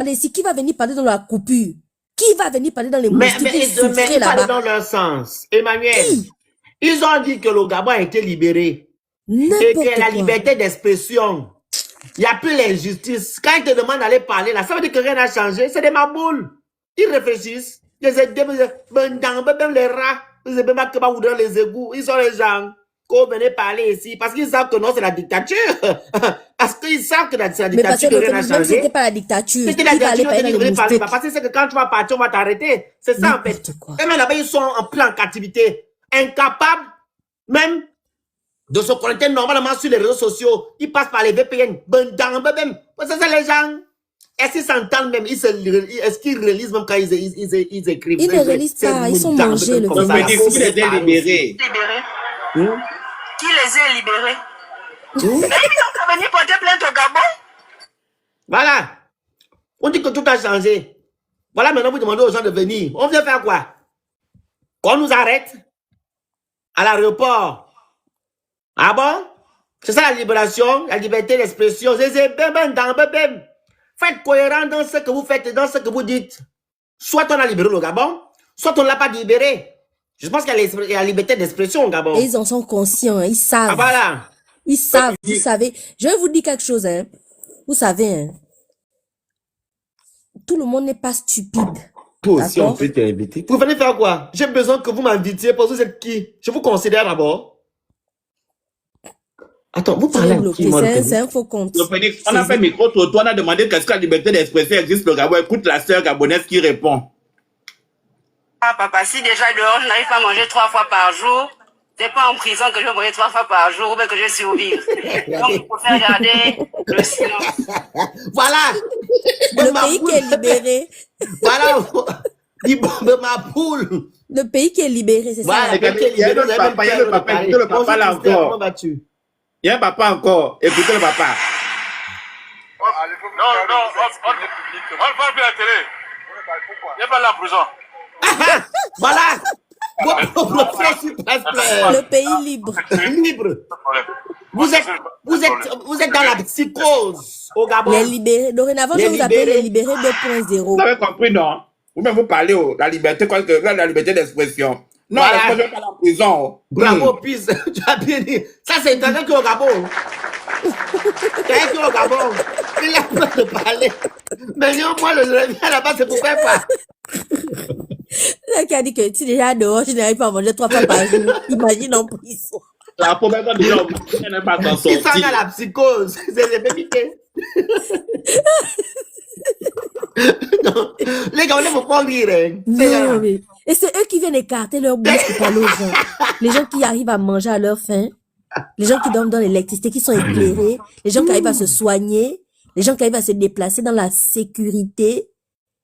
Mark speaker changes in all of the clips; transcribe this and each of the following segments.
Speaker 1: parler ici? Qui va venir parler dans la coupure? Qui va venir parler dans les
Speaker 2: Mais
Speaker 1: moustiques
Speaker 2: ils parlent dans leur sens. Emmanuel, ils ont dit que le Gabon a été libéré. Et que la liberté d'expression, il n'y a plus l'injustice. Quand ils te demandent d'aller parler là, ça veut dire que rien n'a changé. C'est des maboules. Ils réfléchissent. Les rats, les égouts, ils sont les gens qu'on venait parler ici. Parce qu'ils savent que non, c'est la dictature. Parce qu'ils savent que c'est la dictature, que rien n'a changé.
Speaker 1: C'était pas la dictature.
Speaker 2: C'était la dictature qui venait parler. Parce que c'est que quand tu vas partir, on va t'arrêter. C'est ça en fait. Et même là-bas, ils sont en plein captivité. Incapables, même de se connecter normalement sur les réseaux sociaux. Ils passent par les VPN. C'est ça les gens. Est-ce qu'ils s'entendent même? Est-ce qu'ils réalisent même quand ils écrivent?
Speaker 1: Ils ne réalisent pas, ils sont mangés.
Speaker 3: Qui les a libérés?
Speaker 4: Qui les a libérés? Ils ont venir porter plainte au Gabon?
Speaker 2: Voilà. On dit que tout a changé. Voilà, maintenant vous demandez aux gens de venir. On vient faire quoi? Qu'on nous arrête à l'aéroport. Ah bon? C'est ça la libération, la liberté d'expression. Faites cohérent dans ce que vous faites et dans ce que vous dites. Soit on a libéré le Gabon, soit on ne l'a pas libéré. Je pense qu'il y a la liberté d'expression au Gabon.
Speaker 1: Et ils en sont conscients, ils savent.
Speaker 2: Ah voilà.
Speaker 1: Ils savent, vous savez. Je vais vous dire quelque chose, hein. Vous savez, hein. Tout le monde n'est pas stupide.
Speaker 2: Toi aussi, on peut t'inviter. Vous venez faire quoi? J'ai besoin que vous m'invitiez parce que vous êtes qui? Je vous considère d'abord. Attends, vous parlez à qui, moi,
Speaker 1: c'est un faux compte.
Speaker 3: On a fait micro sur toi, on a demandé qu'est-ce que la liberté d'expression existe au Gabon. Écoute la sœur gabonaise qui répond.
Speaker 4: Ah papa, si déjà dehors je n'arrive pas à manger 3 fois par jour, c'est pas en prison que je vais manger 3 fois par jour ou bien que je vais survivre. Donc il faut faire garder le silence.
Speaker 2: Voilà.
Speaker 1: Le pays qui est libéré.
Speaker 2: Voilà. Ma poule.
Speaker 1: Le pays qui est libéré, c'est ça.
Speaker 3: Il y a le papa, écoutez le papa là encore. Il y a un papa encore, écoutez le papa.
Speaker 5: Non, on ne parle plus à la télé. Il n'y a pas la prison.
Speaker 2: Voilà.
Speaker 1: Le pays libre.
Speaker 2: Libre. Vous êtes dans la psychose au Gabon.
Speaker 1: Les libérés. Dorénavant, je vous appelle les libérés 2.0.
Speaker 3: Vous avez compris, non? Vous-même, vous parlez de la liberté, la liberté d'expression. Non,
Speaker 2: voilà.
Speaker 3: je ne vais pas en prison.
Speaker 2: Bravo, Pisse. Tu as bien dit. Ça, c'est quelqu'un qui est au Gabon. Quelqu'un qui est au Gabon. Il a peur de parler. Mais non, moi, je reviens là-bas, c'est pour faire quoi?
Speaker 1: C'est qui a dit que si déjà dehors, je n'arrive pas à manger 3 fois par jour. Imagine en prison.
Speaker 3: La première fois, déjà, on n'est pas s'en sortir.
Speaker 2: Ils sont dans la psychose. C'est piqué. Non. Les gars, on ne faut pas rire. Hein.
Speaker 1: Non, mais... Et c'est eux qui viennent écarter leur bouche pour parler aux gens. Les gens qui arrivent à manger à leur faim. Les gens qui dorment dans l'électricité, qui sont éclairés. Les gens qui arrivent à se soigner. Les gens qui arrivent à se déplacer dans la sécurité.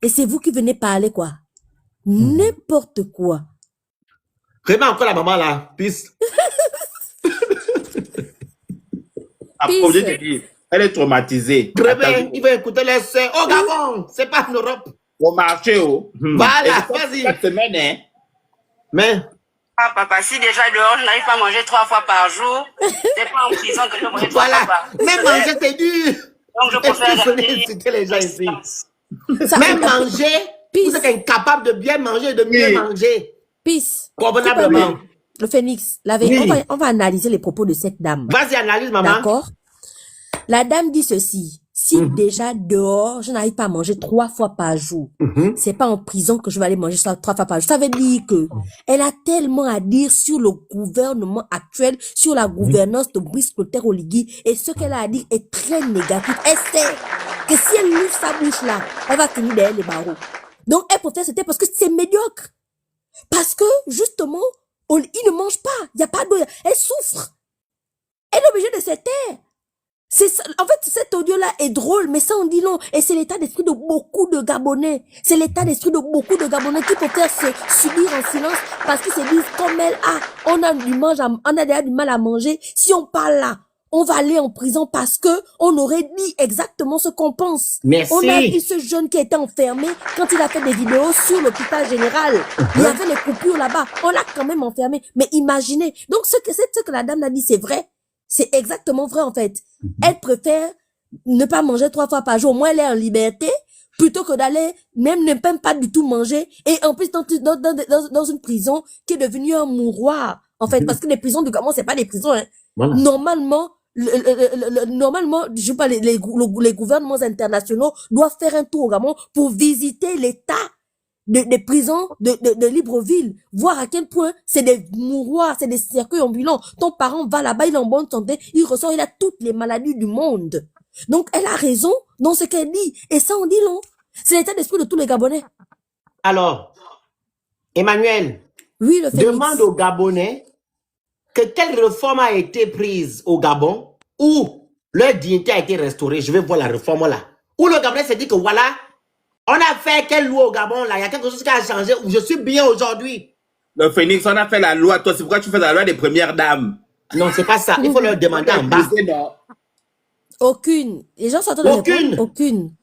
Speaker 1: Et c'est vous qui venez parler, quoi. N'importe quoi.
Speaker 2: Vraiment encore la maman là, pisse.
Speaker 3: Elle est traumatisée.
Speaker 2: Vraiment, il va écouter les soeurs. Au Gabon, c'est pas en Europe.
Speaker 3: Au marché, oh.
Speaker 2: Voilà, vas-y.
Speaker 3: Cette semaine, hein.
Speaker 2: Mais.
Speaker 4: Ah papa, si déjà dehors je n'arrive pas à manger 3 fois par jour, c'est pas en prison que je vais manger 3 fois par jour.
Speaker 2: Même manger, c'est dur.
Speaker 4: Donc je préfère
Speaker 2: garder les gens ici. Même manger, vous êtes incapable de bien manger et de mieux manger.
Speaker 1: Peace.
Speaker 2: Convenablement.
Speaker 1: Le Phénix, on va analyser les propos de cette dame.
Speaker 2: Vas-y, analyse, maman.
Speaker 1: D'accord. La dame dit ceci. Si déjà dehors, je n'arrive pas à manger 3 fois par jour, c'est pas en prison que je vais aller manger 3 fois par jour. Ça veut dire que elle a tellement à dire sur le gouvernement actuel, sur la gouvernance de Brice Clotaire Oligui, et ce qu'elle a à dire est très négatif. Elle sait que si elle ouvre sa bouche là, elle va finir derrière les barreaux. Donc elle préfère c'était parce que c'est médiocre. Parce que justement, il ne mange pas, il n'y a pas d'eau, elle souffre. Elle est obligée de se taire. En fait, cet audio-là est drôle, mais ça on dit non. Et c'est l'état d'esprit de beaucoup de Gabonais. C'est l'état d'esprit de beaucoup de Gabonais qui préfèrent se subir en silence parce qu'ils se disent comme elle on a déjà du mal à manger. Si on parle là, on va aller en prison parce que on aurait dit exactement ce qu'on pense.
Speaker 2: Merci.
Speaker 1: On a vu ce jeune qui était enfermé quand il a fait des vidéos sur l'hôpital général. Il y avait les coupures là-bas. On l'a quand même enfermé. Mais imaginez. Donc ce que la dame a dit, c'est vrai. C'est exactement vrai en fait. Elle préfère ne pas manger 3 fois par jour. Au moins elle est en liberté plutôt que d'aller même ne même pas du tout manger et en plus dans une prison qui est devenue un mouroir en fait parce que les prisons du Gabon c'est pas des prisons hein. Voilà. Normalement je sais pas les gouvernements internationaux doivent faire un tour au Gabon pour visiter l'état des prisons de Libreville, voir à quel point c'est des mouroirs, c'est des cercueils ambulants. Ton parent va là-bas, il est en bonne santé, il ressort, il a toutes les maladies du monde. Donc, elle a raison dans ce qu'elle dit. Et ça, on dit long. C'est l'état d'esprit de tous les Gabonais.
Speaker 2: Alors, Emmanuel,
Speaker 1: oui, le
Speaker 2: demande aux Gabonais que quelle réforme a été prise au Gabon où leur dignité a été restaurée. Je vais voir la réforme là. Où le Gabonais s'est dit que voilà, on a fait quelle loi au Gabon là? Il y a quelque chose qui a changé où je suis bien aujourd'hui.
Speaker 3: Le Phoenix, on a fait la loi. Toi, c'est pourquoi tu fais la loi des premières dames.
Speaker 2: Non, c'est pas ça. Il faut leur demander en bas.
Speaker 1: Aucune. Les gens s'entendent.
Speaker 2: Aucune.
Speaker 1: Aucune.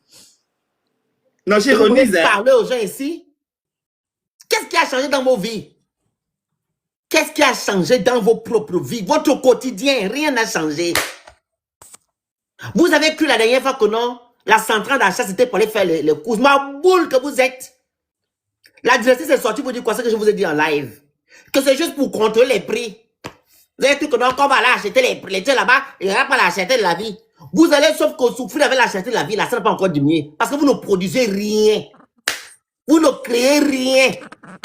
Speaker 3: Non, j'ironise.
Speaker 2: Vous parlez aux gens ici. Qu'est-ce qui a changé dans vos vies? Qu'est-ce qui a changé dans vos propres vies? Votre quotidien, rien n'a changé. Vous avez cru la dernière fois que non? La centrale d'achat, c'était pour aller faire les courses. Ma boule que vous êtes. La directrice est sortie pour dire quoi? Ce que je vous ai dit en live. Que c'est juste pour contrôler les prix. Vous avez cru que non, quand on va aller acheter les trucs là-bas, il n'y aura pas la cherté de la vie. Vous allez sauf qu'on souffrir avec la cherté de la vie. Là, ça n'a pas encore diminué. Parce que vous ne produisez rien. Vous ne créez rien.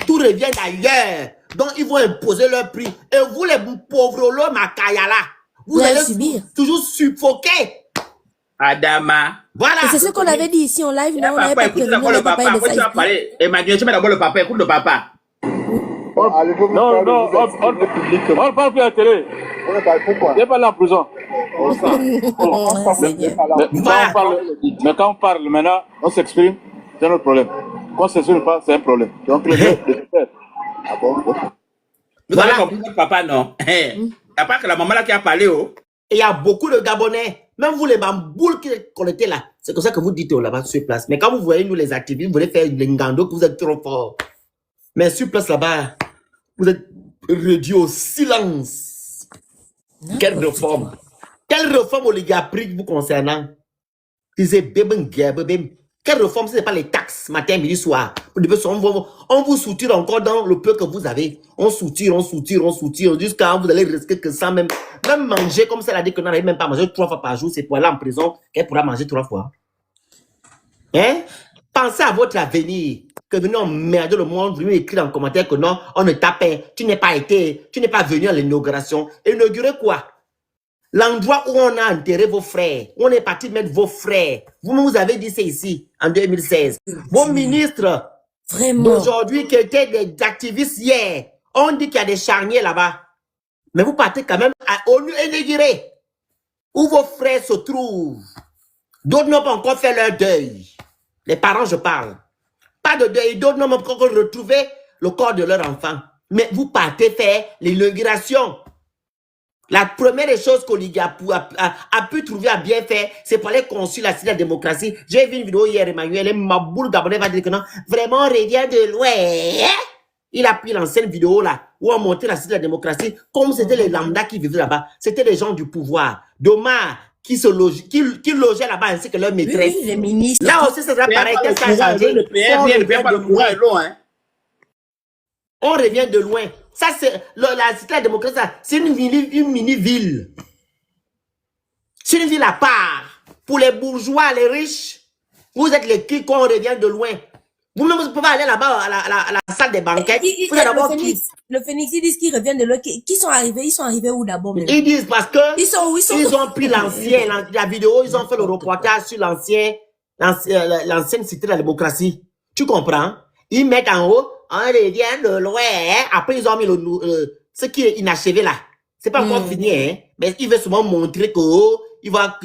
Speaker 2: Tout revient d'ailleurs. Donc, ils vont imposer leur prix. Et vous, les pauvres, le Makayala, vous allez subir. Toujours suffoquer.
Speaker 3: Adama.
Speaker 2: Voilà.
Speaker 1: Et c'est ce qu'on avait dit ici en live. Non, on avait pas prévenu
Speaker 3: le papa. Après, tu vas parler. Emmanuel, tu mets d'abord le papa. Écoute le papa.
Speaker 5: Non, on ne parle plus à la télé. Il n'est pas là en prison. Mais quand on parle maintenant, on s'exprime, c'est un autre problème. Quand on ne s'exprime pas, c'est un problème. Donc,
Speaker 3: vous avez compris votre papa, non? Il n'y a pas que la maman là qui a parlé. Oh.
Speaker 2: Et il y a beaucoup de Gabonais, même vous les bamboules qui connectés là. C'est comme ça que vous dites là-bas sur place. Mais quand vous voyez nous les activistes, vous voulez faire les ngando, que vous êtes trop forts. Mais sur place là-bas, vous êtes réduits au silence. Quelle réforme? Quelle réforme oligarchique vous concernant? Quelle réforme, ce n'est pas les taxes, matin, midi, soir. On vous soutire encore dans le peu que vous avez. On soutire, jusqu'à vous allez risquer que ça même manger, comme ça, elle a dit que n'arrive même pas à manger 3 fois par jour, c'est pour aller en prison qu'elle pourra manger 3 fois. Hein? Pensez à votre avenir. Que venez emmerder le monde, vous lui écrire en commentaire que non, on ne t'a pas, tu n'es pas venu à l'inauguration. Inaugurer quoi? L'endroit où on a enterré vos frères, où on est parti mettre vos frères. Vous avez dit ça ici, en 2016. Vos ministres d'aujourd'hui qui étaient des activistes hier, on dit qu'il y a des charniers là-bas. Mais vous partez quand même à ONU inauguré, où vos frères se trouvent. D'autres n'ont pas encore fait leur deuil. Les parents, je parle. Pas de deuil, d'autres n'ont pas encore retrouvé le corps de leur enfant. Mais vous partez faire l'inauguration. La première chose qu'Oliga a pu trouver à bien faire, c'est pour aller construire la cité de la démocratie. J'ai vu une vidéo hier, Emmanuel, et ma boule gabonais va dire que non, vraiment, on revient de loin. Il a pris l'ancienne vidéo là, où on montait la cité de la démocratie, comme c'était les lambda qui vivaient là-bas. C'était les gens du pouvoir. Dommage. Qui logeaient là-bas ainsi que leur maîtresse.
Speaker 1: Oui, les ministres.
Speaker 2: Là aussi, ça sera pareil. Qu'est-ce qui a changé? On revient de loin. Ça, c'est la cité de la démocratie. C'est une mini-ville. C'est une ville à part. Pour les bourgeois, les riches, vous êtes les qui qu'on revient de loin. Vous-même, vous pouvez aller là-bas à la salle des banquettes.
Speaker 1: Le Phoenix, ils disent qu'ils reviennent de loin. Qui sont arrivés? Ils sont arrivés où d'abord?
Speaker 2: Ils disent parce que ils ont pris la vidéo, ils ont fait le reportage sur l'ancienne cité de la démocratie. Tu comprends? Ils mettent en haut, on revient de loin. Après, ils ont mis ce qui est inachevé là. C'est pas encore fini, hein? Mais il veut souvent montrer qu'il va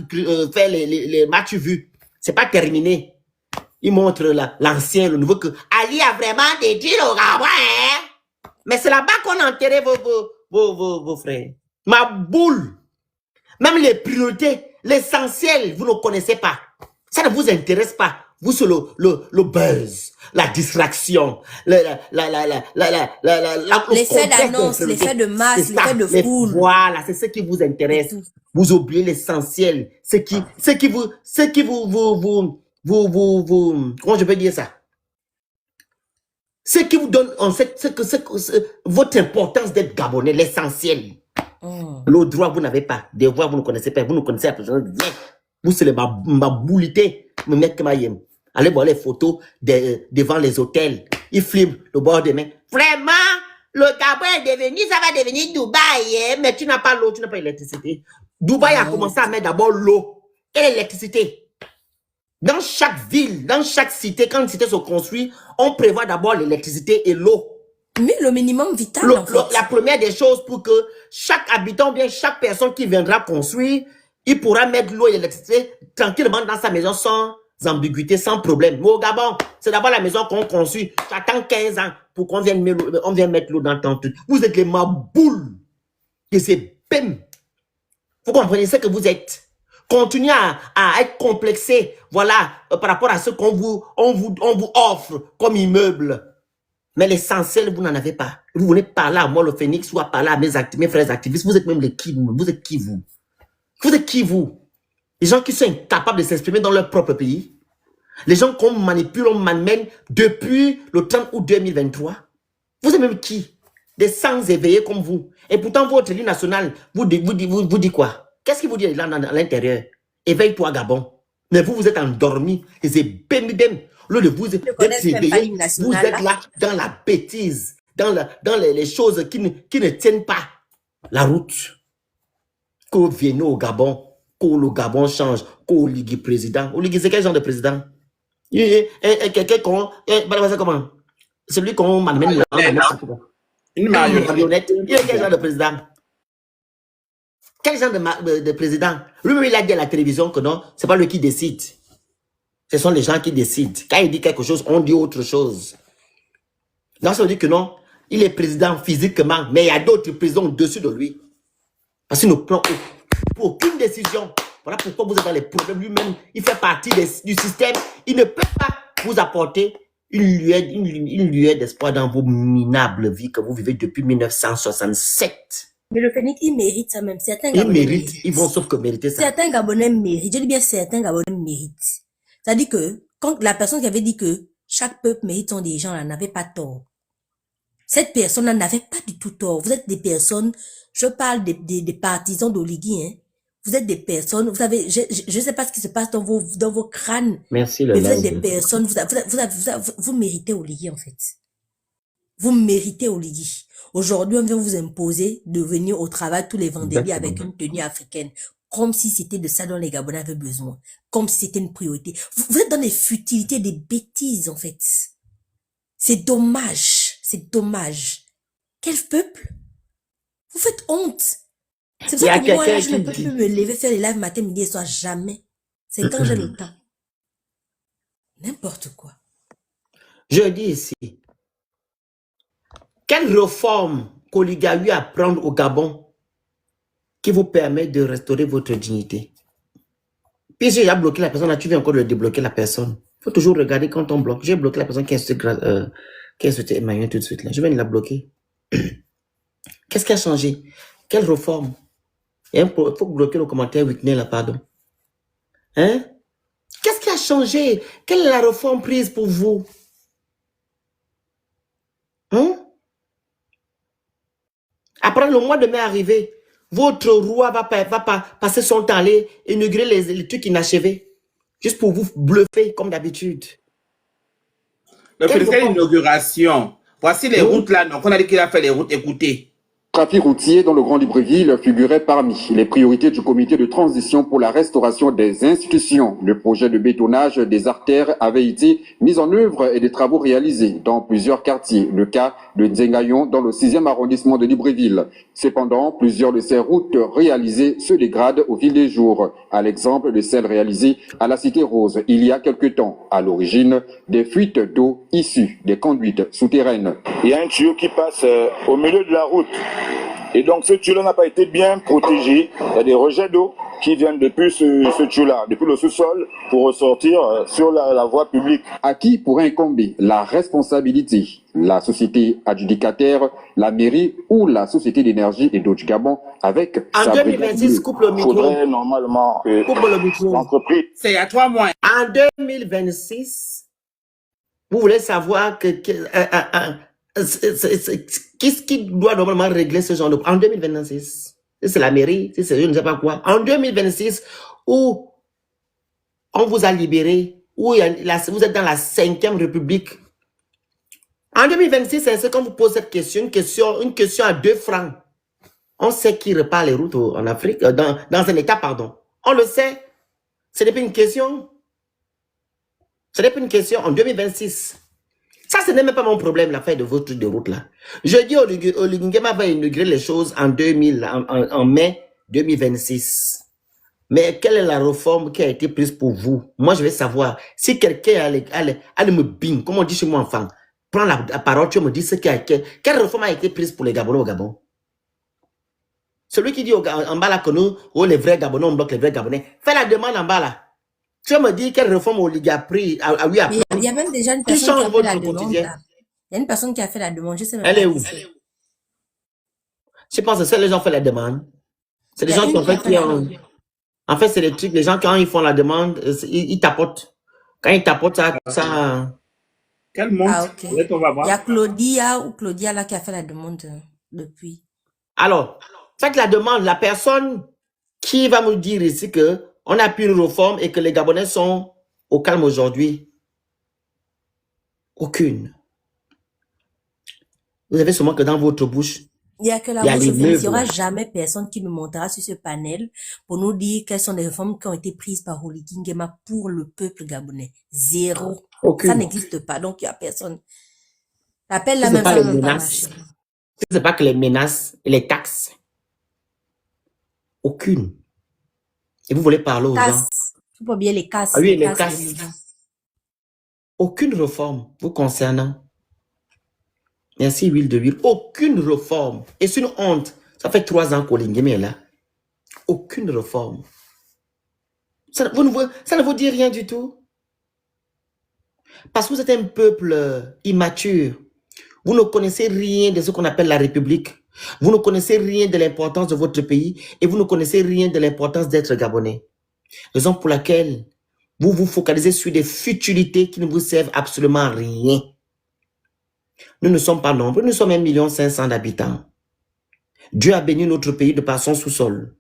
Speaker 2: faire les matchs vus. C'est pas terminé. Il montre l'ancien, le nouveau que Ali a vraiment dédié au Gabon, hein? Mais c'est là-bas qu'on a enterré vos frères. Ma boule. Même les priorités, l'essentiel, vous ne connaissez pas. Ça ne vous intéresse pas. Vous, c'est le buzz, la distraction, l'effet
Speaker 1: d'annonce, l'effet de masse, l'effet de foule.
Speaker 2: Voilà, c'est ce qui vous intéresse. Vous oubliez l'essentiel. Ce qui vous comment je peux dire ça? Ce qui vous donne, en fait, votre importance d'être Gabonais, l'essentiel. Le droit, vous n'avez pas. Devoir, vous ne connaissez pas. Vous ne connaissez la personne. Vous, c'est ma boulité. Allez voir les photos devant les hôtels. Ils filment le bord des mains. Vraiment, le Gabon est devenu, ça va devenir Dubaï. Mais tu n'as pas l'eau, tu n'as pas l'électricité. Dubaï a commencé à mettre d'abord l'eau et l'électricité. Dans chaque ville, dans chaque cité, quand une cité se construit, on prévoit d'abord l'électricité et l'eau.
Speaker 1: Mais le minimum vital, en fait.
Speaker 2: La première des choses pour que chaque habitant, bien chaque personne qui viendra construire, il pourra mettre l'eau et l'électricité tranquillement dans sa maison sans ambiguïté, sans problème. Mais au Gabon, c'est d'abord la maison qu'on construit. J'attends 15 ans pour qu'on vienne mettre l'eau dans ton truc. Vous êtes les maboules de ces bêmes. Vous comprenez ce que vous êtes. Continuez à être complexé, voilà, par rapport à ce qu'on vous offre comme immeuble. Mais l'essentiel, vous n'en avez pas. Vous venez parler à moi, le Phénix, ou à parler à mes frères activistes. Vous êtes même les qui, vous êtes qui, vous? Vous êtes qui, vous? Les gens qui sont incapables de s'exprimer dans leur propre pays. Les gens qu'on manipule, on m'amène depuis le 30 août 2023. Vous êtes même qui? Des sans éveillés comme vous. Et pourtant, votre élu national vous dit quoi? Qu'est-ce qu'il vous dit là à l'intérieur? Éveille-toi, Gabon. Mais vous êtes endormi. Et c'est bim. Au lieu de vous être éveillé, vous êtes là dans la bêtise, dans les choses qui ne tiennent pas la route. Que vous venez au Gabon, que le Gabon change, que vous liguez président. Vous liguez, c'est quel genre de président? Quelqu'un comment? Celui qu'on m'amène là. Une marionnette. Il est quel genre de président? Quel genre de président? Lui-même, il a dit à la télévision que non, c'est pas lui qui décide. Ce sont les gens qui décident. Quand il dit quelque chose, on dit autre chose. Non, ça veut dire que non, il est président physiquement, mais il y a d'autres présidents au-dessus de lui. Parce qu'il ne prend aucune décision. Voilà pourquoi vous êtes dans les problèmes. Lui-même, il fait partie du système. Il ne peut pas vous apporter une lueur d'espoir dans vos minables vies que vous vivez depuis 1967.
Speaker 1: Mais le Phénix, il mérite ça même. Certains
Speaker 2: Gabonais méritent. Ils vont sauf que mériter ça.
Speaker 1: Certains Gabonais méritent. Je dis bien certains Gabonais méritent. C'est-à-dire que quand la personne qui avait dit que chaque peuple mérite son dirigeant, elle n'avait pas tort. Cette personne-là n'avait pas du tout tort. Vous êtes des personnes, je parle des partisans d'Oligui, hein. Vous êtes des personnes, vous savez, je sais pas ce qui se passe dans vos crânes.
Speaker 2: Merci,
Speaker 1: mais vous êtes des personnes, vous méritez Oligui, en fait. Vous méritez Oligui. Aujourd'hui, on vient vous imposer de venir au travail tous les vendredis avec une tenue africaine. Comme si c'était de ça dont les Gabonais avaient besoin. Comme si c'était une priorité. Vous êtes dans des futilités, des bêtises, en fait. C'est dommage. C'est dommage. Quel peuple? Vous faites honte. C'est pour ça que moi, là, je ne peux plus me lever, faire les lives matin, midi et soir. Jamais. C'est quand j'ai le temps. N'importe quoi.
Speaker 2: Je dis ici. Quelle réforme qu'Oligui a eu à prendre au Gabon qui vous permet de restaurer votre dignité? Puis j'ai bloqué la personne, là, tu viens encore de débloquer la personne. Il faut toujours regarder quand on bloque. J'ai bloqué la personne qui a insulté Emmanuel tout de suite. Là. Je viens de la bloquer. Qu'est-ce qui a changé? Quelle réforme? Il faut bloquer le commentaire Whitney là, pardon. Hein? Qu'est-ce qui a changé? Quelle est la réforme prise pour vous? Hein? Après le mois de mai arrivé, votre roi va passer son temps à aller inaugurer les trucs inachevés. Juste pour vous bluffer comme d'habitude.
Speaker 3: Le président d'inauguration. Voici les routes là. Donc on a dit qu'il a fait les routes. Écoutez.
Speaker 6: Trafic routier dans le Grand Libreville figurait parmi les priorités du comité de transition pour la restauration des institutions. Le projet de bétonnage des artères avait été mis en œuvre et des travaux réalisés dans plusieurs quartiers. Le cas de Nzengayon dans le 6e arrondissement de Libreville. Cependant, plusieurs de ces routes réalisées se dégradent au fil des jours. À l'exemple de celle réalisée à la Cité Rose il y a quelque temps. À l'origine, des fuites d'eau issues des conduites souterraines.
Speaker 5: Il y a un tuyau qui passe au milieu de la route. Et donc ce tuyau n'a pas été bien protégé. Il y a des rejets d'eau qui viennent depuis ce tuyau-là, depuis le sous-sol, pour ressortir sur la voie publique.
Speaker 6: À qui pourrait incomber la responsabilité? La société adjudicataire, la mairie ou la société d'énergie et d'eau du Gabon avec
Speaker 2: En
Speaker 6: sa brigade
Speaker 2: 2026,
Speaker 6: bleue?
Speaker 2: coupe le
Speaker 5: Il
Speaker 2: micro.
Speaker 5: faudrait normalement que
Speaker 2: Coupe le micro.
Speaker 5: l'entreprise...
Speaker 3: C'est à toi, moi.
Speaker 2: En 2026, vous voulez savoir qu'est-ce qui doit normalement régler ce genre de... En 2026, si c'est la mairie, si c'est je ne sais pas quoi. En 2026, où on vous a libéré, où vous êtes dans la 5e République. En 2026, c'est quand vous posez cette question, une question à 2 francs. On sait qui repart les routes en Afrique, dans un État, pardon. On le sait. Ce n'est pas une question. Ce n'est pas une question en 2026. Ça, ce n'est même pas mon problème, l'affaire de vos trucs de route là. Je dis Olingema va inaugurer les choses en mai 2026. Mais quelle est la réforme qui a été prise pour vous? Moi, je vais savoir. Si quelqu'un allait me bing, comme on dit chez moi enfant, prends la parole, tu me dis quelle réforme a été prise pour les Gabonais au Gabon? Celui qui dit en bas là que nous, les vrais Gabonais, on bloque les vrais Gabonais. Fais la demande en bas là. Tu me dis quelle réforme Oliga a pris,
Speaker 1: Il y a même déjà une personne qui a fait la demande. Là. Il y a une personne qui a fait la demande. Je sais même
Speaker 2: Elle
Speaker 1: pas
Speaker 2: est où?
Speaker 1: c'est.
Speaker 2: Je pense que c'est les gens qui font la demande. C'est les gens qui ont fait En fait, c'est les trucs, les gens quand ils font la demande, ils tapotent. Quand ils tapotent, ça...
Speaker 3: Quel monde?
Speaker 1: Ah, ok. Il y a Claudia là qui a fait la demande depuis.
Speaker 2: Alors, faites la demande. La personne qui va me dire ici que on a pu une réforme et que les Gabonais sont au calme aujourd'hui. Aucune. Vous avez sûrement que dans votre bouche,
Speaker 1: il y a que la bouche. Il n'y aura jamais personne qui nous montera sur ce panel pour nous dire quelles sont les réformes qui ont été prises par Oligui Nguema pour le peuple gabonais. Zéro. Aucune. Ça n'existe pas. Donc, il n'y a personne. L'appel là même, ça ne va pas marcher.
Speaker 2: C'est pas que les menaces et les taxes. Aucune. Et vous voulez parler aux gens.
Speaker 1: Il faut bien les casses.
Speaker 2: Ah oui, les casses. Aucune réforme vous concernant. Merci, huile de huile. Aucune réforme. Et c'est une honte. Ça fait 3 ans qu'Oligui Nguema est là. Aucune réforme. Ça ne vous dit rien du tout. Parce que vous êtes un peuple immature. Vous ne connaissez rien de ce qu'on appelle la République. Vous ne connaissez rien de l'importance de votre pays et vous ne connaissez rien de l'importance d'être Gabonais. Raison pour laquelle vous vous focalisez sur des futilités qui ne vous servent absolument à rien. Nous ne sommes pas nombreux, nous sommes 1,5 million d'habitants. Dieu a béni notre pays de par son sous-sol.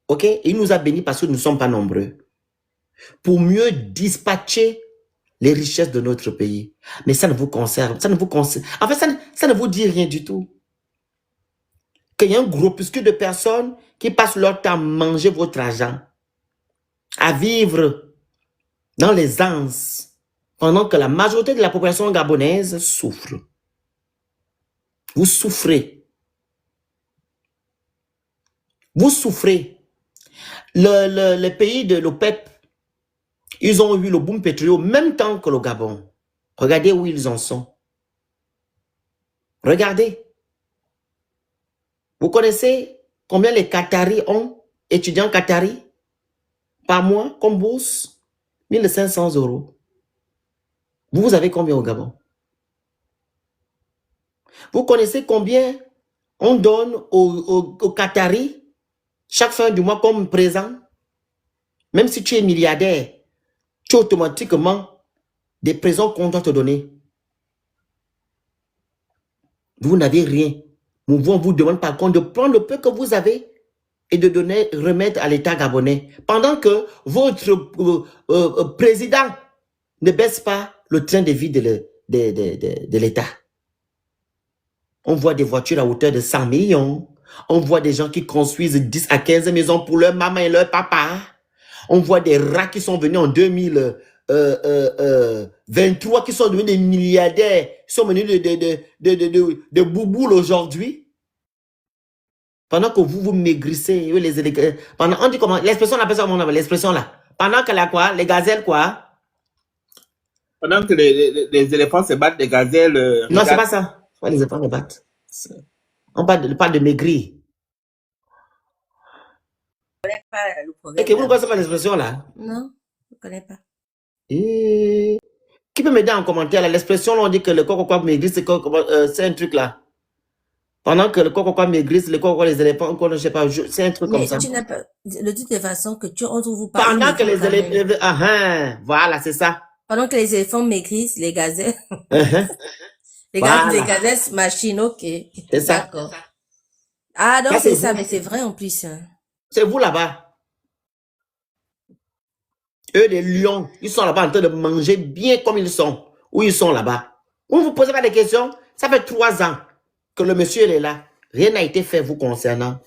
Speaker 2: Ok? Il nous a bénis parce que nous ne sommes pas nombreux. Pour mieux dispatcher les richesses de notre pays. Mais ça ne vous concerne, ça ne vous concerne. En fait, ça ne vous dit rien du tout. Qu'il y a un groupuscule de personnes qui passent leur temps à manger votre argent, à vivre dans les anses, pendant que la majorité de la population gabonaise souffre. Vous souffrez. Vous souffrez. Le pays de l'OPEP, ils ont eu le boom pétrolier au même temps que le Gabon. Regardez où ils en sont. Regardez. Vous connaissez combien les Qataris ont, étudiants Qataris, par mois, comme bourse? 1500 €. Vous avez combien au Gabon? Vous connaissez combien on donne aux Qataris chaque fin du mois comme présent? Même si tu es milliardaire, tu as automatiquement des présents qu'on doit te donner. Vous n'avez rien. On vous demande par contre de prendre le peu que vous avez et de donner, remettre à l'État gabonais. Pendant que votre président ne baisse pas le train de vie de l'État. On voit des voitures à hauteur de 100 millions. On voit des gens qui construisent 10 à 15 maisons pour leur maman et leur papa. On voit des rats qui sont venus en 2023, qui sont devenus des milliardaires, qui sont venus de bouboules aujourd'hui. Pendant que vous maigrissez, pendant, on dit comment, l'expression, on appelle ça comment, l'expression là. Pendant que quoi, les gazelles quoi?
Speaker 3: Pendant que les éléphants se battent, les gazelles...
Speaker 2: Non, c'est pas ça. Les éléphants se battent. On parle de maigrir. Et que vous ne connaissez pas l'expression là?
Speaker 1: Non, je ne connais pas.
Speaker 2: Et... Qui peut m'aider en commentaire? L'expression, on dit que le coco maigrit, c'est un truc là. Pendant que le coco maigrit, le coco les éléphants, je ne sais pas, c'est un truc comme ça.
Speaker 1: Mais tu n'as pas, de toutes les façons que tu, on vous parle.
Speaker 2: Pendant que les éléphants, voilà, c'est ça.
Speaker 1: Pendant que les éléphants maigrissent, les gazelles. Les gazelles machine, ok.
Speaker 2: C'est ça.
Speaker 1: D'accord. Ah, donc c'est ça, mais c'est vrai en plus.
Speaker 2: C'est vous là-bas. Eux, les lions, ils sont là-bas en train de manger bien comme ils sont. Où ils sont là-bas. Vous ne vous posez pas des questions? Ça fait 3 ans que le monsieur il est là. Rien n'a été fait vous concernant.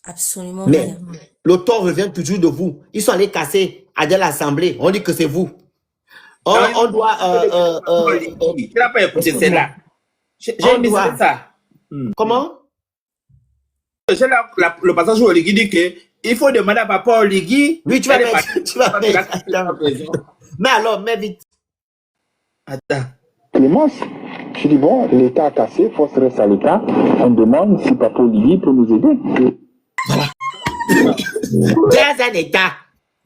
Speaker 1: Absolument
Speaker 2: mais
Speaker 1: rien.
Speaker 2: Le tort revient toujours de vous. Ils sont allés casser à l'Assemblée. On dit que c'est vous. On doit...
Speaker 3: Tu n'as pas écouté celle-là. J'ai mis ça.
Speaker 2: Comment?
Speaker 3: J'ai le passage où Oligui dit qu'il faut demander à papa Oligui.
Speaker 2: Oui, tu vas mettre. Mais alors, mets vite.
Speaker 3: Attends.
Speaker 5: Clémence, je dis bon, l'État a cassé, force reste à l'État. On demande si papa Oligui peut nous aider.
Speaker 2: Voilà. Dans un État,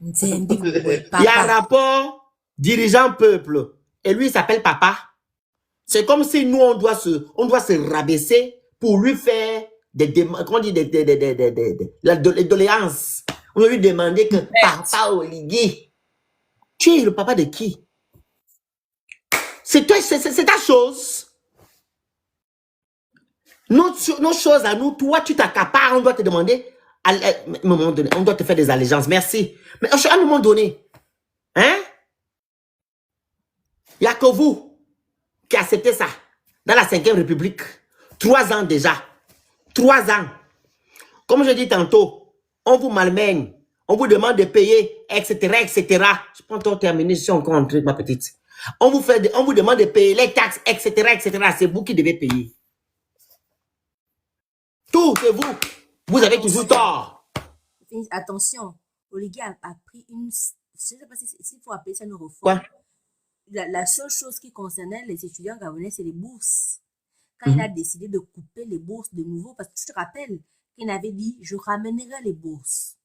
Speaker 2: il y a un rapport dirigeant peuple. Et lui, il s'appelle papa. C'est comme si nous, on doit se rabaisser pour lui faire des doléances. On doit lui demander que papa Oligui. Tu es le papa de qui? C'est ta chose. Nos choses à nous, toi, tu t'accapares, on doit te demander, à un moment donné, on doit te faire des allégeances. Merci. Mais à un moment donné, hein? Il n'y a que vous qui acceptez ça. Dans la 5e République. 3 ans déjà. 3 ans. Comme je dis tantôt, on vous malmène. On vous demande de payer, etc., etc. Je peux encore terminer, je suis encore en train, ma petite. On vous demande de payer les taxes, etc., etc. C'est vous qui devez payer. Tout, c'est vous. Vous avez toujours tort.
Speaker 1: Attention, Oligui a pris une... Je ne sais pas s'il faut appeler ça une réforme.
Speaker 2: Quoi?
Speaker 1: La seule chose qui concernait les étudiants gabonais, c'est les bourses. Quand il a décidé de couper les bourses de nouveau, parce que tu te rappelles qu'il avait dit, je ramènerai les bourses.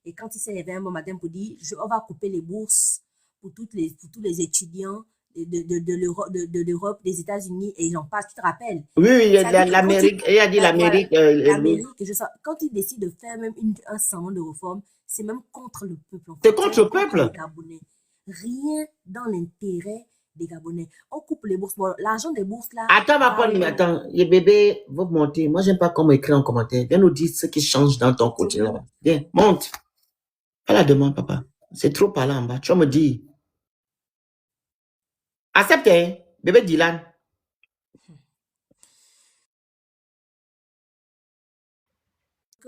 Speaker 1: Et quand il s'est levé un bon matin pour dire, on va couper les bourses pour tous les étudiants de l'Europe, des États-Unis, et j'en passe, tu te rappelles?
Speaker 2: Oui, l'Amérique, il a dit l'Amérique.
Speaker 1: Quand il décide de faire même un semblant de réforme, c'est même contre le peuple.
Speaker 2: C'est contre le peuple?
Speaker 1: Les Gabonais. Rien dans l'intérêt des Gabonais. On coupe les bourses. Bon, l'argent des bourses là.
Speaker 2: Attends, les bébés, vous montez. Moi, j'aime pas comment écrire en commentaire. Viens nous dire ce qui change dans ton côté là. Viens, monte. Fais la demande, papa. C'est trop par là en bas. Tu vas me dire. Accepte, hein, bébé Dylan.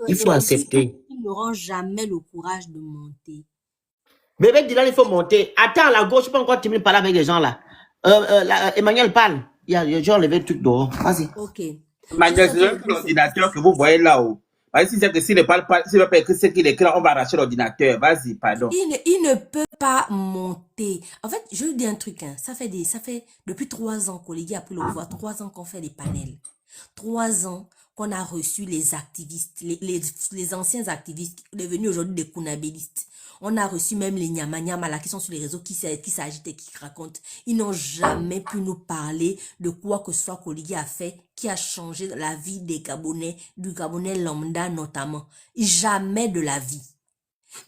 Speaker 2: Il faut accepter.
Speaker 1: Ils n'auront jamais le courage de monter.
Speaker 2: Bébé Dylan, il faut monter. Attends, à la gauche, je peux encore terminer de parler avec les gens là. Emmanuel parle. Il y a des gens levé le truc dehors. Vas-y.
Speaker 1: Ok.
Speaker 3: Emmanuel, c'est l'ordinateur que vous voyez là-haut. Si c'est que s'il ne parle pas, s'il ne peut pas écrire ce qu'il écrit, on va arracher l'ordinateur. Vas-y, pardon.
Speaker 1: Il ne peut pas monter. En fait, je vous dis un truc. Hein. Ça fait depuis 3 ans qu'Oligui a pris le pouvoir. 3 ans qu'on fait des panels. 3 ans qu'on a reçu les activistes, les anciens activistes devenus aujourd'hui des kunabélistes. On a reçu même les Nyama là qui sont sur les réseaux, qui s'agitent et qui racontent. Ils n'ont jamais pu nous parler de quoi que ce soit qu'Oligui a fait, qui a changé la vie des Gabonais, du Gabonais lambda notamment. Jamais de la vie.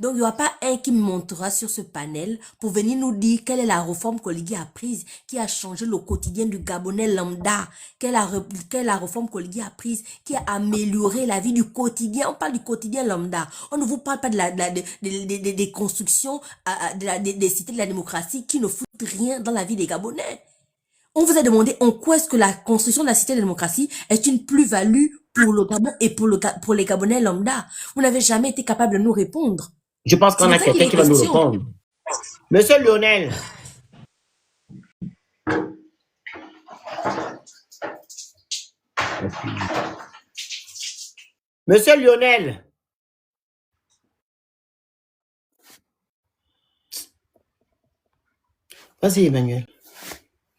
Speaker 1: Donc, il n'y aura pas un qui montera sur ce panel pour venir nous dire quelle est la réforme qu'Oligui a prise, qui a changé le quotidien du Gabonais lambda, quelle est la réforme qu'Oligui a prise, qui a amélioré la vie du quotidien. On parle du quotidien lambda. On ne vous parle pas des constructions, des cités de la démocratie qui ne foutent rien dans la vie des Gabonais. On vous a demandé en quoi est-ce que la construction de la cité de la démocratie est une plus-value pour le Gabon et pour les Gabonais lambda. Vous n'avez jamais été capable de nous répondre.
Speaker 2: Je pense qu'on a quelqu'un qui va nous répondre. Monsieur Lionel. Monsieur Lionel. Vas-y, Emmanuel.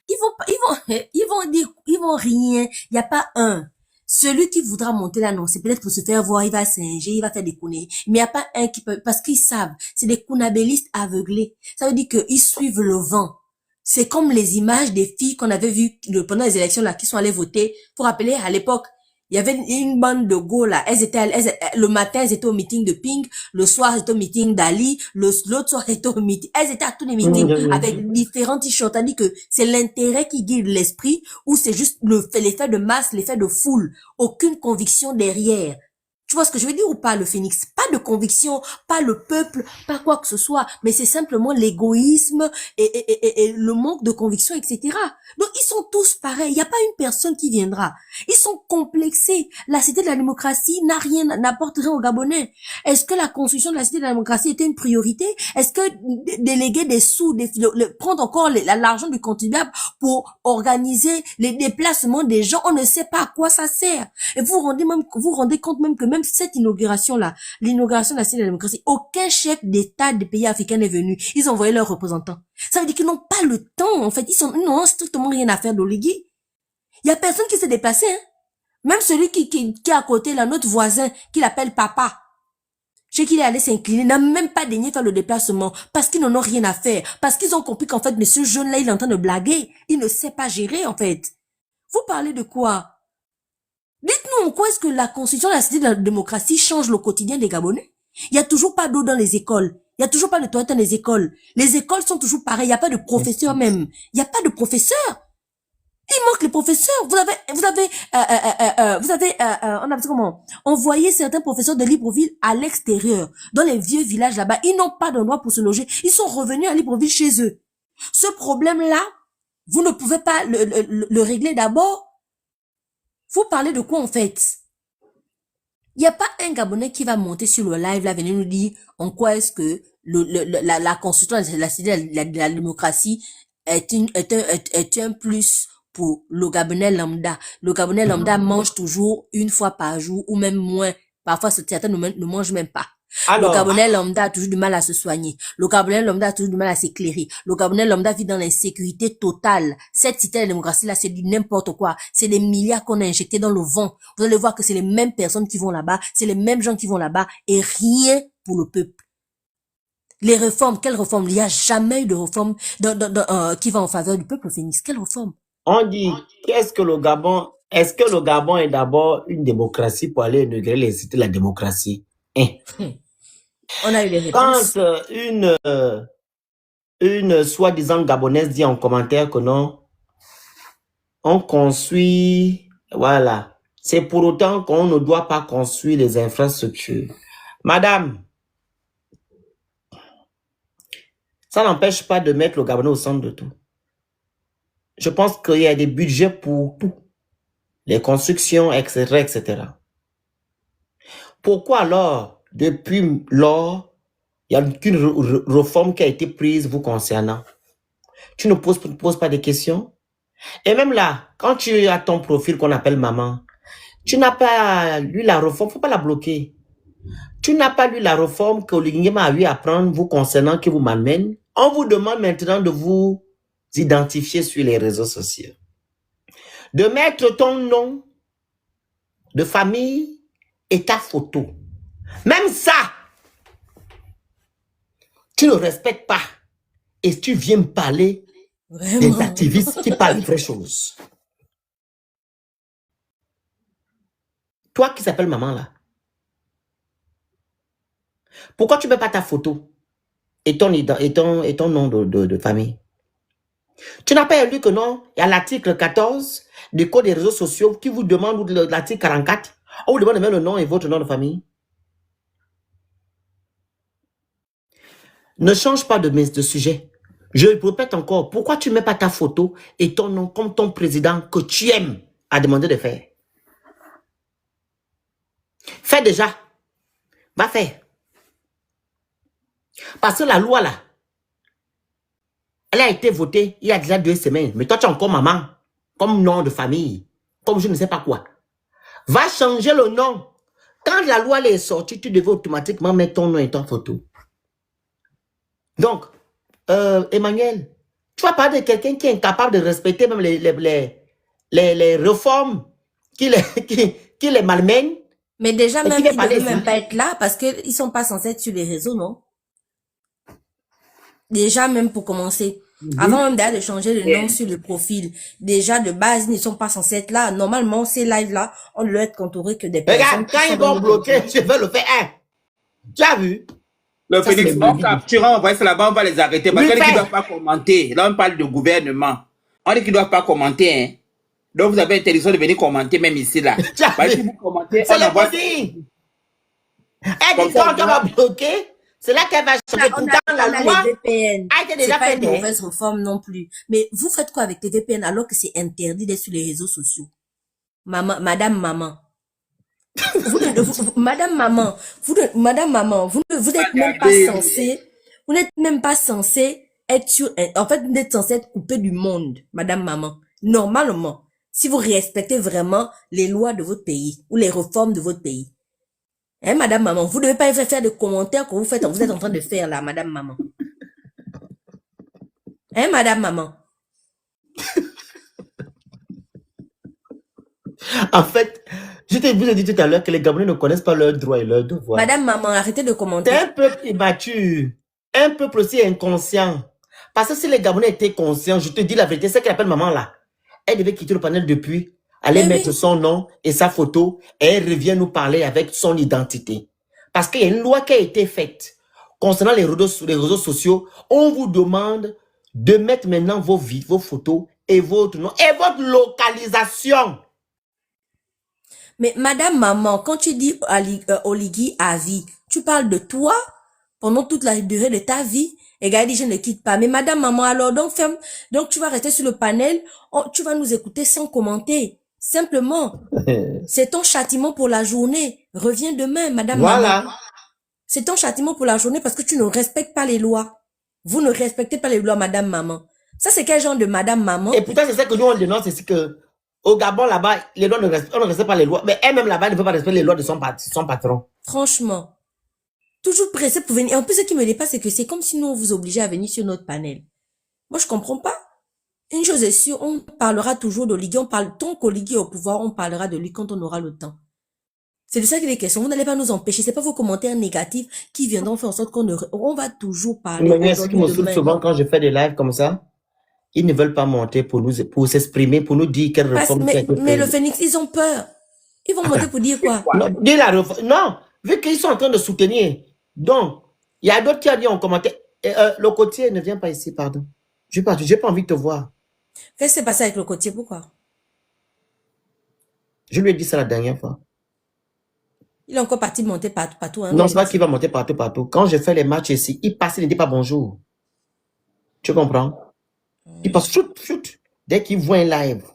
Speaker 1: Ils vont dire, ils vont rien. Il n'y a pas un Celui qui voudra monter là, non, c'est peut-être pour se faire voir, il va singer, il va faire des conneries. Mais il n'y a pas un qui peut, parce qu'ils savent, c'est des kunabélistes aveuglés. Ça veut dire qu'ils suivent le vent. C'est comme les images des filles qu'on avait vues pendant les élections là, qui sont allées voter. Pour rappeler, à l'époque, il y avait une bande de go là. Le matin, elles étaient au meeting de Pink. Le soir, elles étaient au meeting d'Ali. L'autre soir, elles étaient au meeting. Elles étaient à tous les meetings avec différents t-shirts. C'est-à-dire que c'est l'intérêt qui guide l'esprit ou c'est juste l'effet de masse, l'effet de foule. Aucune conviction derrière. Tu vois ce que je veux dire ou pas, le Phénix? Pas de conviction, pas le peuple, pas quoi que ce soit, mais c'est simplement l'égoïsme et le manque de conviction, etc. Donc, ils sont tous pareils. Il n'y a pas une personne qui viendra. Ils sont complexés. La cité de la démocratie n'apporte rien aux Gabonais. Est-ce que la construction de la cité de la démocratie était une priorité? Est-ce que déléguer des sous, prendre encore l'argent du contribuable pour organiser les déplacements des gens, on ne sait pas à quoi ça sert. Et vous vous rendez compte même que même cette inauguration-là, l'inauguration de la cité de la démocratie, aucun chef d'État des pays africains n'est venu. Ils ont envoyé leurs représentants. Ça veut dire qu'ils n'ont pas le temps, en fait. Ils n'ont strictement rien à faire d'Oligui. Il y a personne qui s'est déplacé, hein. Même celui qui est à côté, là, notre voisin, qui l'appelle papa. Je sais qu'il est allé s'incliner, n'a même pas daigné faire le déplacement, parce qu'ils n'en ont rien à faire. Parce qu'ils ont compris qu'en fait, mais ce jeune-là, il est en train de blaguer. Il ne sait pas gérer, en fait. Vous parlez de quoi? Dites-nous en quoi est-ce que la constitution de la cité de la démocratie change le quotidien des Gabonais? Il y a toujours pas d'eau dans les écoles. Il y a toujours pas de toilettes dans les écoles. Les écoles sont toujours pareilles. Il n'y a pas de professeurs même. Il n'y a pas de professeurs. Il manque les professeurs. Vous avez, on a dit comment? Envoyé certains professeurs de Libreville à l'extérieur, dans les vieux villages là-bas. Ils n'ont pas d'endroit pour se loger. Ils sont revenus à Libreville chez eux. Ce problème-là, vous ne pouvez pas le régler d'abord. Vous parlez de quoi en fait? Il n'y a pas un Gabonais qui va monter sur le live là, venir nous dire en quoi est-ce que la constitution de la cité de la démocratie est un plus pour le Gabonais lambda. Le Gabonais lambda mange toujours une fois par jour ou même moins. Parfois, certains ne mangent même pas.
Speaker 2: Alors,
Speaker 1: le Gabonais lambda a toujours du mal à se soigner. Le Gabonais lambda a toujours du mal à s'éclairer. Le Gabonais lambda vit dans l'insécurité totale. Cette cité de la démocratie là, c'est du n'importe quoi. C'est des milliards qu'on a injectés dans le vent. Vous allez voir que c'est les mêmes personnes qui vont là-bas, c'est les mêmes gens qui vont là-bas et rien pour le peuple. Les réformes, quelles réformes? Il n'y a jamais eu de réforme qui va en faveur du peuple Phénix. Quelle réforme?
Speaker 2: On dit, est-ce que le Gabon est d'abord une démocratie pour aller intégrer les cités de la démocratie?
Speaker 1: On a eu les réponses.
Speaker 2: Quand une soi-disant gabonaise dit en commentaire que non, on construit, voilà. C'est pour autant qu'on ne doit pas construire les infrastructures. Madame, ça n'empêche pas de mettre le Gabonais au centre de tout. Je pense qu'il y a des budgets pour tout. Les constructions, etc., etc. Pourquoi alors, depuis lors, il n'y a aucune réforme qui a été prise vous concernant? Tu ne poses pas de questions? Et même là, quand tu as ton profil qu'on appelle maman, tu n'as pas lu la réforme, il ne faut pas la bloquer. Tu n'as pas lu la réforme que l'Ingema a eu à prendre vous concernant qui vous m'amène. On vous demande maintenant de vous identifier sur les réseaux sociaux. De mettre ton nom de famille et ta photo. Même ça, tu ne respectes pas. Et tu viens me parler des activistes qui parlent de vraies choses. Toi qui s'appelle maman là. Pourquoi tu ne mets pas ta photo et ton nom de famille? Tu n'as pas lu que non, il y a l'article 14 du Code des réseaux sociaux qui vous demande, ou l'article 44, on vous demande même le nom et votre nom de famille. Ne change pas de sujet. Je répète encore, pourquoi tu ne mets pas ta photo et ton nom comme ton président que tu aimes à demander de faire? Fais déjà. Va faire. Parce que la loi là, elle a été votée il y a déjà 2 semaines. Mais toi, tu es encore maman, comme nom de famille, comme je ne sais pas quoi. Va changer le nom. Quand la loi est sortie, tu devais automatiquement mettre ton nom et ta photo. Donc, Emmanuel, tu vas parler de quelqu'un qui est incapable de respecter même les réformes qui les malmène.
Speaker 1: Mais déjà,
Speaker 2: Et
Speaker 1: même,
Speaker 2: qui va
Speaker 1: ils ne
Speaker 2: parler
Speaker 1: veulent même
Speaker 2: ici.
Speaker 1: pas être là parce qu'ils ne sont pas censés être sur les réseaux, non? Déjà, même pour commencer. Avant même d'ailleurs de changer le nom sur le profil, déjà de base, ils ne sont pas censés être là. Normalement, ces lives-là, on ne doit être contouré que des personnes.
Speaker 2: Regarde, quand ils vont bloquer, je vais le faire. Hein. Tu as vu?
Speaker 3: Le
Speaker 2: Ça,
Speaker 3: Phoenix,
Speaker 2: c'est
Speaker 3: on
Speaker 2: le
Speaker 3: capture, on voit ça là-bas, on va les arrêter. Parce
Speaker 2: Oui,
Speaker 3: qu'on dit qu'ils ne
Speaker 2: fait.
Speaker 3: doivent pas commenter. Là, on parle de gouvernement. On dit qu'ils ne doivent pas commenter. Hein. Donc, vous avez interdiction de venir commenter même ici, là.
Speaker 2: Tu as
Speaker 3: Parce que
Speaker 2: vu?
Speaker 3: si vous commentez,
Speaker 2: C'est
Speaker 3: on
Speaker 2: le
Speaker 3: envoie...
Speaker 2: body. Elle
Speaker 3: Comme
Speaker 2: dit
Speaker 3: ça,
Speaker 2: quand
Speaker 3: on
Speaker 2: on
Speaker 3: verra.
Speaker 2: va bloquer, c'est là qu'elle va changer.
Speaker 1: On
Speaker 2: Pourtant,
Speaker 1: a
Speaker 2: la loi
Speaker 1: les VPN.
Speaker 2: a été
Speaker 1: C'est
Speaker 2: déjà
Speaker 1: pas
Speaker 2: faite.
Speaker 1: une
Speaker 2: Hein.
Speaker 1: mauvaise réforme non plus. Mais vous faites quoi avec les VPN alors que c'est interdit d'être sur les réseaux sociaux? Madame maman. Madame maman, madame maman, vous n'êtes même pas censé, vous n'êtes même pas censé être sur, en fait, vous n'êtes censé être coupé du monde, madame maman. Normalement, si vous respectez vraiment les lois de votre pays ou les réformes de votre pays. Hein, madame maman, vous ne devez pas faire de commentaires que vous êtes en train de faire là, madame maman. Hein, madame maman.
Speaker 2: En fait, je vous ai dit tout à l'heure que les Gabonais ne connaissent pas leurs droits et leurs devoirs.
Speaker 1: Madame maman, arrêtez de commenter.
Speaker 2: C'est un peuple immature, un peuple aussi inconscient. Parce que si les Gabonais étaient conscients, je te dis la vérité, c'est qu'elle appelle maman là. Elle devait quitter le panel depuis, aller mettre son nom et sa photo, et elle revient nous parler avec son identité. Parce qu'il y a une loi qui a été faite concernant les réseaux sociaux. On vous demande de mettre maintenant vos vies, vos photos et votre nom et votre localisation.
Speaker 1: Mais madame maman, quand tu dis Oligui à vie, tu parles de toi pendant toute la durée de ta vie. Et gars dit je ne quitte pas. Mais madame maman, alors donc ferme. Donc tu vas rester sur le panel, tu vas nous écouter sans commenter. Simplement. C'est ton châtiment pour la journée. Reviens demain, madame maman. C'est ton châtiment pour la journée parce que tu ne respectes pas les lois. Vous ne respectez pas les lois, madame maman. Ça, c'est quel genre de madame maman?
Speaker 2: Et pourtant, c'est ça que nous on dénonce, c'est que au Gabon, là-bas, les lois on ne respecte pas les lois. Mais elle-même, là-bas, ne veut pas respecter les lois de son patron.
Speaker 1: Franchement. Toujours pressé pour venir. Et en plus, ce qui me dépasse, c'est que c'est comme si nous, on vous obligeait à venir sur notre panel. Moi, je comprends pas. Une chose est sûre, on parlera toujours d'Oligui. Tant qu'Oligui est au pouvoir, on parlera de lui quand on aura le temps. C'est de ça qu'il est question. Vous n'allez pas nous empêcher. C'est pas vos commentaires négatifs qui viendront faire en sorte on va toujours parler.
Speaker 2: Mais ce qui me saoule souvent quand je fais des lives comme ça, ils ne veulent pas monter pour s'exprimer, pour nous dire quelle réforme qui a été faite.
Speaker 1: Mais le Phoenix, ils ont peur. Ils vont monter pour dire quoi?
Speaker 2: Non, vu qu'ils sont en train de soutenir. Donc, il y a d'autres qui ont dit en commentaire, le côtier ne vient pas ici, pardon. J'ai pas envie de te voir.
Speaker 1: Qu'est-ce qui s'est passé avec le côtier? Pourquoi?
Speaker 2: Je lui ai dit ça la dernière fois.
Speaker 1: Il est encore parti monter partout. Hein,
Speaker 2: non, c'est pas qu'il va monter partout. Quand je fais les matchs ici, il passe, il ne dit pas bonjour. Tu comprends? Il passe, shoot. Dès qu'il voit un live,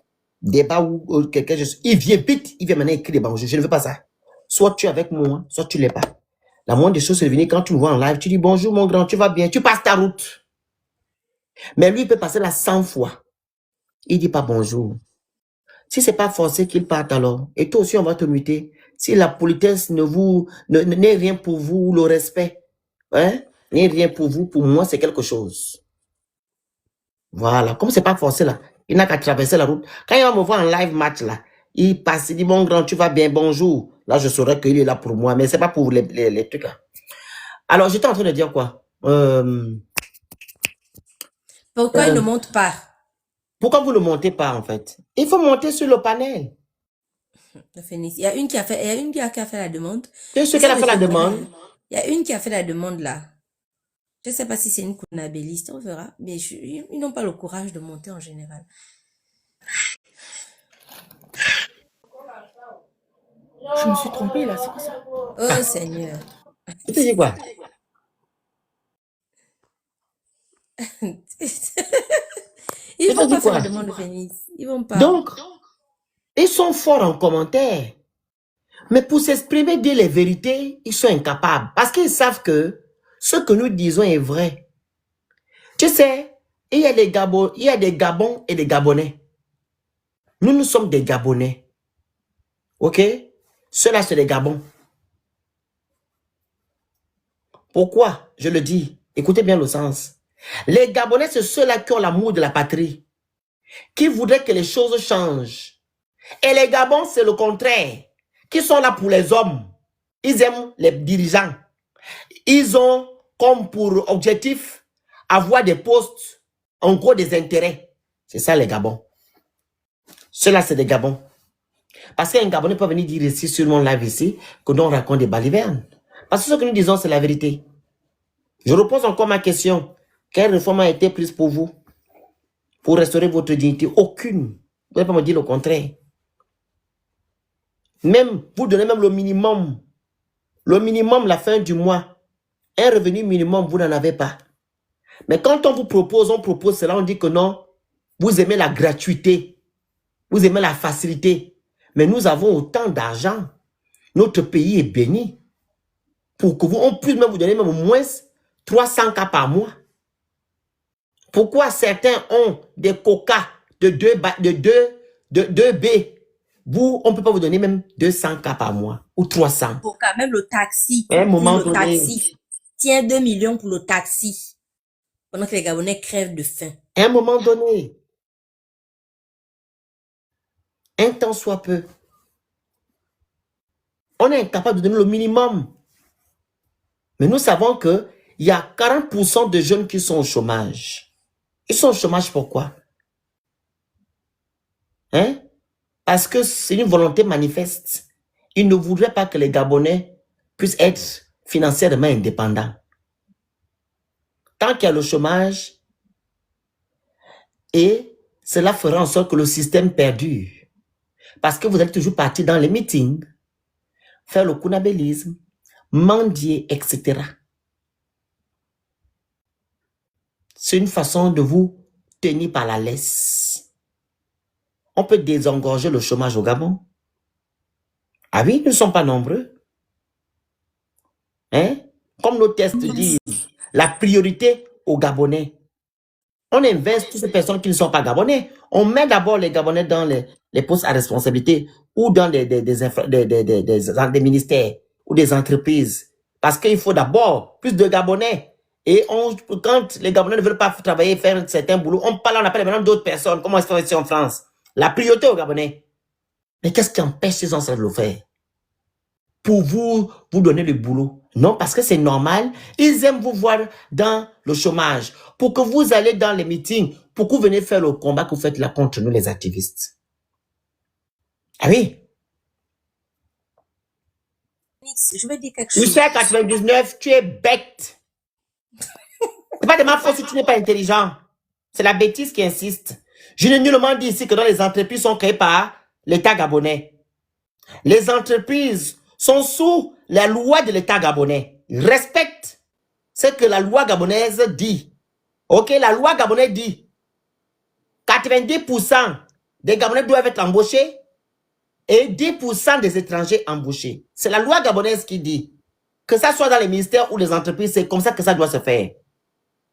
Speaker 2: débat ou quelqu'un, il vient vite, il vient maintenant écrire des bonjours. Je ne veux pas ça. Soit tu es avec moi, soit tu ne l'es pas. La moindre des choses, c'est de venir quand tu me vois en live, tu dis bonjour mon grand, tu vas bien, tu passes ta route. Mais lui, il peut passer là 100 fois. Il ne dit pas bonjour. Si ce n'est pas forcé qu'il parte alors, et toi aussi on va te muter. Si la politesse n'est rien pour vous, le respect, hein, n'est rien pour vous, pour moi c'est quelque chose. Voilà, comme c'est pas forcé là, il n'a qu'à traverser la route. Quand il va me voir en live match là, il passe, il dit mon grand, tu vas bien, bonjour. Là je saurais qu'il est là pour moi, mais c'est pas pour les trucs là. Alors j'étais en train de dire quoi?
Speaker 1: Pourquoi il ne monte pas?
Speaker 2: Pourquoi vous ne montez pas en fait? Il faut monter sur le panel.
Speaker 1: Il y a une qui a fait la demande.
Speaker 2: C'est ce qu'elle a fait la demande.
Speaker 1: Il y a une qui a fait la demande là. Je ne sais pas si c'est une Konabéliste, on verra. Mais ils n'ont pas le courage de monter en général.
Speaker 7: Je me suis trompée là, c'est quoi ça?
Speaker 1: Oh Seigneur.
Speaker 2: Tu te dis quoi?
Speaker 1: Ils vont pas faire la demande de Phoenix. Ils vont pas.
Speaker 2: Donc, ils sont forts en commentaire. Mais pour s'exprimer, dire les vérités, ils sont incapables. Parce qu'ils savent que ce que nous disons est vrai. Tu sais, il y a des Gabons et des Gabonais. Nous sommes des Gabonais. Ok? Ceux-là, c'est des Gabons. Pourquoi? Je le dis. Écoutez bien le sens. Les Gabonais, c'est ceux-là qui ont l'amour de la patrie. Qui voudraient que les choses changent. Et les Gabons, c'est le contraire. Qui sont là pour les hommes. Ils aiment les dirigeants. Ils ont comme pour objectif avoir des postes, en gros des intérêts. C'est ça les Gabons. Ceux-là, c'est des Gabons. Parce qu'un Gabonais peut venir dire ici, sur mon live ici, que nous on raconte des balivernes. Parce que ce que nous disons, c'est la vérité. Je repose encore ma question. Quelle réforme a été prise pour vous? Pour restaurer votre dignité? Aucune. Vous ne pouvez pas me dire le contraire. Même, vous donnez même le minimum. Le minimum, la fin du mois. Un revenu minimum, vous n'en avez pas. Mais quand on propose cela, on dit que non, vous aimez la gratuité. Vous aimez la facilité. Mais nous avons autant d'argent. Notre pays est béni. Pour que on puisse même vous donner même au moins 300 cas par mois. Pourquoi certains ont des coca de 2 B? Vous, on ne peut pas vous donner même 200 cas par mois ou 300.
Speaker 1: Coca, même le taxi.
Speaker 2: À un moment
Speaker 1: le
Speaker 2: donné.
Speaker 1: Taxi. Tiens 2 millions pour le taxi. Pendant que les Gabonais crèvent de faim.
Speaker 2: À un moment donné. Un temps soit peu. On est incapable de donner le minimum. Mais nous savons qu'il y a 40% de jeunes qui sont au chômage. Ils sont au chômage pourquoi? Hein? Parce que c'est une volonté manifeste. Ils ne voudraient pas que les Gabonais puissent être financièrement indépendants. Tant qu'il y a le chômage, et cela fera en sorte que le système perdure. Parce que vous allez toujours partir dans les meetings, faire le kunabélisme, mendier, etc. C'est une façon de vous tenir par la laisse. On peut désengorger le chômage au Gabon. Ah oui, nous ne sommes pas nombreux. Hein? Comme nos tests disent, la priorité aux Gabonais. On investit toutes ces personnes qui ne sont pas Gabonais. On met d'abord les Gabonais dans les postes à responsabilité ou dans des ministères ou des entreprises. Parce qu'il faut d'abord plus de Gabonais. Et quand les Gabonais ne veulent pas travailler, faire certains boulots, on appelle maintenant d'autres personnes. Comment est-ce qu'on fait ici en France? La priorité aux Gabonais. Mais qu'est-ce qui empêche ces gens de le faire? Pour vous donner le boulot. Non, parce que c'est normal. Ils aiment vous voir dans le chômage. Pour que vous allez dans les meetings, pour que vous venez faire le combat que vous faites là contre nous, les activistes. Ah oui?
Speaker 1: Je vais dire quelque chose.
Speaker 2: Tu sais, 99, tu es bête. C'est pas de ma faute si tu n'es pas intelligent. C'est la bêtise qui insiste. Je n'ai nullement dit ici que dans les entreprises sont créées par l'État gabonais. Les entreprises sont sous la loi de l'État gabonais. Ils respectent ce que la loi gabonaise dit. Ok, la loi gabonaise dit 90% des Gabonais doivent être embauchés et 10% des étrangers embauchés. C'est la loi gabonaise qui dit que ça soit dans les ministères ou les entreprises, c'est comme ça que ça doit se faire.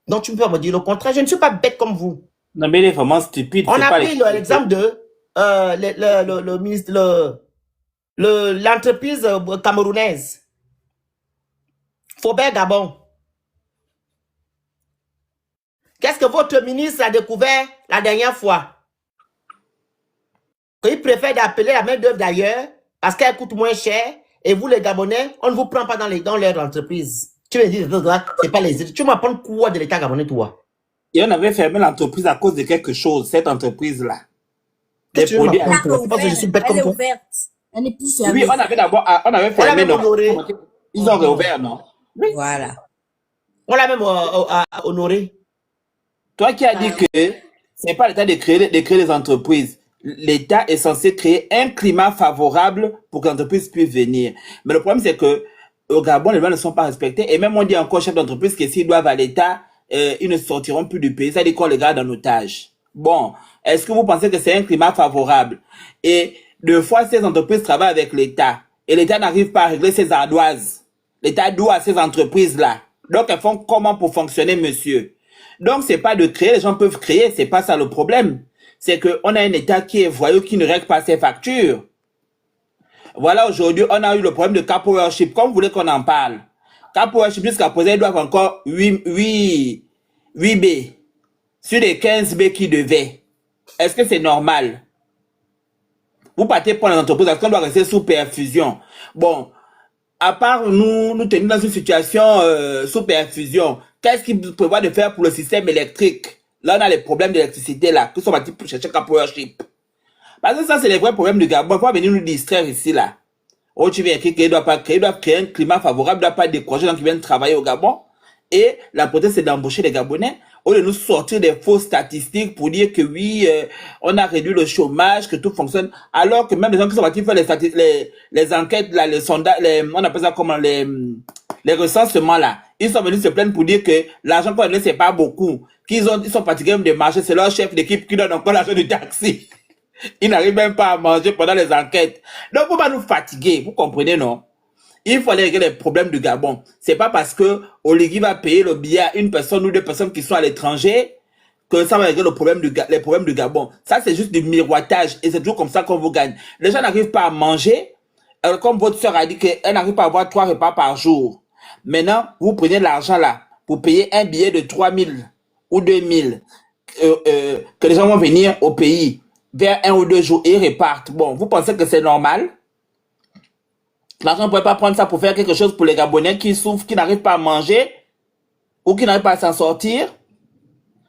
Speaker 2: Donc tu peux me dire le contraire. Je ne suis pas bête comme vous.
Speaker 3: Non, mais il est vraiment stupide.
Speaker 2: On a pris l'exemple de le ministre, l'entreprise camerounaise. Faubert Gabon. Qu'est-ce que votre ministre a découvert la dernière fois? Qu'il préfère d'appeler la main d'œuvre d'ailleurs parce qu'elle coûte moins cher et vous les Gabonais, on ne vous prend pas dans leur entreprise. Tu me dis, c'est pas les... Tu m'apprends quoi de l'État gabonais, toi?
Speaker 3: Et on avait fermé l'entreprise à cause de quelque chose, cette entreprise-là.
Speaker 2: Des produits. Je suis bête comme toi.
Speaker 1: Elle n'est plus fermée.
Speaker 3: Oui, on avait fermé. Ils ont réouvert, non?
Speaker 1: Oui. Voilà.
Speaker 2: On l'a même honoré.
Speaker 3: Toi qui as dit que ce n'est pas l'État de créer des entreprises. L'État est censé créer un climat favorable pour que l'entreprise puisse venir. Mais le problème, c'est que au Gabon, les lois ne sont pas respectées. Et même on dit encore aux chefs d'entreprise que s'ils doivent à l'État, ils ne sortiront plus du pays. Ça dit qu'on les garde en otage. Bon, est-ce que vous pensez que c'est un climat favorable? Et deux fois, ces entreprises travaillent avec l'État. Et l'État n'arrive pas à régler ses ardoises. L'État doit à ces entreprises-là. Donc, elles font comment pour fonctionner, monsieur? Donc, c'est pas de créer, les gens peuvent créer, c'est pas ça le problème. C'est qu'on a un État qui est voyou, qui ne règle pas ses factures. Voilà, aujourd'hui, on a eu le problème de Capowership. Comme vous voulez qu'on en parle. Capowership, jusqu'à présent, ils doivent encore 8 B sur les 15 B qui devaient. Est-ce que c'est normal? Vous partez pour les entreprises, est-ce qu'on doit rester sous perfusion? Bon, à part nous tenir dans une situation sous perfusion, qu'est-ce qu'il prévoit de faire pour le système électrique? Là, on a les problèmes d'électricité, là, qui sont partis pour chercher un powership. Parce que ça, c'est les vrais problèmes du Gabon. Il faut venir nous distraire ici, là. Oh, tu viens écrire qu'il ne doit pas créer, il doit créer un climat favorable, il ne doit pas décourager les gens qui viennent travailler au Gabon. Et la proteste, c'est d'embaucher les Gabonais. Au lieu de nous sortir des fausses statistiques pour dire que oui, on a réduit le chômage, que tout fonctionne. Alors que même les gens qui sont partis faire les enquêtes, là, les sondages, on appelle ça comment, les recensements, là. Ils sont venus se plaindre pour dire que l'argent qu'on a donné, c'est pas beaucoup. Ils sont fatigués même de marcher. C'est leur chef d'équipe qui donne encore l'argent du taxi. Ils n'arrivent même pas à manger pendant les enquêtes. Donc, faut pas nous fatiguer. Vous comprenez, non? Il faut aller régler les problèmes du Gabon. C'est pas parce que Oligui va payer le billet à une personne ou deux personnes qui sont à l'étranger que ça va régler les problèmes du Gabon. Ça, c'est juste du miroitage. Et c'est toujours comme ça qu'on vous gagne. Les gens n'arrivent pas à manger. Alors, comme votre soeur a dit qu'elle n'arrive pas à avoir 3 repas par jour. Maintenant, vous prenez l'argent là pour payer un billet de 3 000 ou 2 000 que les gens vont venir au pays vers 1 ou 2 jours et ils repartent. Bon, vous pensez que c'est normal? L'argent ne pourrait pas prendre ça pour faire quelque chose pour les Gabonais qui souffrent, qui n'arrivent pas à manger ou qui n'arrivent pas à s'en sortir?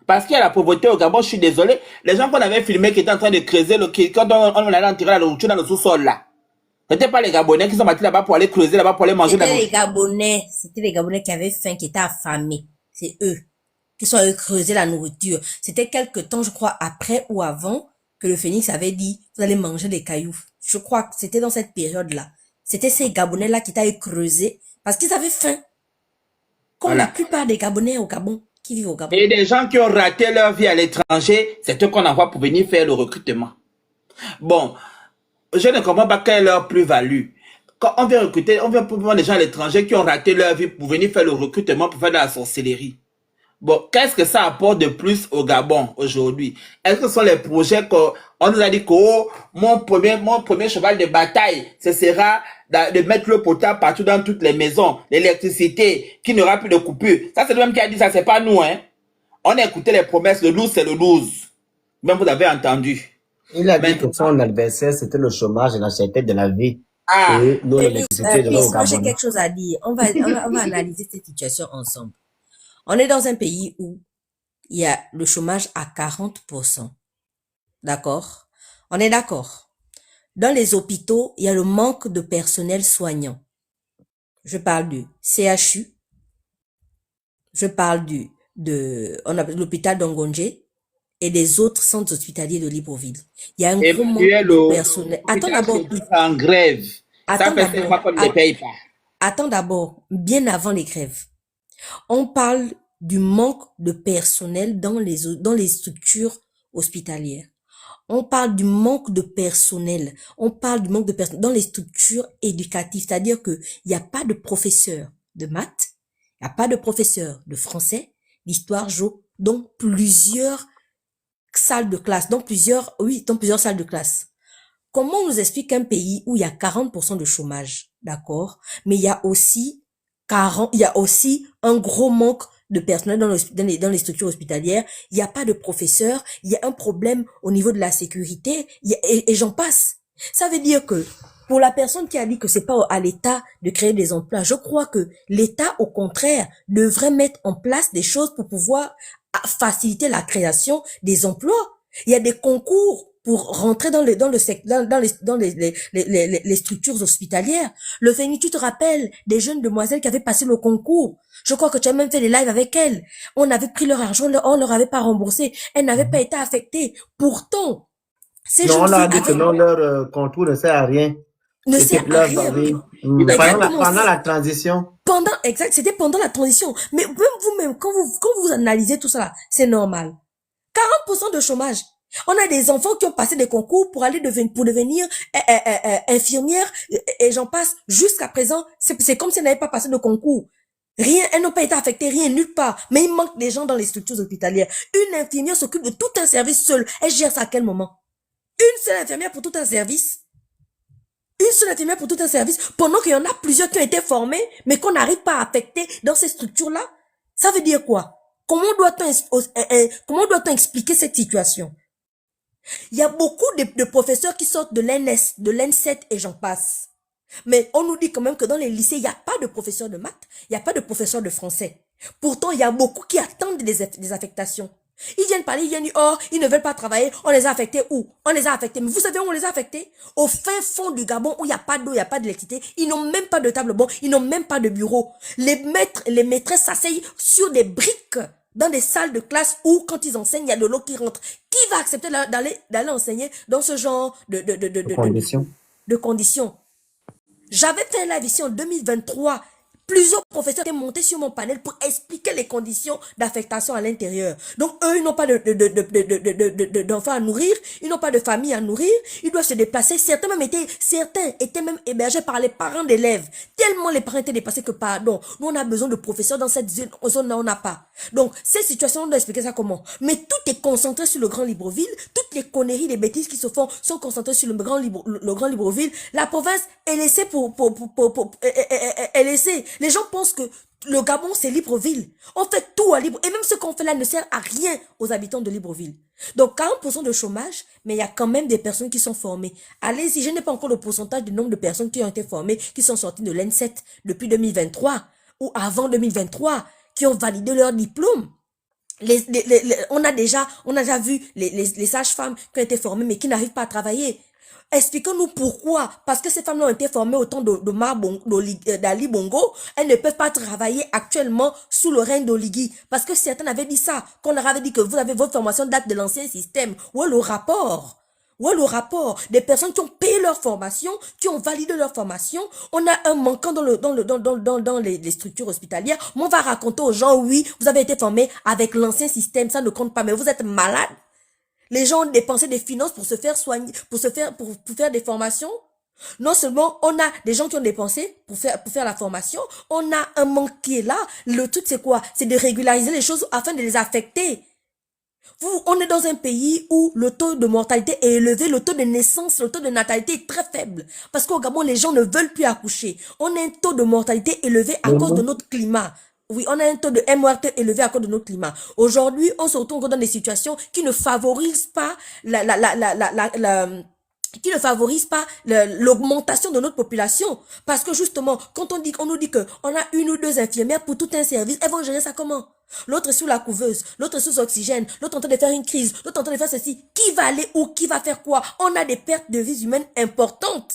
Speaker 3: Parce qu'il y a la pauvreté au Gabon, je suis désolé. Les gens qu'on avait filmés qui étaient en train de creuser, quand on allait en tirer la nourriture dans le sous-sol là, c'était pas les Gabonais qui sont partis là-bas pour aller creuser là-bas pour aller manger.
Speaker 1: C'était les Gabonais qui avaient faim, qui étaient affamés. C'est eux qui sont allés creuser la nourriture. C'était quelque temps, je crois, après ou avant que le Phénix avait dit, vous allez manger des cailloux. Je crois que c'était dans cette période-là. C'était ces Gabonais-là qui étaient creusés parce qu'ils avaient faim. Comme la plupart des Gabonais au Gabon, qui vivent au Gabon.
Speaker 3: Et des gens qui ont raté leur vie à l'étranger, c'est eux qu'on envoie pour venir faire le recrutement. Bon, je ne comprends pas quelle est leur plus-value. Quand on vient recruter, on vient pour prendre des gens à l'étranger qui ont raté leur vie pour venir faire le recrutement pour faire de la sorcellerie. Bon, qu'est-ce que ça apporte de plus au Gabon aujourd'hui? Est-ce que ce sont les projets qu'on nous a dit que oh, mon premier cheval de bataille, ce sera de mettre l'eau potable partout dans toutes les maisons, l'électricité, qu'il n'y aura plus de coupure. Ça, c'est le même qui a dit ça, c'est pas nous, hein. On a écouté les promesses, le 12, c'est le 12. Même vous avez entendu.
Speaker 2: Il a dit que son adversaire, c'était le chômage et la cherté de la vie.
Speaker 1: Ah,
Speaker 2: et non l'électricité de l'eau au
Speaker 1: moi j'ai
Speaker 2: Gabon.
Speaker 1: quelque chose à dire. On va analyser cette situation ensemble. On est dans un pays où il y a le chômage à 40%. D'accord? On est d'accord. Dans les hôpitaux, il y a le manque de personnel soignant. Je parle du CHU. Je parle on appelle l'hôpital d'Ongongé et des autres centres hospitaliers de Libreville. Il y a un gros manque de personnel. Attends d'abord.
Speaker 3: En grève. Ça fait 5 mois qu'on ne les paye pas.
Speaker 1: Attends d'abord, bien avant les grèves. On parle du manque de personnel dans les structures hospitalières. On parle du manque de personnel. On parle du manque de personnel dans les structures éducatives. C'est-à-dire que il n'y a pas de professeur de maths, il n'y a pas de professeur de français, d'histoire, géo, dans plusieurs salles de classe, dans plusieurs salles de classe. Comment on nous explique un pays où il y a 40% de chômage, d'accord, mais il y a aussi un gros manque de personnel dans les structures hospitalières, il n'y a pas de professeurs, il y a un problème au niveau de la sécurité, et j'en passe. Ça veut dire que, pour la personne qui a dit que c'est pas à l'État de créer des emplois, je crois que l'État, au contraire, devrait mettre en place des choses pour pouvoir faciliter la création des emplois. Il y a des concours pour rentrer dans les structures hospitalières. Le Féni, tu te rappelles des jeunes demoiselles qui avaient passé le concours. Je crois que tu as même fait des lives avec elles. On avait pris leur argent, on leur avait pas remboursé. Elles n'avaient pas été affectées. Pourtant, ces gens-là...
Speaker 2: on a dit que non, leur concours ne sert à rien.
Speaker 1: Ne sert à rien.
Speaker 2: Pendant la transition.
Speaker 1: C'était pendant la transition. Mais même vous-même, quand vous analysez tout ça là, c'est normal. 40% de chômage. On a des enfants qui ont passé des concours pour devenir infirmières et j'en passe. Jusqu'à présent, c'est comme si elles n'avaient pas passé de concours. Rien, elles n'ont pas été affectées, rien, nulle part. Mais il manque des gens dans les structures hospitalières. Une infirmière s'occupe de tout un service seule. Elle gère ça à quel moment? Une seule infirmière pour tout un service? Une seule infirmière pour tout un service, pendant qu'il y en a plusieurs qui ont été formés, mais qu'on n'arrive pas à affecter dans ces structures-là? Ça veut dire quoi? Comment doit-on expliquer cette situation? Il y a beaucoup de professeurs qui sortent de l'NS, de l'N7 et j'en passe. Mais on nous dit quand même que dans les lycées, il n'y a pas de professeurs de maths, il n'y a pas de professeurs de français. Pourtant, il y a beaucoup qui attendent des affectations. Ils viennent parler, ils viennent dire, oh, ils ne veulent pas travailler, on les a affectés où? On les a affectés. Mais vous savez où on les a affectés? Au fin fond du Gabon, où il n'y a pas d'eau, il n'y a pas d'électricité. Ils n'ont même pas de table bon, ils n'ont même pas de bureau. Les maîtres, les maîtresses s'asseyent sur des briques dans des salles de classe où, quand ils enseignent, il y a de l'eau qui rentre. Qui va accepter d'aller enseigner dans ce genre de conditions? J'avais fait un live ici en 2023. Plusieurs professeurs étaient montés sur mon panel pour expliquer les conditions d'affectation à l'intérieur. Donc, eux, ils n'ont pas d'enfants à nourrir, ils n'ont pas de famille à nourrir, ils doivent se déplacer. Certains étaient même hébergés par les parents d'élèves. Tellement les parents étaient dépassés que, pardon, nous, on a besoin de professeurs dans cette zone-là, on n'a pas. Donc, ces situations, on doit expliquer ça comment? Mais tout est concentré sur le Grand Libreville. Toutes les conneries, les bêtises qui se font sont concentrées sur le Grand Libreville. La province est laissée est laissée. Les gens pensent que le Gabon, c'est Libreville. On fait tout à Libreville. Et même ce qu'on fait là ne sert à rien aux habitants de Libreville. Donc, 40% de chômage, mais il y a quand même des personnes qui sont formées. Allez-y, je n'ai pas encore le pourcentage du nombre de personnes qui ont été formées, qui sont sorties de l'N7 depuis 2023 ou avant 2023, qui ont validé leur diplôme. On a déjà vu les sages-femmes qui ont été formées, mais qui n'arrivent pas à travailler. Expliquez-nous pourquoi. Parce que ces femmes ont été formées au temps d'Ali Bongo. Elles ne peuvent pas travailler actuellement sous le règne d'Oligui. Parce que certains avaient dit ça. Qu'on leur avait dit que vous avez votre formation date de l'ancien système. Où est le rapport? Où est le rapport? Des personnes qui ont payé leur formation, qui ont validé leur formation. On a un manquant dans les structures hospitalières. Mais on va raconter aux gens, oui, vous avez été formés avec l'ancien système. Ça ne compte pas. Mais vous êtes malade. Les gens ont dépensé des finances pour se faire soigner, pour faire des formations. Non seulement on a des gens qui ont dépensé pour faire la formation, on a un manque qui est là. Le truc c'est quoi? C'est de régulariser les choses afin de les affecter. On est dans un pays où le taux de mortalité est élevé, le taux de naissance, le taux de natalité est très faible. Parce qu'au Gabon, les gens ne veulent plus accoucher. On a un taux de mortalité élevé à cause de notre climat. Oui, on a un taux de MRT élevé à cause de notre climat. Aujourd'hui, on se retrouve dans des situations qui ne favorisent pas l'augmentation de notre population. Parce que justement, quand on nous dit que on a 1 ou 2 infirmières pour tout un service, elles vont gérer ça comment? L'autre est sous la couveuse, l'autre est sous oxygène, l'autre est en train de faire une crise, l'autre est en train de faire ceci. Qui va aller où? Qui va faire quoi? On a des pertes de vies humaines importantes.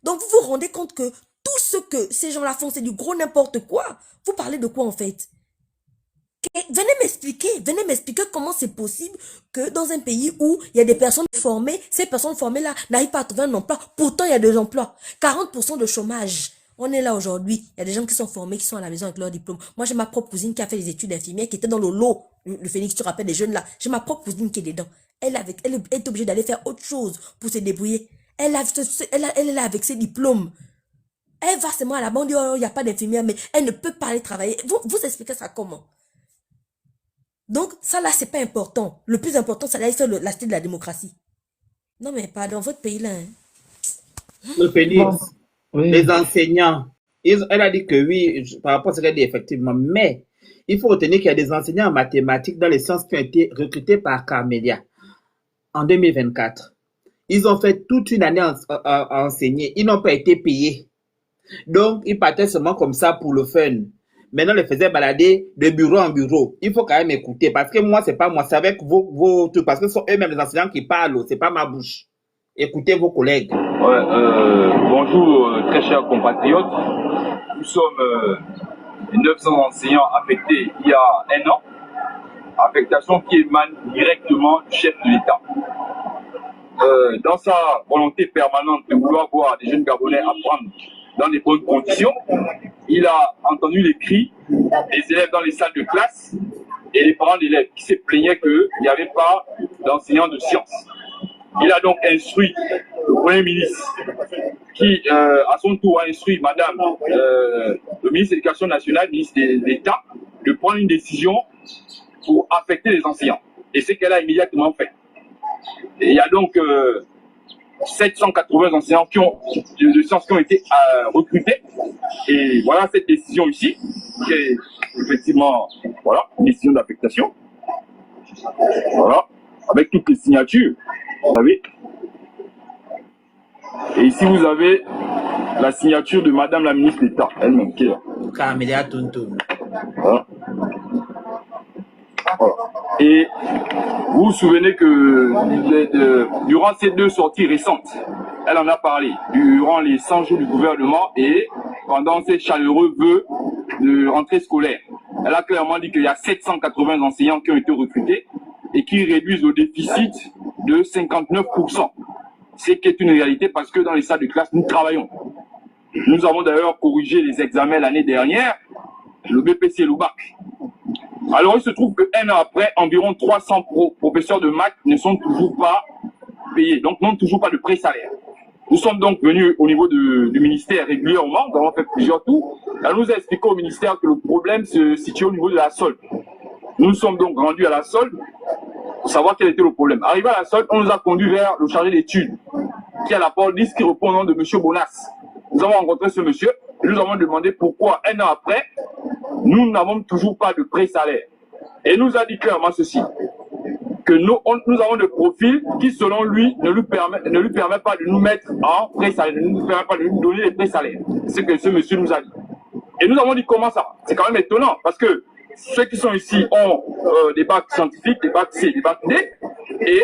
Speaker 1: Donc vous vous rendez compte que tout ce que ces gens-là font, c'est du gros n'importe quoi. Vous parlez de quoi en fait? Venez m'expliquer comment c'est possible que dans un pays où il y a des personnes formées, ces personnes formées-là n'arrivent pas à trouver un emploi. Pourtant, il y a des emplois. 40% de chômage. On est là aujourd'hui. Il y a des gens qui sont formés, qui sont à la maison avec leur diplôme. Moi, j'ai ma propre cousine qui a fait des études d'infirmière, qui était dans le lot. Le Phénix, tu te rappelles des jeunes là. J'ai ma propre cousine qui est dedans. Elle est obligée d'aller faire autre chose pour se débrouiller. Elle est là avec ses diplômes. Elle va seulement à la bande, il n'y a pas d'infirmière, mais elle ne peut pas aller travailler. Vous expliquez ça comment? Donc, ça là, c'est pas important. Le plus important, c'est d'aller faire l'aspect de la démocratie. Non, mais pas dans votre pays là. Hein.
Speaker 3: Le Félix, les enseignants, elle a dit que oui, par rapport à ce qu'elle dit effectivement, mais il faut retenir qu'il y a des enseignants en mathématiques dans les sciences qui ont été recrutés par Carmelia en 2024. Ils ont fait toute une année à enseigner. Ils n'ont pas été payés. Donc, ils partaient seulement comme ça pour le fun. Maintenant, les faisaient balader de bureau en bureau. Il faut quand même écouter. Parce que moi, c'est pas moi, c'est avec vos trucs. Parce que ce sont eux-mêmes les enseignants qui parlent. C'est pas ma bouche. Écoutez vos collègues.
Speaker 8: Bonjour, très chers compatriotes. Nous sommes 900 enseignants affectés il y a 1 an. Affectation qui émane directement du chef de l'État. Dans sa volonté permanente de vouloir voir des jeunes Gabonais apprendre dans des bonnes conditions, il a entendu les cris des élèves dans les salles de classe et les parents d'élèves qui se plaignaient qu'il n'y avait pas d'enseignants de sciences. Il a donc instruit le Premier ministre qui, à son tour, a instruit Madame le ministre de l'Éducation nationale, ministre de l'État, de prendre une décision pour affecter les enseignants. Et c'est qu'elle a immédiatement fait. Et il y a donc 780 enseignants de sciences qui ont été recrutés. Et voilà cette décision ici, qui est effectivement une décision d'affectation. Voilà, avec toutes les signatures. Vous savez. Et ici, vous avez la signature de Madame la ministre d'État, elle-même, qui est là. Voilà. Voilà. Et vous vous souvenez que durant ces 2 sorties récentes, elle en a parlé, durant les 100 jours du gouvernement et pendant ces chaleureux vœux de rentrée scolaire. Elle a clairement dit qu'il y a 780 enseignants qui ont été recrutés et qui réduisent le déficit de 59%. C'est qui est une réalité parce que dans les salles de classe, nous travaillons. Nous avons d'ailleurs corrigé les examens l'année dernière, le BPC et le bac. Alors il se trouve qu'un an après, environ 300 professeurs de maths ne sont toujours pas payés, donc n'ont toujours pas de pré-salaire. Nous sommes donc venus au niveau du ministère régulièrement, nous avons fait plusieurs tours. Elle nous a expliqué au ministère que le problème se situe au niveau de la solde. Nous sommes donc rendus à la solde pour savoir quel était le problème. Arrivé à la solde, on nous a conduit vers le chargé d'études, qui est à la porte 10, qui répond au nom de M. Bonas. Nous avons rencontré ce monsieur et nous avons demandé pourquoi, un an après, nous n'avons toujours pas de pré-salaire. Et nous a dit clairement ceci, que nous avons des profils qui, selon lui, ne lui permet pas de nous mettre en pré-salaire, ne nous permet pas de nous donner les pré-salaires. C'est ce que ce monsieur nous a dit. Et nous avons dit comment ça? C'est quand même étonnant, parce que ceux qui sont ici ont des bacs scientifiques, des bacs C, des bacs D, et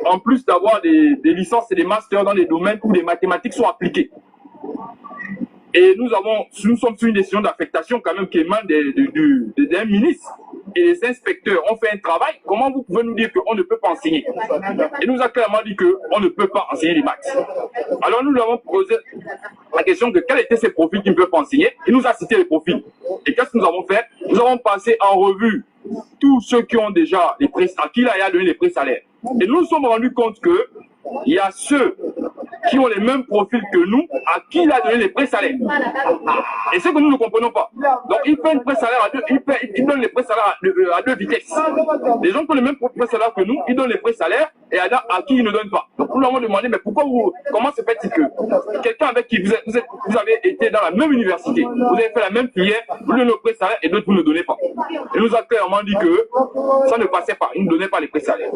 Speaker 8: en plus d'avoir des licences et des masters dans des domaines où les mathématiques sont appliquées. Et nous sommes sur une décision d'affectation quand même qui émane d'un ministre. Et les inspecteurs ont fait un travail. Comment vous pouvez nous dire qu'on ne peut pas enseigner? Et nous a clairement dit qu'on ne peut pas enseigner les maths. Alors nous lui avons posé la question de quels étaient ces profils qui ne peuvent pas enseigner. Il nous a cité les profils. Et qu'est-ce que nous avons fait? Nous avons passé en revue tous ceux qui ont déjà les pré-salaires, qui a donné les pré-salaires. Et nous nous sommes rendus compte que il y a ceux qui ont les mêmes profils que nous, à qui il a donné les pré-salaires. Et c'est que nous ne comprenons pas. Donc il fait une pré-salaire il donne les pré-salaires à 2 vitesses. Les gens qui ont les mêmes pré-salaires que nous, ils donnent les pré-salaires et à qui ils ne donnent pas. Donc nous leur avons demandé, mais comment se fait-il que quelqu'un avec qui vous avez été dans la même université, vous avez fait la même filière, vous donnez le pré-salaire et d'autres vous ne donnez pas. Et nous a clairement dit que ça ne passait pas, ils ne donnaient pas les pré-salaires.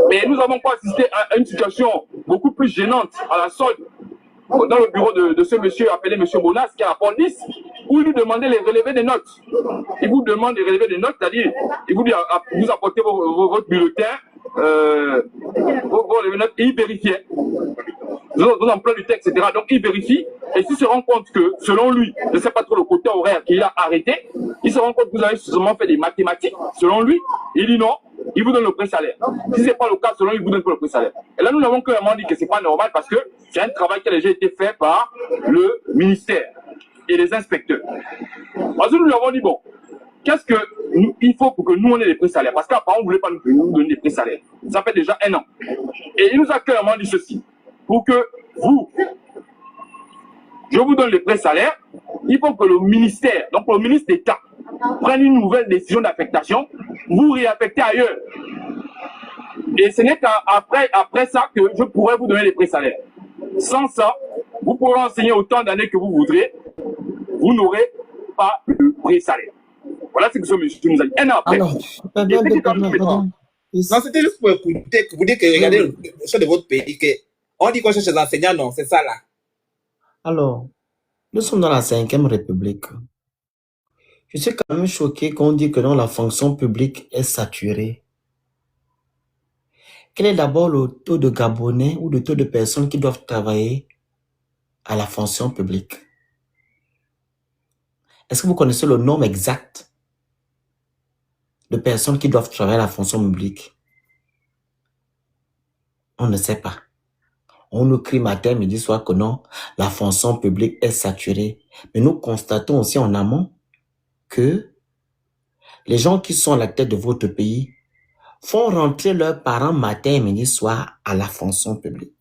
Speaker 8: Mais nous n'avons pas assisté à une situation beaucoup plus gênante à la solde dans le bureau de ce monsieur appelé M. Bonas, qui est à la police, où il nous demandait les relevés des notes. Il vous demande de relever des notes, c'est-à-dire, il vous dit, vous apportez votre bulletin, vos relevés de notes, et il vérifiait. Vous emplois du texte, etc. Donc il vérifie, et s'il se rend compte que, selon lui, je ne sais pas trop le côté horaire qu'il a arrêté, il se rend compte que vous avez seulement fait des mathématiques, selon lui, il dit non, il vous donne le pré-salaire. Si ce n'est pas le cas, selon lui, il vous donne pas le pré-salaire. Et là, nous avons clairement dit que ce n'est pas normal parce que c'est un travail qui a déjà été fait par le ministère et les inspecteurs. Ensuite, nous lui avons dit, bon, il faut pour que nous, on ait les pré-salaires. Parce qu'apparemment, on ne voulait pas nous donner les pré-salaires. Ça fait déjà 1 an. Et il nous a clairement dit ceci. Pour que je vous donne les pré-salaires, il faut que le ministère, donc le ministre d'État, prenne une nouvelle décision d'affectation, vous réaffectez ailleurs. Et ce n'est qu'après ça que je pourrais vous donner les pré-salaires. Sans ça, vous pourrez enseigner autant d'années que vous voudrez, vous n'aurez pas de pré-salaire. Voilà ce que ce monsieur nous a dit. 1 an après.
Speaker 9: Alors,
Speaker 2: Non, c'était juste pour écouter, vous dire que regardez le choix de votre pays, on dit qu'on cherche des enseignants, non, c'est ça là.
Speaker 9: alors, nous sommes dans la 5e République. Je suis quand même choqué qu'on dit que non, la fonction publique est saturée. Quel est d'abord le taux de Gabonais ou le taux de personnes qui doivent travailler à la fonction publique? Est-ce que vous connaissez le nombre exact de personnes qui doivent travailler à la fonction publique? On ne sait pas. On nous crie matin, midi, soir que non, la fonction publique est saturée. Mais nous constatons aussi en amont que les gens qui sont à la tête de votre pays font rentrer leurs parents matin, midi, soir à la fonction publique.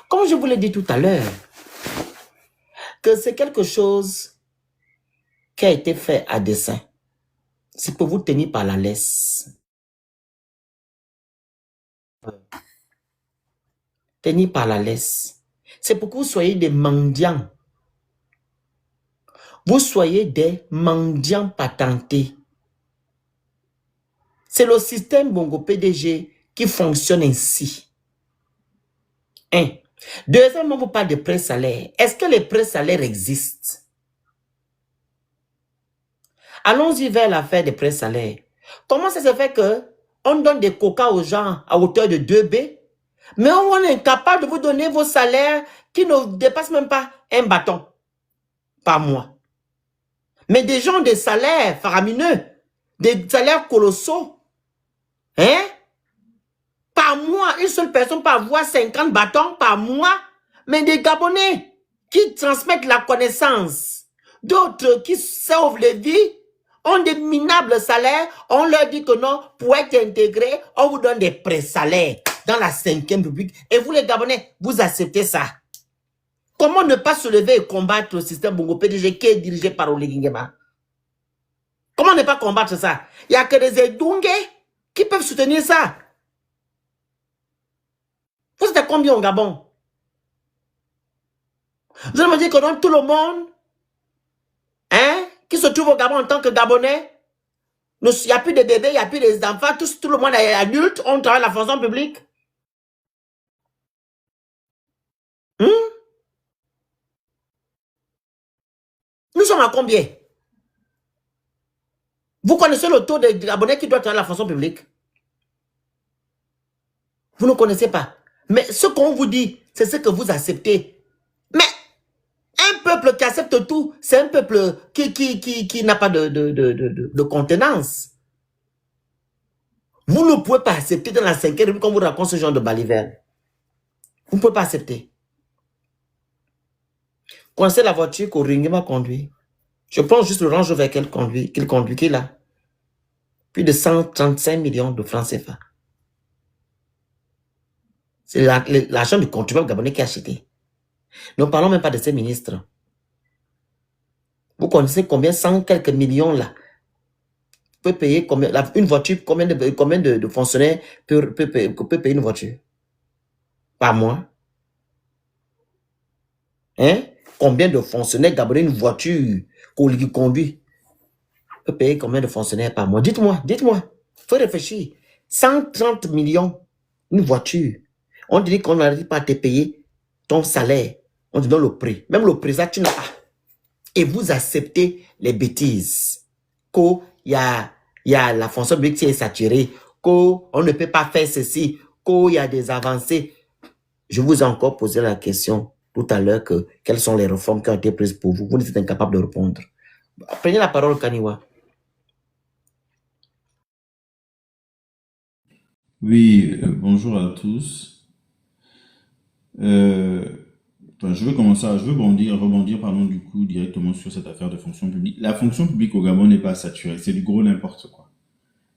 Speaker 9: Comme je vous l'ai dit tout à l'heure, que c'est quelque chose qui a été fait à dessein. C'est pour vous tenir par la laisse. Tenir par la laisse. C'est pour que vous soyez des mendiants. Vous soyez des mendiants patentés. C'est le système Bongo PDG qui fonctionne ainsi. Un. Deuxièmement, vous parlez de pré-salaire. Est-ce que les pré-salaires existent? Allons-y vers l'affaire des pré-salaires. Comment ça se fait que on donne des coca aux gens à hauteur de 2B, mais on est incapable de vous donner vos salaires qui ne dépassent même pas un bâton par mois? Mais des gens des salaires faramineux, des salaires colossaux, hein? Par mois, une seule personne peut avoir 50 bâtons par mois, mais des Gabonais qui transmettent la connaissance, d'autres qui sauvent les vies, ont des minables salaires, on leur dit que non, pour être intégré, on vous donne des pré-salaires dans la 5e République. Et vous les Gabonais, vous acceptez ça. Comment ne pas se lever et combattre le système Bongo PDG qui est dirigé par Oligui Nguema? Comment ne pas combattre ça? Il n'y a que des Edungé qui peuvent soutenir ça. Vous êtes à combien au Gabon? Vous allez me dire que dans tout le monde, hein, qui se trouve au Gabon en tant que Gabonais, il n'y a plus de bébés, il n'y a plus d'enfants, tout le monde est adulte, on travaille la fonction publique. Nous sommes à combien? Vous connaissez le taux de Gabonais qui doit travailler la fonction publique? Vous ne connaissez pas. Mais ce qu'on vous dit, c'est ce que vous acceptez. Mais un peuple qui accepte tout, c'est un peuple qui n'a pas de contenance. Vous ne pouvez pas accepter dans la 5e République qu'on vous raconte ce genre de baliverne. Vous ne pouvez pas accepter. Connaissez la voiture qu'Oligui Nguema conduit? Je prends juste le Range Rover qu'il conduit, qu'il a. Plus de 135 millions de francs CFA. C'est l'argent du contribuable gabonais qui a acheté. Ne parlons même pas de ces ministres. Vous connaissez combien 100 quelques millions là peut payer combien, une voiture, combien de fonctionnaires peut payer une voiture par mois? Hein? Combien de fonctionnaires gabonais une voiture qu'Oligui conduit peut payer combien de fonctionnaires par mois? Dites-moi. Il faut réfléchir. 130 millions, une voiture. On dit qu'on n'arrive pas à te payer ton salaire. On te donne le prix. Même le prix, ça, tu n'as pas. Et vous acceptez les bêtises. Qu'il y a la fonction publique qui est saturée. Qu'on ne peut pas faire ceci. Qu'il y a des avancées. Je vous ai encore posé la question tout à l'heure que quelles sont les réformes qui ont été prises pour vous. Vous n'êtes incapable de répondre. Prenez la parole, Kaniwa.
Speaker 10: Oui, bonjour à tous. Je veux rebondir du coup directement sur cette affaire de fonction publique. La fonction publique au Gabon n'est pas saturée, c'est du gros n'importe quoi.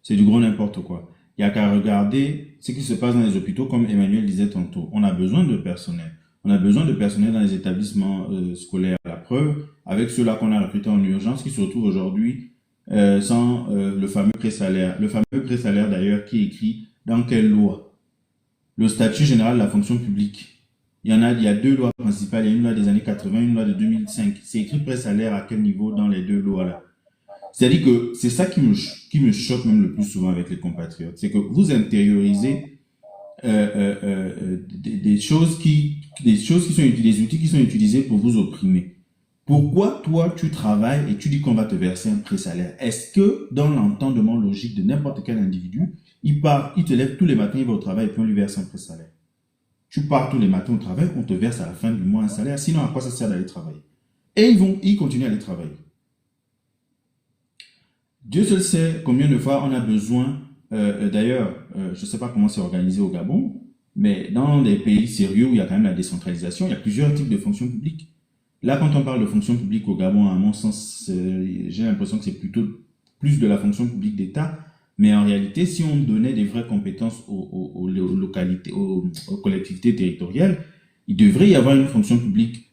Speaker 10: Il n'y a qu'à regarder ce qui se passe dans les hôpitaux, comme Emmanuel disait tantôt. On a besoin de personnel. On a besoin de personnel dans les établissements scolaires. La preuve, avec ceux-là qu'on a recrutés en urgence, qui se retrouvent aujourd'hui sans le fameux pré-salaire. Le fameux pré-salaire d'ailleurs qui est écrit dans quelle loi? Le statut général de la fonction publique. Il y a deux lois principales. Il y a une loi des années 80, une loi de 2005. C'est écrit pré-salaire à quel niveau dans les deux lois-là? C'est-à-dire que c'est ça qui me choque même le plus souvent avec les compatriotes. C'est que vous intériorisez des outils qui sont utilisés pour vous opprimer. Pourquoi toi tu travailles et tu dis qu'on va te verser un pré-salaire? Est-ce que dans l'entendement logique de n'importe quel individu, il te lève tous les matins, il va au travail et puis on lui verse un pré-salaire? Tu pars tous les matins au travail, on te verse à la fin du mois un salaire. Sinon, à quoi ça sert d'aller travailler? Et ils continuent à aller travailler. Dieu seul sait combien de fois on a besoin, d'ailleurs, je ne sais pas comment c'est organisé au Gabon, mais dans des pays sérieux où il y a quand même la décentralisation, il y a plusieurs types de fonctions publiques. Là, quand on parle de fonction publique au Gabon, à mon sens, j'ai l'impression que c'est plutôt plus de la fonction publique d'État. Mais en réalité, si on donnait des vraies compétences aux localités, aux collectivités territoriales, il devrait y avoir une fonction publique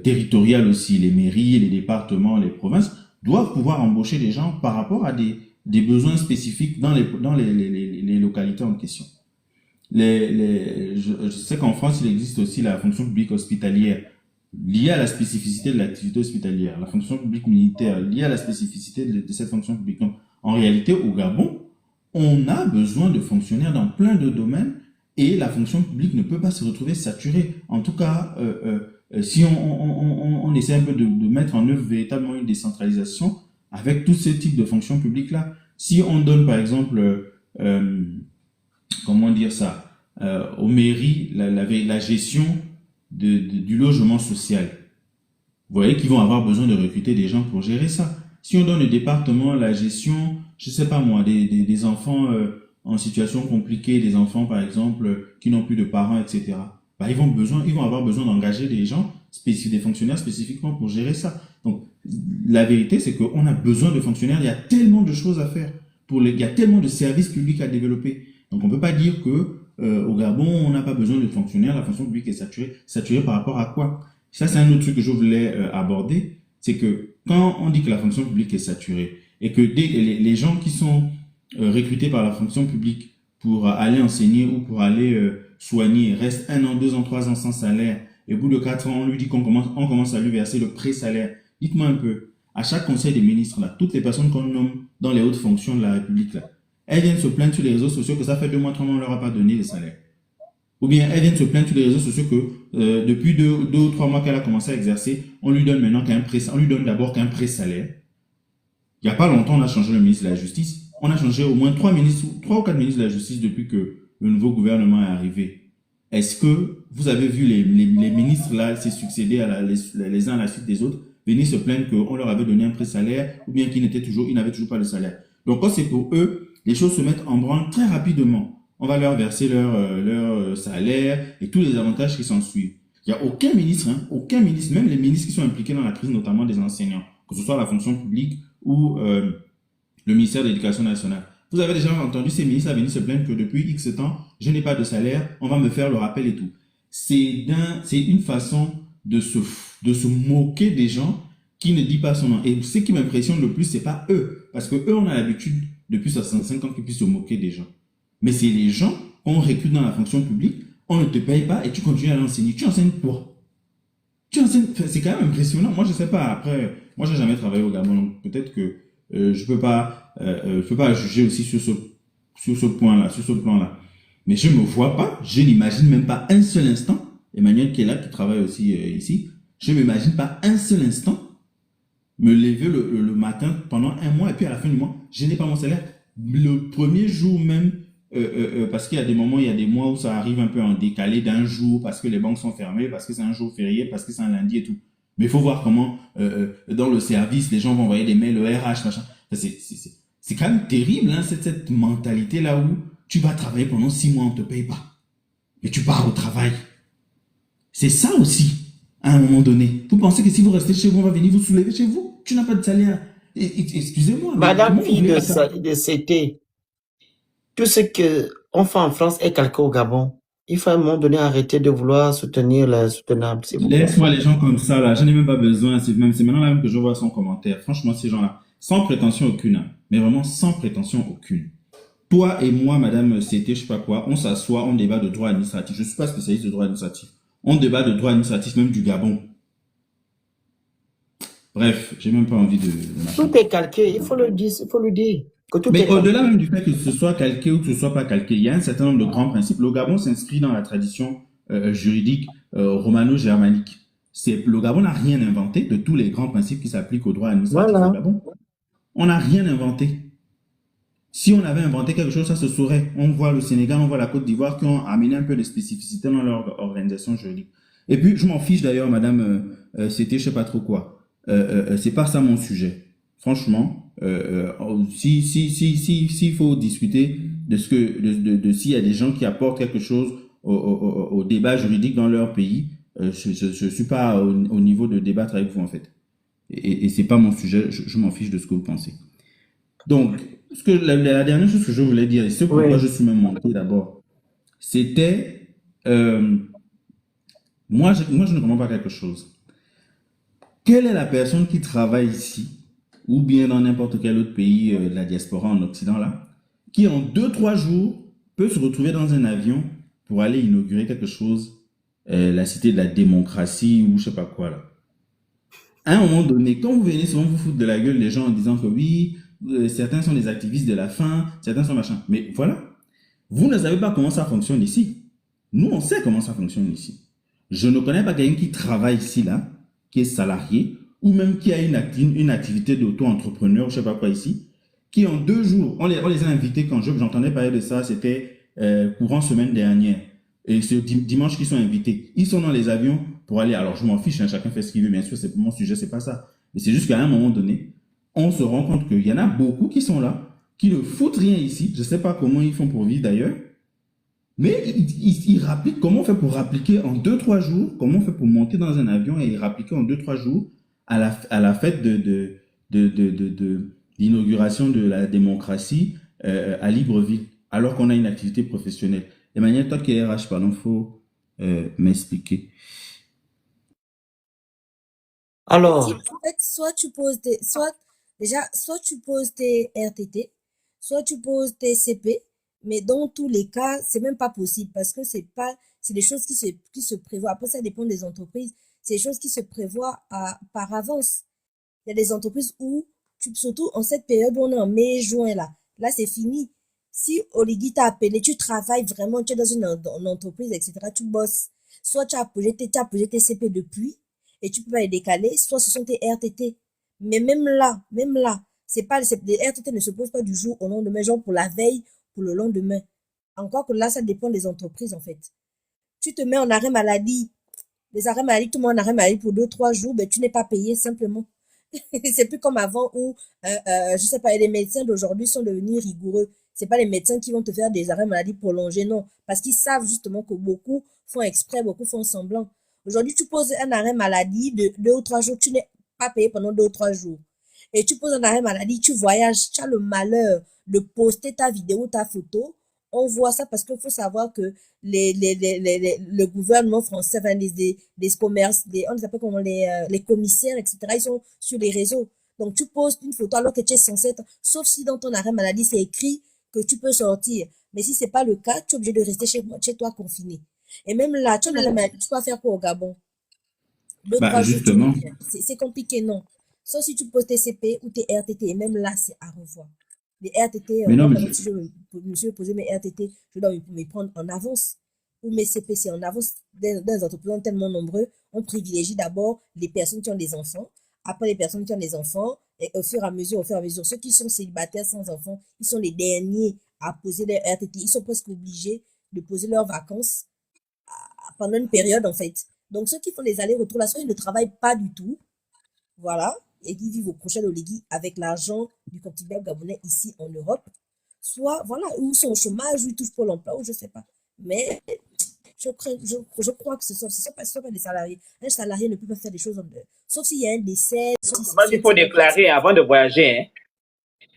Speaker 10: territoriale aussi. Les mairies, les départements, les provinces doivent pouvoir embaucher des gens par rapport à des besoins spécifiques dans les localités en question. Je sais qu'en France, il existe aussi la fonction publique hospitalière liée à la spécificité de l'activité hospitalière, la fonction publique militaire liée à la spécificité de cette fonction publique. Donc, en réalité, au Gabon, on a besoin de fonctionnaires dans plein de domaines et la fonction publique ne peut pas se retrouver saturée. En tout cas, si on essaie un peu de mettre en œuvre véritablement une décentralisation avec tous ces types de fonctions publiques-là, si on donne par exemple, comment dire ça, aux mairies la gestion du logement social, vous voyez qu'ils vont avoir besoin de recruter des gens pour gérer ça. Si on donne au département la gestion, je sais pas moi, des enfants en situation compliquée, des enfants par exemple qui n'ont plus de parents, etc. Bah, ils vont avoir besoin d'engager des gens des fonctionnaires spécifiquement pour gérer ça. Donc la vérité, c'est qu'on a besoin de fonctionnaires. Il y a tellement de choses à faire. Il y a tellement de services publics à développer. Donc on peut pas dire que au Gabon on n'a pas besoin de fonctionnaires. La fonction publique est saturée. Saturée par rapport à quoi? Ça, c'est un autre truc que je voulais aborder. C'est que quand on dit que la fonction publique est saturée et que les gens qui sont recrutés par la fonction publique pour aller enseigner ou pour aller soigner restent 1 an, 2 ans, 3 ans sans salaire, et au bout de 4 ans, on lui dit qu'on commence à lui verser le pré-salaire. Dites-moi un peu, à chaque conseil des ministres, là, toutes les personnes qu'on nomme dans les hautes fonctions de la République, là, elles viennent se plaindre sur les réseaux sociaux que ça fait 2 mois, 3 mois, on leur a pas donné les salaires. Ou bien elles viennent se plaindre sur les réseaux sociaux que depuis 2 ou 3 mois qu'elle a commencé à exercer, on lui donne maintenant on lui donne d'abord qu'un pré-salaire. Il n'y a pas longtemps, on a changé le ministre de la Justice. On a changé au moins 3 ou 4 ministres de la Justice depuis que le nouveau gouvernement est arrivé. Est-ce que vous avez vu les ministres là s'est succédé les uns à la suite des autres venir se plaindre qu'on leur avait donné un pré-salaire ou bien qu'ils n'avaient toujours pas de salaire? Donc quand c'est pour eux, les choses se mettent en branle très rapidement. On va leur verser leur salaire et tous les avantages qui s'en suivent. Il n'y a aucun ministre, même les ministres qui sont impliqués dans la crise, notamment des enseignants, que ce soit la fonction publique ou le ministère de l'Éducation nationale. Vous avez déjà entendu ces ministres venir se plaindre que depuis X temps, je n'ai pas de salaire, on va me faire le rappel et tout. C'est une façon de se moquer des gens qui ne disent pas son nom. Et ce qui m'impressionne le plus, c'est pas eux. Parce que eux, on a l'habitude, depuis 65 ans, qu'ils puissent se moquer des gens. Mais c'est les gens qu'on recrute dans la fonction publique, on ne te paye pas et tu continues à l'enseigner. Tu enseignes quoi? C'est quand même impressionnant. Moi, je sais pas. Après, moi, j'ai jamais travaillé au Gabon, donc peut-être que je peux pas juger aussi sur ce point-là, sur ce plan-là. Mais je me vois pas, je n'imagine même pas un seul instant, Emmanuel qui est là, qui travaille aussi ici, je m'imagine pas un seul instant me lever le matin pendant 1 mois et puis à la fin du mois, je n'ai pas mon salaire. Le premier jour même, parce qu'il y a des moments, il y a des mois où ça arrive un peu en décalé d'1 jour, parce que les banques sont fermées, parce que c'est un jour férié, parce que c'est un lundi et tout. Mais il faut voir comment, dans le service, les gens vont envoyer des mails, le RH, machin. C'est quand même terrible, hein, cette mentalité-là où tu vas travailler pendant 6 mois, on ne te paye pas. Mais tu pars au travail. C'est ça aussi, à un moment donné. Vous pensez que si vous restez chez vous, on va venir vous soulever chez vous? Tu n'as pas de salaire. Excusez-moi.
Speaker 9: Madame fille de CT, tout ce qu'on fait en France est calqué au Gabon. Il faut à un moment donné arrêter de vouloir soutenir la soutenable.
Speaker 10: Laisse-moi les gens comme ça, là. Je n'ai même pas besoin. C'est maintenant là même que je vois son commentaire. Franchement, ces gens-là, sans prétention aucune, hein, mais vraiment sans prétention aucune. Toi et moi, madame CT, je sais pas quoi, on s'assoit, on débat de droit administratif. Je suis pas spécialiste de droit administratif. On débat de droit administratif, même du Gabon. Bref, j'ai même pas envie de
Speaker 9: tout est calqué, il faut le dire.
Speaker 10: Mais au-delà même du fait que ce soit calqué ou que ce soit pas calqué, il y a un certain nombre de grands principes. Le Gabon s'inscrit dans la tradition juridique romano-germanique. Le Gabon n'a rien inventé de tous les grands principes qui s'appliquent au droit administratif au Gabon. On n'a rien inventé. Si on avait inventé quelque chose, ça se saurait. On voit le Sénégal, on voit la Côte d'Ivoire qui ont amené un peu de spécificité dans leur organisation juridique. Et puis, je m'en fiche d'ailleurs, madame, c'était je sais pas trop quoi. C'est pas ça mon sujet. Franchement, s'il faut discuter de s'il y a des gens qui apportent quelque chose au débat juridique dans leur pays, je suis pas au niveau de débattre avec vous en fait. Et c'est pas mon sujet. Je m'en fiche de ce que vous pensez. Donc, la dernière chose que je voulais dire, et c'est pourquoi je suis même monté d'abord, c'était moi je ne comprends pas quelque chose. Quelle est la personne qui travaille ici, ou bien dans n'importe quel autre pays de la diaspora en Occident, là, qui en 2-3 jours peut se retrouver dans un avion pour aller inaugurer quelque chose, la cité de la démocratie ou je sais pas quoi là. À un moment donné, quand vous venez souvent vous foutre de la gueule les gens en disant que oui, certains sont des activistes de la faim, certains sont machin. Mais voilà, vous ne savez pas comment ça fonctionne ici. Nous, on sait comment ça fonctionne ici. Je ne connais pas quelqu'un qui travaille ici, là, qui est salarié, ou même qui a une activité d'auto-entrepreneur, je ne sais pas quoi ici, qui en 2 jours, on les a invités quand j'entendais parler de ça, c'était courant semaine dernière. Et ce dimanche qu'ils sont invités, ils sont dans les avions pour aller, alors je m'en fiche, hein, chacun fait ce qu'il veut, bien sûr, c'est mon sujet, c'est pas ça. Mais c'est juste qu'à un moment donné, on se rend compte qu'il y en a beaucoup qui sont là, qui ne foutent rien ici, je ne sais pas comment ils font pour vivre d'ailleurs, mais ils rappliquent, comment on fait pour rappliquer en 2-3 jours, comment on fait pour monter dans un avion et rappliquer en 2-3 jours à la fête de l'inauguration de la démocratie à Libreville, alors qu'on a une activité professionnelle. Emmanuel, toi qui es RH, pardon, il faut m'expliquer.
Speaker 9: Alors,
Speaker 1: En fait, soit tu poses tes RTT, soit tu poses tes CP, mais dans tous les cas, c'est même pas possible parce que c'est des choses qui se prévoient. Après, ça dépend des entreprises. C'est des choses qui se prévoient par avance. Il y a des entreprises où, surtout en cette période où on est en mai, juin, là, c'est fini. Si Oligui t'a appelé, tu travailles vraiment, tu es dans une entreprise, etc., tu bosses. Soit tu as posé tes CP depuis et tu peux pas les décaler, soit ce sont tes RTT. Mais même là, les RTT ne se posent pas du jour au lendemain, genre pour la veille, pour le lendemain. Encore que là, ça dépend des entreprises, en fait. Tu te mets en arrêt maladie. Les arrêts maladie, tout le monde en arrêt maladie pour 2-3 jours, ben, tu n'es pas payé simplement. C'est plus comme avant où, je sais pas, les médecins d'aujourd'hui sont devenus rigoureux. C'est pas les médecins qui vont te faire des arrêts maladie prolongés, non. Parce qu'ils savent justement que beaucoup font exprès, beaucoup font semblant. Aujourd'hui, tu poses un arrêt maladie de 2 ou 3 jours, tu n'es pas payé pendant 2 ou 3 jours. Et tu poses un arrêt maladie, tu voyages, tu as le malheur de poster ta vidéo, ta photo. On voit ça parce qu'il faut savoir que le gouvernement français, enfin, les commerces, on les appelle comment, les commissaires, etc., ils sont sur les réseaux. Donc, tu postes une photo alors que tu es censé être, sauf si dans ton arrêt maladie, c'est écrit que tu peux sortir. Mais si c'est pas le cas, tu es obligé de rester chez toi confiné. Et même là, tu as la maladie, tu vas faire quoi au Gabon? 2-3 jours,
Speaker 10: Justement.
Speaker 1: c'est compliqué, non. Sauf si tu poses tes CP ou tes RTT, et même là, c'est à revoir. Les RTT,
Speaker 10: Mais non, mais
Speaker 1: si je me suis posé mes RTT, je dois me prendre en avance. Ou mes CP, c'est en avance. Dans les entreprises tellement nombreux, on privilégie d'abord les personnes qui ont des enfants, après les personnes qui ont des enfants, et au fur et à mesure, ceux qui sont célibataires sans enfants, ils sont les derniers à poser leur RTT. Ils sont presque obligés de poser leurs vacances pendant une période, en fait. Donc, ceux qui font les allers-retours là, soit ils ne travaillent pas du tout, voilà, et qui vivent au crochet d'Oligui avec l'argent du contribuable gabonais ici en Europe, soit, voilà, ou ils sont au chômage, ou ils touchent Pôle emploi, ou je sais pas. Mais je crois que ce ne sont pas des salariés. Un salarié ne peut pas faire des choses sauf s'il y a un décès.
Speaker 3: Il faut déclarer avant de voyager. Hein.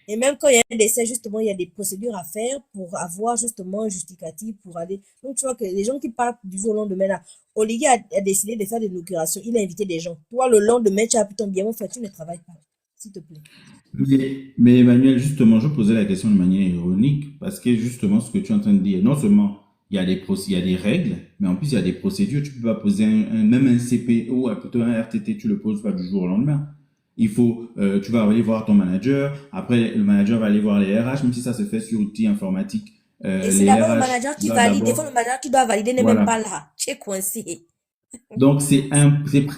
Speaker 1: Et même quand il y a un décès, justement, il y a des procédures à faire pour avoir justement un justificatif pour aller. Donc, tu vois que les gens qui partent du jour au lendemain, là, Oligui a décidé de faire des inaugurations. Il a invité des gens. Toi, le lendemain, tu as plutôt bien fait, tu ne travailles pas. S'il te plaît.
Speaker 10: Mais Emmanuel, justement, je posais la question de manière ironique parce que justement, ce que tu es en train de dire, non seulement il y a des règles, mais en plus, il y a des procédures. Tu peux pas poser même un CP ou plutôt un RTT, tu le poses pas du jour au lendemain. Il faut, tu vas aller voir ton manager. Après, le manager va aller voir les RH, même si ça se fait sur outil informatique.
Speaker 1: Et c'est d'abord le manager qui valide. Des fois, le manager qui doit valider n'est même pas là. Tu es coincé.
Speaker 10: Donc, c'est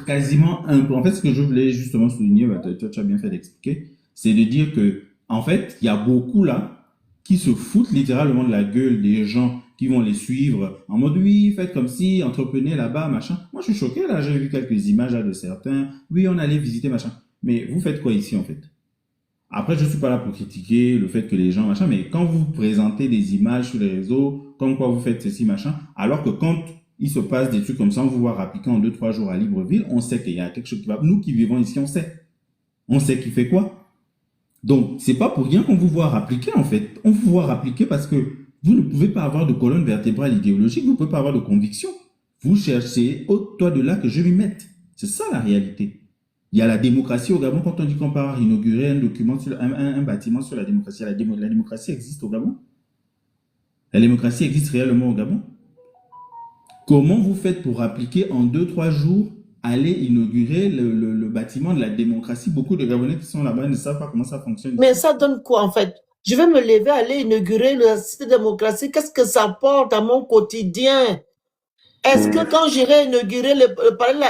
Speaker 10: quasiment un. En fait, ce que je voulais justement souligner, tu as bien fait d'expliquer, c'est de dire que, en fait, il y a beaucoup là qui se foutent littéralement de la gueule des gens qui vont les suivre en mode oui, faites comme si, entreprenez là-bas, machin. Moi, je suis choqué là, j'ai vu quelques images là de certains. Oui, on allait visiter, machin. Mais vous faites quoi ici, en fait? Après, je suis pas là pour critiquer le fait que les gens, machin, mais quand vous présentez des images sur les réseaux, comme quoi vous faites ceci, machin, alors que quand il se passe des trucs comme ça, on vous voit appliquer en 2-3 jours à Libreville, on sait qu'il y a quelque chose qui va. Nous qui vivons ici, on sait. On sait qui fait quoi. Donc, c'est pas pour rien qu'on vous voit appliquer, en fait. On vous voit appliquer parce que vous ne pouvez pas avoir de colonne vertébrale idéologique, vous ne pouvez pas avoir de conviction. Vous cherchez au toit de là que je m'y mette. C'est ça la réalité. Il y a la démocratie au Gabon. Quand on dit qu'on part inaugurer un document sur un bâtiment sur la démocratie, la démocratie existe au Gabon. La démocratie existe réellement au Gabon. Comment vous faites pour appliquer en 2-3 jours aller inaugurer le bâtiment de la démocratie. Beaucoup de Gabonais qui sont là-bas ne savent pas comment ça fonctionne.
Speaker 2: Mais ça donne quoi en fait? Je vais me lever, aller inaugurer la cité de démocratie. Qu'est-ce que ça apporte à mon quotidien? Est-ce que quand j'irai inaugurer le palais,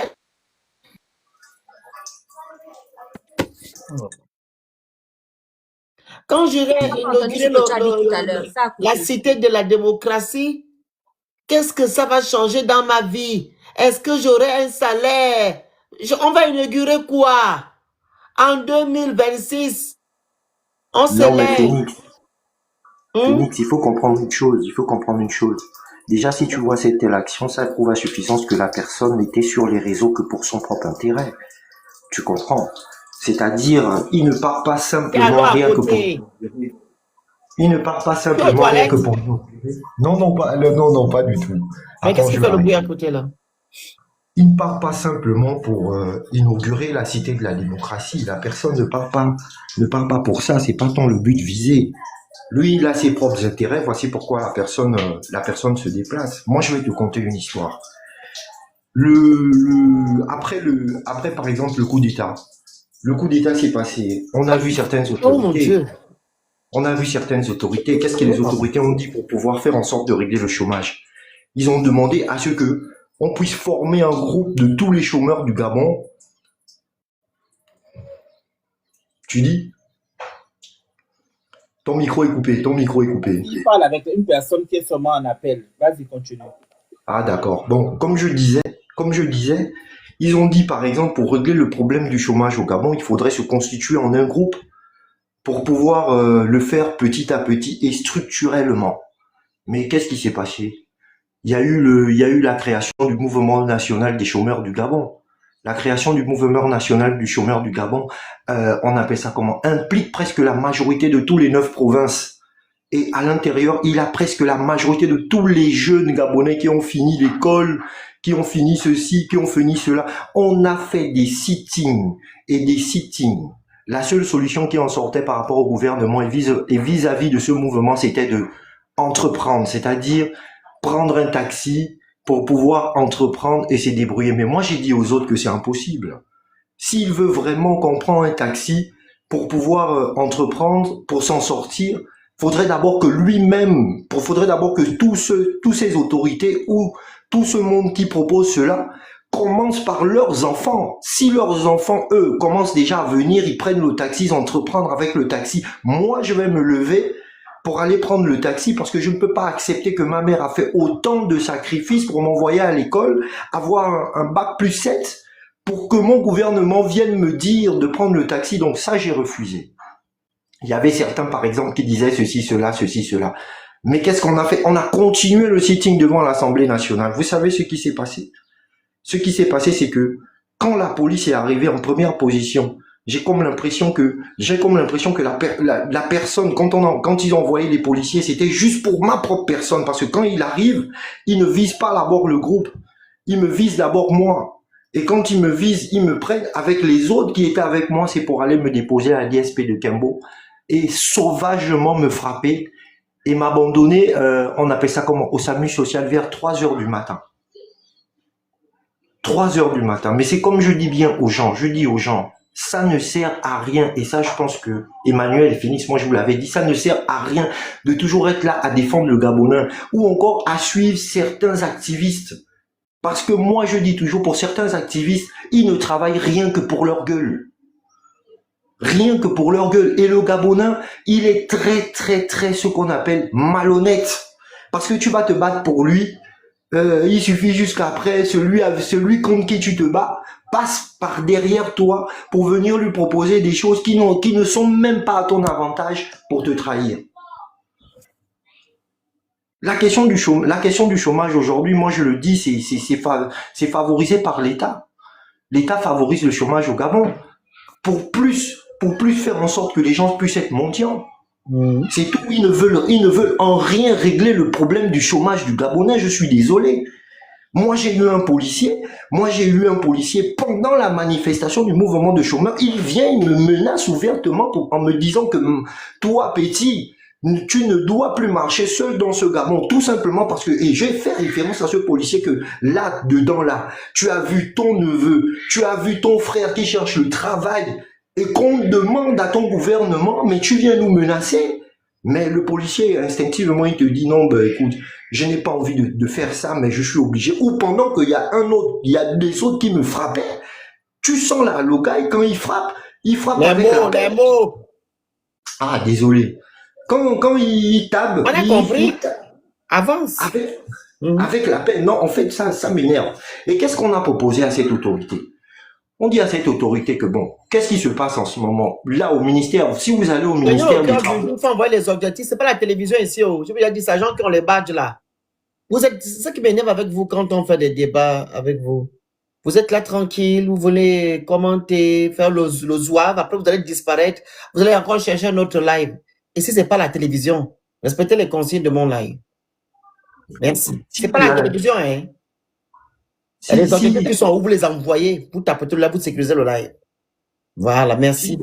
Speaker 2: quand j'irai inaugurer la cité de la démocratie, qu'est-ce que ça va changer dans ma vie? Est-ce que j'aurai un salaire? On va inaugurer quoi? En 2026, on se
Speaker 11: Non, mais
Speaker 2: lève.
Speaker 11: Phoenix, il faut comprendre une chose. Déjà, si tu vois cette telle action, ça prouve à suffisance que la personne n'était sur les réseaux que pour son propre intérêt. Tu comprends? C'est-à-dire, il ne part pas simplement rien que pour... Il ne part pas simplement rien que pour nous.
Speaker 12: Non, pas du tout.
Speaker 2: Mais qu'est-ce qu'il fait le bruit à côté là?
Speaker 12: Il ne part pas simplement pour inaugurer la cité de la démocratie. La personne ne part pas pour ça. C'est pas tant le but visé. Lui, il a ses propres intérêts. Voici pourquoi la personne se déplace. Moi, je vais te conter une histoire. Après, par exemple, le coup d'État. Le coup d'État s'est passé. On a vu certaines autorités.
Speaker 2: Oh mon Dieu.
Speaker 12: On a vu certaines autorités. Qu'est-ce que les autorités ont dit pour pouvoir faire en sorte de régler le chômage? Ils ont demandé à ce que on puisse former un groupe de tous les chômeurs du Gabon. Tu dis? Ton micro est coupé.
Speaker 3: Je parle avec une personne qui est seulement en appel. Vas-y, continue.
Speaker 12: Ah d'accord. Bon, comme je disais, ils ont dit par exemple pour régler le problème du chômage au Gabon, il faudrait se constituer en un groupe pour pouvoir le faire petit à petit et structurellement. Mais qu'est-ce qui s'est passé? Il y a eu la création du mouvement national des chômeurs du Gabon. La création du mouvement national du chômeur du Gabon, on appelle ça comment? Implique presque la majorité de tous les 9 provinces. Et à l'intérieur, il a presque la majorité de tous les jeunes Gabonais qui ont fini l'école, qui ont fini ceci, qui ont fini cela. On a fait des sittings et des sittings. La seule solution qui en sortait par rapport au gouvernement et vis-à-vis de ce mouvement, c'était de entreprendre, c'est-à-dire prendre un taxi pour pouvoir entreprendre et se débrouiller. Mais moi, j'ai dit aux autres que c'est impossible. S'il veut vraiment qu'on prenne un taxi pour pouvoir entreprendre, pour s'en sortir, faudrait d'abord que lui-même, faudrait d'abord que tous ces autorités ou tout ce monde qui propose cela commence par leurs enfants. Si leurs enfants, eux, commencent déjà à venir, ils prennent le taxi, ils entreprendre avec le taxi. Moi, je vais me lever pour aller prendre le taxi parce que je ne peux pas accepter que ma mère a fait autant de sacrifices pour m'envoyer à l'école, avoir un bac plus 7 pour que mon gouvernement vienne me dire de prendre le taxi. Donc ça, j'ai refusé. Il y avait certains, par exemple, qui disaient ceci, cela. Mais qu'est-ce qu'on a fait? On a continué le sitting devant l'Assemblée nationale. Vous savez ce qui s'est passé? Ce qui s'est passé, c'est que quand la police est arrivée en première position, j'ai comme l'impression que la personne, quand ils ont envoyé les policiers, c'était juste pour ma propre personne. Parce que quand il arrive, ils ne visent pas d'abord le groupe. Ils me visent d'abord moi. Et quand ils me visent, ils me prennent avec les autres qui étaient avec moi, c'est pour aller me déposer à la DSP de Kembo et sauvagement me frapper et m'abandonner, on appelle ça comment, au SAMU social vers 3 heures du matin. 3 heures du matin. Mais c'est comme je dis aux gens, ça ne sert à rien. Et ça, je pense que Emmanuel et Phoenix, moi je vous l'avais dit, ça ne sert à rien de toujours être là à défendre le Gabonais ou encore à suivre certains activistes. Parce que moi, je dis toujours, pour certains activistes, ils ne travaillent rien que pour leur gueule. Rien que pour leur gueule. Et le Gabonais, il est très, ce qu'on appelle malhonnête. Parce que tu vas te battre pour lui, il suffit jusqu'après, celui contre qui tu te bats, passe par derrière toi pour venir lui proposer des choses qui ne sont même pas à ton avantage pour te trahir. La question du chômage aujourd'hui, moi je le dis, c'est favorisé par l'État. L'État favorise le chômage au Gabon pour plus faire en sorte que les gens puissent être mendiants. C'est tout. Ils ne veulent en rien régler le problème du chômage du Gabonais. Je suis désolé. Moi j'ai eu un policier pendant la manifestation du mouvement de chômeurs. Il vient, il me menace ouvertement en me disant que toi petit, Tu ne dois plus marcher seul dans ce Gabon, tout simplement parce que, et j'ai fait référence à ce policier que là, dedans, là, tu as vu ton neveu, tu as vu ton frère qui cherche le travail, et qu'on demande à ton gouvernement, mais tu viens nous menacer. Mais le policier, instinctivement, il te dit, non, ben écoute, je n'ai pas envie de faire ça, mais je suis obligé. Ou pendant qu'il y a un autre, il y a des autres qui me frappaient, tu sens là, le gars, quand il frappe avec la paix. Ah, désolé. Quand il tape,
Speaker 2: On a compris. Avance.
Speaker 12: Avec la paix. Non, en fait, ça m'énerve. Et qu'est-ce qu'on a proposé à cette autorité? On dit à cette autorité que bon, qu'est-ce qui se passe en ce moment? Là, au ministère, si vous allez au ministère du Travail.
Speaker 2: Il faut envoyer les objectifs. C'est pas la télévision ici. Oh. Je vous ai dit, ces gens qui ont les badges là. C'est ce qui m'énerve avec vous quand on fait des débats avec vous. Vous êtes là tranquille, vous voulez commenter, faire le zouave, après vous allez disparaître, vous allez encore chercher un autre live. Ici, c'est pas la télévision. Respectez les consignes de mon live. Merci. C'est pas la télévision, hein. Il y a des objectifs qui sont où vous les envoyez, vous tapez là, vous sécurisez le live. Voilà, merci.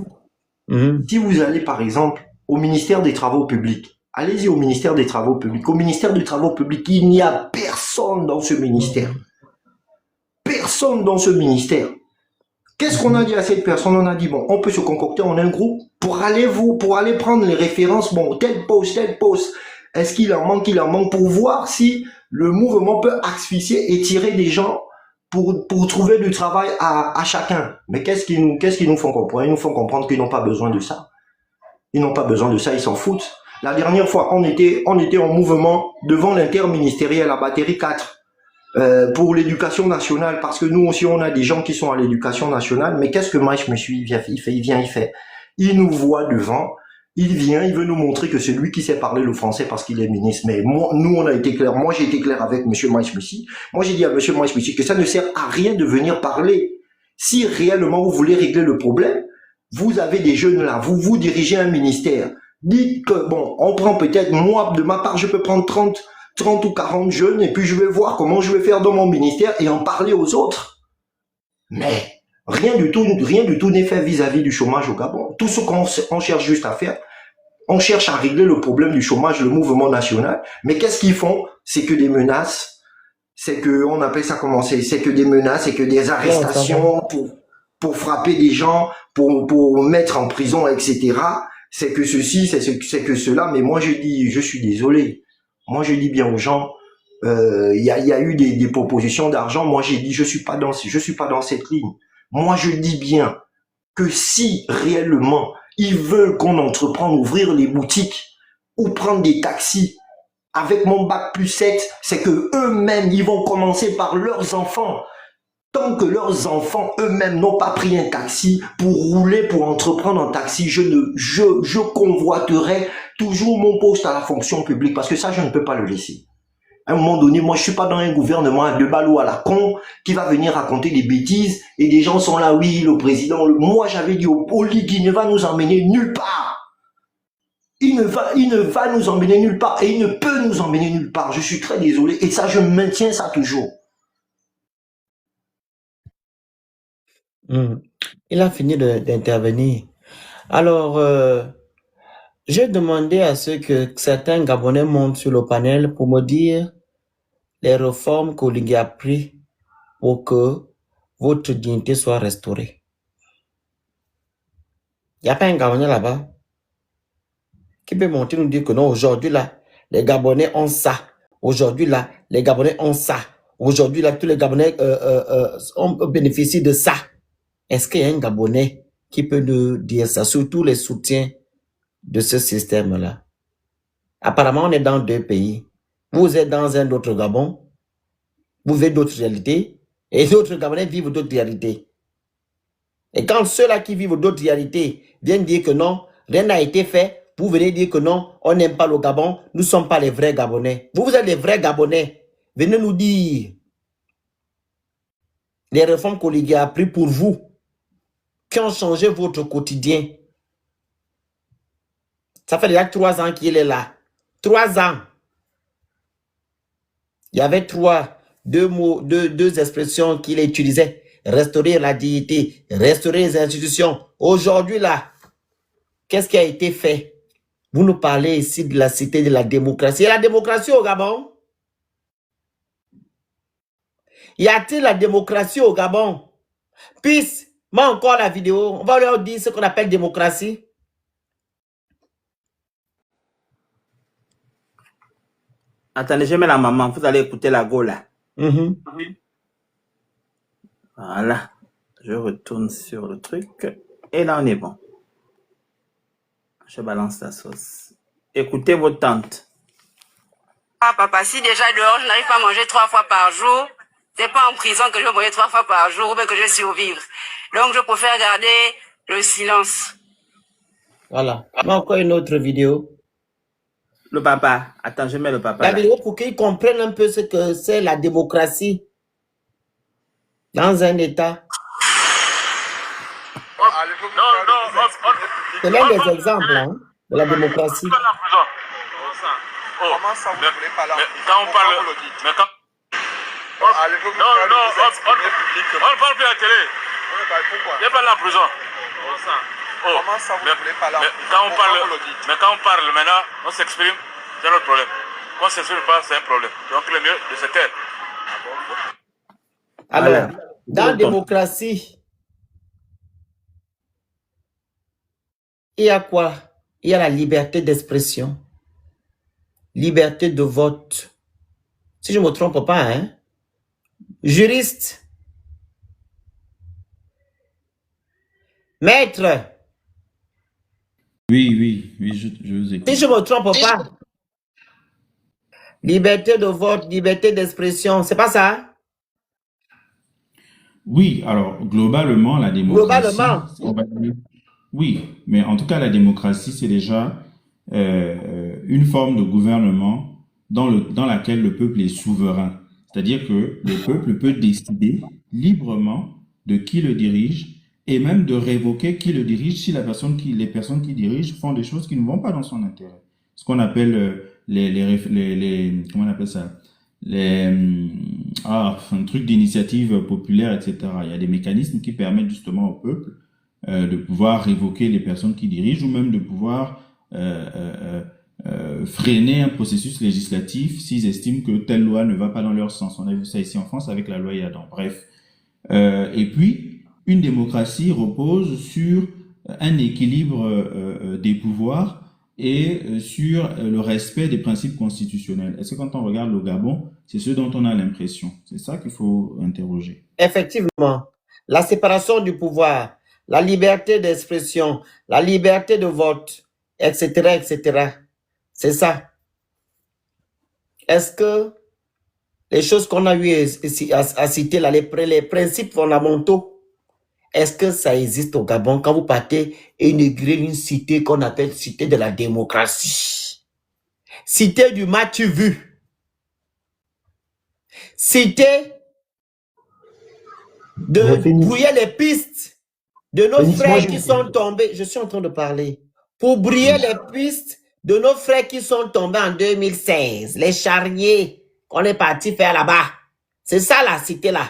Speaker 12: Si vous allez, par exemple, au ministère des Travaux publics, allez-y au ministère des Travaux publics. Au ministère des Travaux publics, il n'y a personne dans ce ministère. Personne dans ce ministère. Qu'est-ce qu'on a dit à cette personne? On a dit, bon, on peut se concocter en un groupe pour aller prendre les références, bon, tel poste. Est-ce qu'il en manque pour voir si le mouvement peut asphyxier et tirer des gens pour trouver du travail à chacun. Mais qu'est-ce qu'ils nous font comprendre? Ils nous font comprendre qu'ils n'ont pas besoin de ça. Ils n'ont pas besoin de ça, ils s'en foutent. La dernière fois, on était en mouvement devant l'interministériel à Batterie 4 pour l'éducation nationale, parce que nous aussi, on a des gens qui sont à l'éducation nationale. Mais qu'est-ce que moi, je me suis, il fait. Il nous voit devant, il vient, il veut nous montrer que c'est lui qui sait parler le français parce qu'il est ministre. Mais moi, nous, on a été clair. Moi, j'ai été clair avec monsieur Maïsmissi. Moi, j'ai dit à monsieur Maïsmissi que ça ne sert à rien de venir parler. Si réellement vous voulez régler le problème, vous avez des jeunes là, vous dirigez un ministère. Dites que, bon, on prend peut-être, moi, de ma part, je peux prendre 30 ou 40 jeunes et puis je vais voir comment je vais faire dans mon ministère et en parler aux autres. Mais rien du tout n'est fait vis-à-vis du chômage au Gabon. Tout ce qu'on cherche juste à faire, on cherche à régler le problème du chômage, le mouvement national. Mais qu'est-ce qu'ils font? C'est que des menaces, c'est que, on appelle ça comment? C'est que des menaces, c'est que des arrestations pour frapper des gens, pour mettre en prison, etc. C'est que ceci, c'est que cela. Mais moi, je suis désolé. Moi, je dis bien aux gens, il y a eu des propositions d'argent. Moi, j'ai dit, je suis pas dans cette ligne. Moi, je dis bien que si réellement ils veulent qu'on entreprenne ouvrir les boutiques ou prendre des taxis avec mon bac plus 7, c'est que eux-mêmes, ils vont commencer par leurs enfants. Tant que leurs enfants eux-mêmes n'ont pas pris un taxi pour rouler, pour entreprendre un taxi, je convoiterai toujours mon poste à la fonction publique parce que ça, je ne peux pas le laisser. À un moment donné, moi, je suis pas dans un gouvernement à deux balles ou à la con qui va venir raconter des bêtises et des gens sont là, oui, le président, moi, j'avais dit au Ligue, il ne va nous emmener nulle part. Il ne va nous emmener nulle part et il ne peut nous emmener nulle part. Je suis très désolé et ça, je maintiens ça toujours.
Speaker 2: Il a fini d'intervenir. Alors, j'ai demandé à ceux que certains Gabonais montent sur le panel pour me dire les réformes qu'Oligui a prises pour que votre dignité soit restaurée. Il n'y a pas un Gabonais là-bas qui peut monter nous dire que non, aujourd'hui là, les Gabonais ont ça. Aujourd'hui là, les Gabonais ont ça. Aujourd'hui là, tous les Gabonais bénéficient de ça. Est-ce qu'il y a un Gabonais qui peut nous dire ça, surtout les soutiens de ce système-là? Apparemment, on est dans deux pays. Vous êtes dans un autre Gabon, vous vivez d'autres réalités, et d'autres Gabonais vivent d'autres réalités. Et quand ceux-là qui vivent d'autres réalités viennent dire que non, rien n'a été fait, vous venez dire que non, on n'aime pas le Gabon, nous ne sommes pas les vrais Gabonais. Vous êtes les vrais Gabonais. Venez nous dire les réformes qu'Oligui a prises pour vous, qui ont changé votre quotidien. Ça fait déjà 3 ans qu'il est là. 3 ans. Il y avait deux mots, deux expressions qu'il utilisait. Restaurer la dignité, restaurer les institutions. Aujourd'hui, là, qu'est-ce qui a été fait?
Speaker 9: Vous nous parlez ici de la cité de la démocratie. Et la démocratie au Gabon? Y a-t-il la démocratie au Gabon? Puis, moi encore la vidéo, on va leur dire ce qu'on appelle démocratie.
Speaker 3: Attendez, je mets la maman, vous allez écouter la go là. Voilà. Je retourne sur le truc. Et là, on est bon. Je balance la sauce. Écoutez votre tante.
Speaker 4: Ah, papa, si déjà dehors, je n'arrive pas à manger 3 fois par jour, c'est pas en prison que je vais manger 3 fois par jour ou bien que je vais survivre. Donc, je préfère garder le silence.
Speaker 9: Voilà. Mais encore une autre vidéo.
Speaker 3: Le papa. Attends, je mets le papa.
Speaker 9: La
Speaker 3: là.
Speaker 9: vidéo pour qu'ils comprennent un peu ce que c'est la démocratie dans un État. C'est l'un des exemples hein, de la démocratie.
Speaker 13: Comment ça, vous ne voulez pas là? Quand on parle... Mais quand... on ne parle plus à la télé. Il n'y a pas de la prison. Comment ça, vous ne voulez pas là? Mais quand on parle maintenant, on s'exprime, c'est notre problème. Quand on ne s'exprime pas, c'est un problème. Donc le mieux de se taire.
Speaker 9: Alors, dans la démocratie, il y a quoi? Il y a la liberté d'expression, liberté de vote. Si je ne me trompe pas, hein? Juriste, maître.
Speaker 10: Oui, je vous écoute.
Speaker 9: Si je ne me trompe pas, liberté de vote, liberté d'expression, c'est pas ça?
Speaker 10: Oui, alors globalement, la démocratie...
Speaker 9: Globalement.
Speaker 10: Oui, mais en tout cas, la démocratie, c'est déjà une forme de gouvernement dans laquelle le peuple est souverain. C'est-à-dire que le peuple peut décider librement de qui le dirige et même de révoquer qui le dirige si les personnes qui dirigent font des choses qui ne vont pas dans son intérêt. Ce qu'on appelle comment on appelle ça? Un truc d'initiative populaire, etc. Il y a des mécanismes qui permettent justement au peuple de pouvoir révoquer les personnes qui dirigent ou même de pouvoir freiner un processus législatif s'ils estiment que telle loi ne va pas dans leur sens. On a vu ça ici en France avec la loi Yadan. Bref. Et puis, une démocratie repose sur un équilibre des pouvoirs et sur le respect des principes constitutionnels. Est-ce que quand on regarde le Gabon, c'est ce dont on a l'impression? C'est ça qu'il faut interroger.
Speaker 9: Effectivement, la séparation du pouvoir, la liberté d'expression, la liberté de vote, etc., etc. C'est ça. Est-ce que les choses qu'on a eu à citer là, les principes fondamentaux, est-ce que ça existe au Gabon quand vous partez inaugurer une cité qu'on appelle cité de la démocratie? Cité du match vu. Cité de brouiller les pistes de nos frères qui sont tombés. Je suis en train de parler. Pour brouiller les pistes de nos frères qui sont tombés en 2016. Les charniers qu'on est parti faire là-bas. C'est ça la cité là.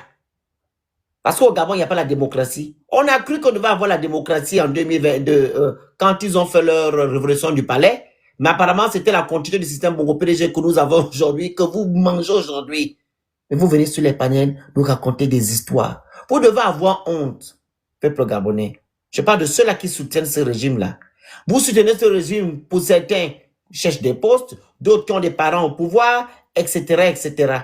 Speaker 9: Parce qu'au Gabon, il n'y a pas la démocratie. On a cru qu'on devait avoir la démocratie en 2022 quand ils ont fait leur révolution du palais. Mais apparemment, c'était la continuité du système Bongo PDG que nous avons aujourd'hui, que vous mangez aujourd'hui. Mais vous venez sur les panels nous raconter des histoires. Vous devez avoir honte, peuple gabonais. Je parle de ceux-là qui soutiennent ce régime-là. Vous soutenez ce régime, pour certains, cherchent des postes, d'autres qui ont des parents au pouvoir, etc., etc.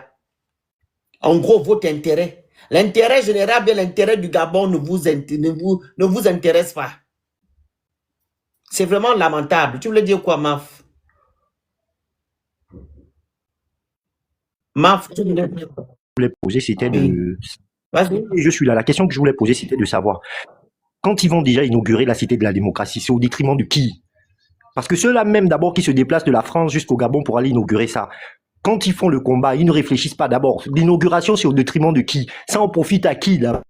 Speaker 9: En gros, votre intérêt. L'intérêt général, bien l'intérêt du Gabon ne vous intéresse pas. C'est vraiment lamentable. Tu voulais dire quoi, Maf? Maf, tu voulais dire quoi?
Speaker 14: Je voulais poser, c'était de... Vas-y. Je suis là. La question que je voulais poser, c'était de savoir, quand ils vont déjà inaugurer la cité de la démocratie, c'est au détriment de qui? Parce que ceux-là même d'abord qui se déplacent de la France jusqu'au Gabon pour aller inaugurer ça, quand ils font le combat, ils ne réfléchissent pas d'abord. L'inauguration, c'est au détriment de qui? Ça en profite à qui là?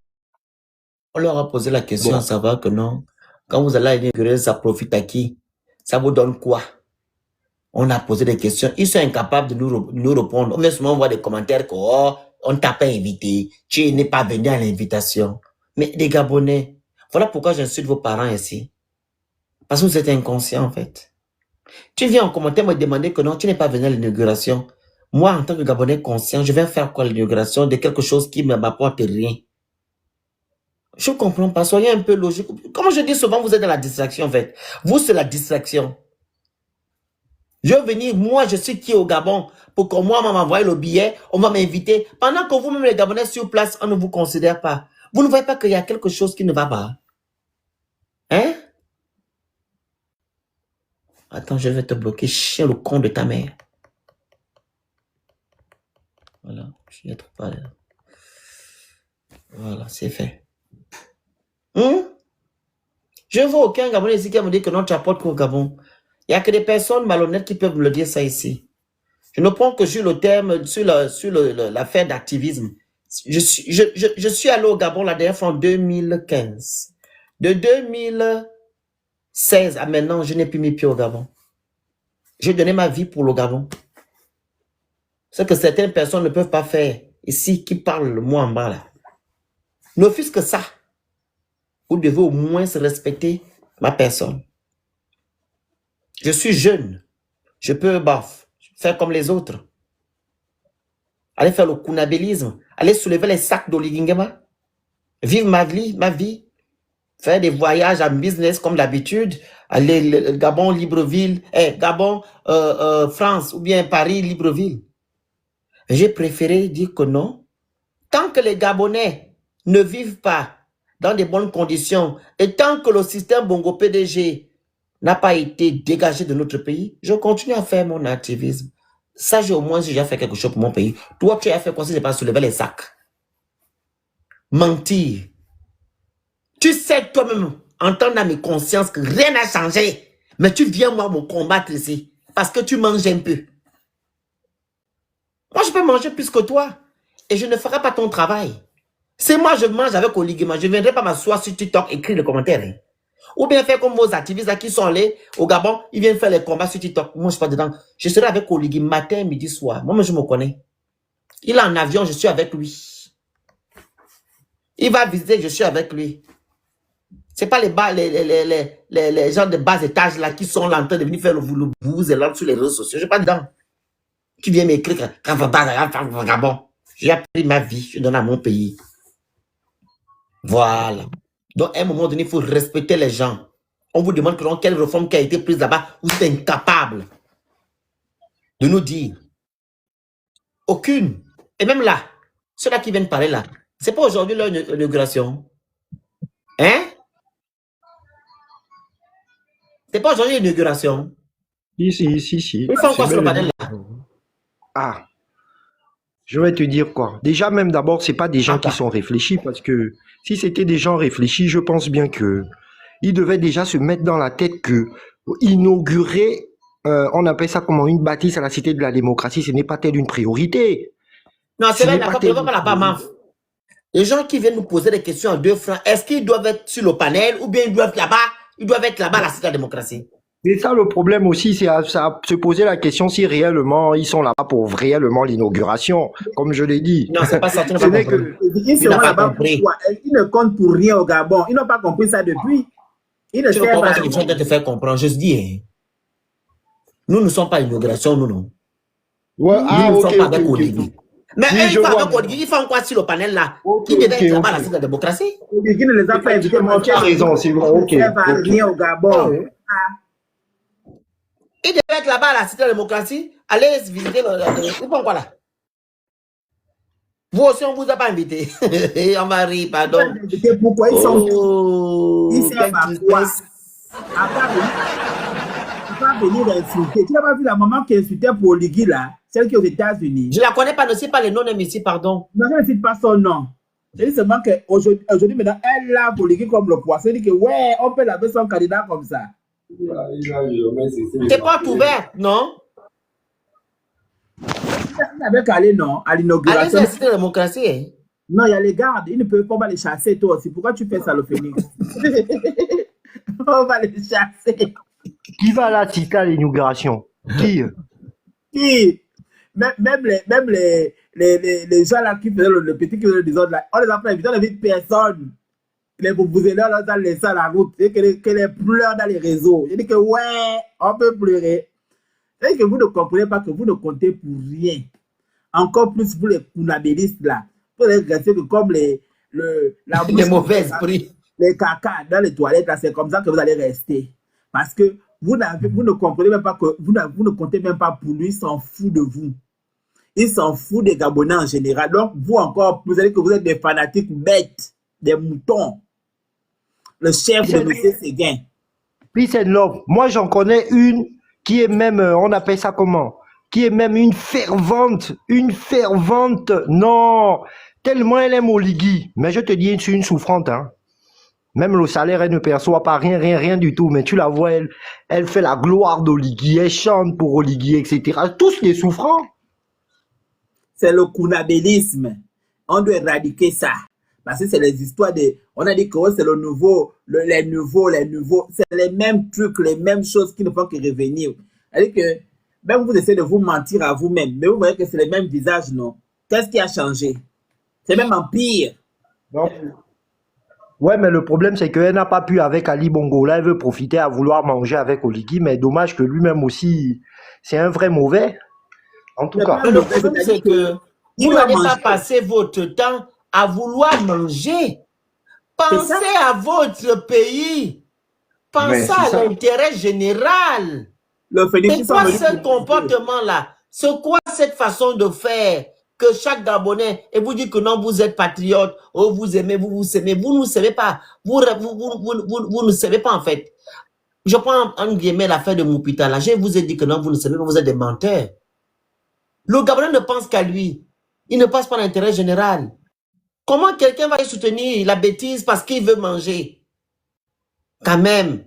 Speaker 9: On leur a posé la question à savoir que non. Quand vous allez inaugurer, ça profite à qui? Ça vous donne quoi? On a posé des questions. Ils sont incapables de nous répondre. On vient souvent voir des commentaires que oh, on t'a pas invité. Tu n'es pas venu à l'invitation. Mais les Gabonais, voilà pourquoi j'insulte vos parents ici. Parce que vous êtes inconscients en fait. Tu viens en commentaire me demander que non, tu n'es pas venu à l'inauguration. Moi, en tant que Gabonais conscient, je vais faire quoi l'inauguration de quelque chose qui ne m'apporte rien? Je ne comprends pas. Soyez un peu logique. Comme je dis souvent, vous êtes dans la distraction, en fait. Vous, c'est la distraction. Je veux venir, moi, je suis qui au Gabon? Pour que moi, on m'envoie le billet, on va m'inviter. Pendant que vous-même, les Gabonais sur place, on ne vous considère pas. Vous ne voyez pas qu'il y a quelque chose qui ne va pas? Hein? Attends, je vais te bloquer, chien, le con de ta mère. Voilà, je vais être pas là. Voilà, c'est fait. Je ne vois aucun Gabonais ici qui va me dire que non, tu apportes qu'au Gabon. Il n'y a que des personnes malhonnêtes qui peuvent me le dire ça ici. Je ne prends que sur le terme, sur l'affaire d'activisme. Je suis allé au Gabon la dernière fois en 2015. De 2016 à maintenant, je n'ai plus mis pied au Gabon. J'ai donné ma vie pour le Gabon. Ce que certaines personnes ne peuvent pas faire ici, qui parlent le mot en bas là. Ne fût-ce que ça. Vous devez au moins respecter ma personne. Je suis jeune. Je peux faire comme les autres. Aller faire le kunabélisme. Aller soulever les sacs d'Oligingema. Vivre ma vie. Faire des voyages en business comme d'habitude. Aller Gabon, Libreville. Gabon, France ou bien Paris, Libreville. J'ai préféré dire que non. Tant que les Gabonais ne vivent pas dans de bonnes conditions et tant que le système Bongo PDG n'a pas été dégagé de notre pays, je continue à faire mon activisme. Ça, j'ai au moins déjà fait quelque chose pour mon pays. Toi, tu as fait quoi si je n'ai pas soulevé les sacs? Mentir. Tu sais toi-même, en tant que mes consciences, que rien n'a changé. Mais tu viens moi me combattre ici parce que tu manges un peu. Moi, je peux manger plus que toi. Et je ne ferai pas ton travail. C'est moi, je mange avec Oligema. Je ne viendrai pas m'asseoir sur TikTok et écrire les commentaires. Hein. Ou bien faire comme vos activistes là, qui sont allés au Gabon, ils viennent faire les combats sur TikTok. Moi, je ne suis pas dedans. Je serai avec Oligema matin, midi, soir. Moi, je me connais. Il est en avion, je suis avec lui. Il va visiter, je suis avec lui. Ce n'est pas les gens de bas étage là qui sont là en train de venir faire le bouse et là sur les réseaux sociaux. Je ne suis pas dedans. Qui vient m'écrire Gabon. J'ai appris ma vie, je donne à mon pays. Voilà. Donc, à un moment donné, il faut respecter les gens. On vous demande quelle réforme qui a été prise là-bas. Vous êtes incapable de nous dire. Aucune. Et même là, ceux-là qui viennent parler là, c'est pas aujourd'hui leur inauguration. Hein? C'est pas aujourd'hui l'inauguration.
Speaker 14: Si.
Speaker 9: Ils font quoi sur le panel là?
Speaker 14: Ah. Je vais te dire quoi. Déjà, même d'abord, c'est pas des gens qui sont réfléchis parce que si c'était des gens réfléchis, je pense bien que ils devaient déjà se mettre dans la tête que inaugurer, on appelle ça comment, une bâtisse à la Cité de la démocratie, ce n'est pas telle une priorité.
Speaker 9: Non, c'est vrai, les gens qui viennent nous poser des questions en 2 francs, est-ce qu'ils doivent être sur le panel ou bien ils doivent être là-bas à la Cité de la démocratie?
Speaker 14: Et ça, le problème aussi, c'est à se poser la question si réellement ils sont là-bas pour réellement l'inauguration, comme je l'ai dit.
Speaker 9: Non, c'est pas ça, tu n'as
Speaker 14: Ce
Speaker 9: pas
Speaker 14: n'est
Speaker 9: compris.
Speaker 2: Ils sont là-bas pour quoi? Ils ne comptent pour rien au Gabon. Ils n'ont pas compris ça depuis. Ils ne
Speaker 9: Tu ne
Speaker 2: savent
Speaker 9: comprends
Speaker 2: pas.
Speaker 9: pas ce qu'ils sont en train de te faire comprendre. Je te dis, hein. Nous ne sommes pas à l'inauguration, nous non.
Speaker 14: Ouais,
Speaker 9: Nous ne sommes pas avec Oligui. Mais
Speaker 14: Oui,
Speaker 9: eux,
Speaker 14: je
Speaker 9: ils font
Speaker 14: vois.
Speaker 9: avec Oligui, ils font quoi sur le panel là? Qui devait être là-bas à la Cité de la démocratie?
Speaker 2: Oligui ne les a pas invités.
Speaker 14: Tu as raison, c'est vrai.
Speaker 2: Ils ne servent rien au Gabon.
Speaker 9: Ils devaient être là-bas à la Cité de la démocratie, aller visiter ils font quoi là? Vous aussi, on ne vous a pas invité. On va rire, pardon.
Speaker 2: Pourquoi ils sont
Speaker 9: Ils
Speaker 2: servent à quoi? À pas venir insulter. Tu n'as pas vu la maman qui insultait pour Oligui là, celle qui est aux États-Unis?
Speaker 9: Je ne la connais pas, ne sais pas les noms de ici, pardon.
Speaker 2: Non, je ne cite pas son nom. Je dis seulement qu'aujourd'hui, maintenant, elle lave Oligui comme le poisson. Elle dit que ouais, on peut laver son candidat comme ça.
Speaker 9: C'est pas ouvert, non?
Speaker 2: Il n'avait qu'à aller, non, à l'inauguration.
Speaker 9: Allez, c'est la démocratie, hein?
Speaker 2: Non, il y a les gardes. Ils ne peuvent pas les chasser, toi aussi. Pourquoi tu fais ça, le phénix? On va les chasser.
Speaker 14: Qui va là assister à l'inauguration? Qui?
Speaker 2: Même les gens là qui faisaient le petit qui faisaient le désordre là, on les a pas invités, on n'invite personne.
Speaker 15: les là dans les salles à route, et que les pleurs dans les réseaux. Je dis que ouais, on peut pleurer. Et que vous ne comprenez pas que vous ne comptez pour rien. Encore plus vous les kunabélistes là. Vous allez rester que comme les
Speaker 9: mauvais esprits.
Speaker 15: Les caca dans les toilettes là, c'est comme ça que vous allez rester. Parce que vous ne comprenez même pas que vous ne comptez même pas pour lui, il s'en fout de vous. Il s'en fout des Gabonais en général. Donc, vous encore, vous allez que vous êtes des fanatiques bêtes, des moutons. Le chef de M. Séguin.
Speaker 14: Peace and love. Moi, j'en connais une qui est même, on appelle ça comment? Qui est même une fervente. Non, tellement elle aime Oligui. Mais je te dis, c'est une souffrante, hein. Même le salaire, elle ne perçoit pas rien du tout. Mais tu la vois, elle fait la gloire d'Oligui. Elle chante pour Oligui, etc. Tous les souffrants.
Speaker 15: C'est le kunabélisme. On doit éradiquer ça. Parce que c'est les histoires de... On a dit que c'est le nouveau, les nouveaux. C'est les mêmes trucs, les mêmes choses qui ne font que revenir. C'est-à-dire que même vous essayez de vous mentir à vous-même, mais vous voyez que c'est les mêmes visages, non? Qu'est-ce qui a changé? C'est même en pire.
Speaker 14: Donc, ouais, mais le problème, c'est qu'elle n'a pas pu avec Ali Bongo. Là, elle veut profiter à vouloir manger avec Oligui, mais dommage que lui-même aussi, c'est un vrai mauvais. En tout cas.
Speaker 9: Le problème, c'est que vous n'allez pas passer votre temps à vouloir manger. Pensez à votre pays. Pensez à l'intérêt général. C'est quoi ce comportement-là? C'est quoi cette façon de faire que chaque Gabonais, et vous dites que non, vous êtes patriote, oh, vous aimez, vous aimez, vous ne savez pas. Vous ne savez pas en fait. Je prends en guillemets l'affaire de Moupita là. Je vous ai dit que non, vous ne savez pas, vous êtes des menteurs. Le Gabonais ne pense qu'à lui. Il ne pense pas à l'intérêt général. Comment quelqu'un va soutenir la bêtise parce qu'il veut manger? Quand même.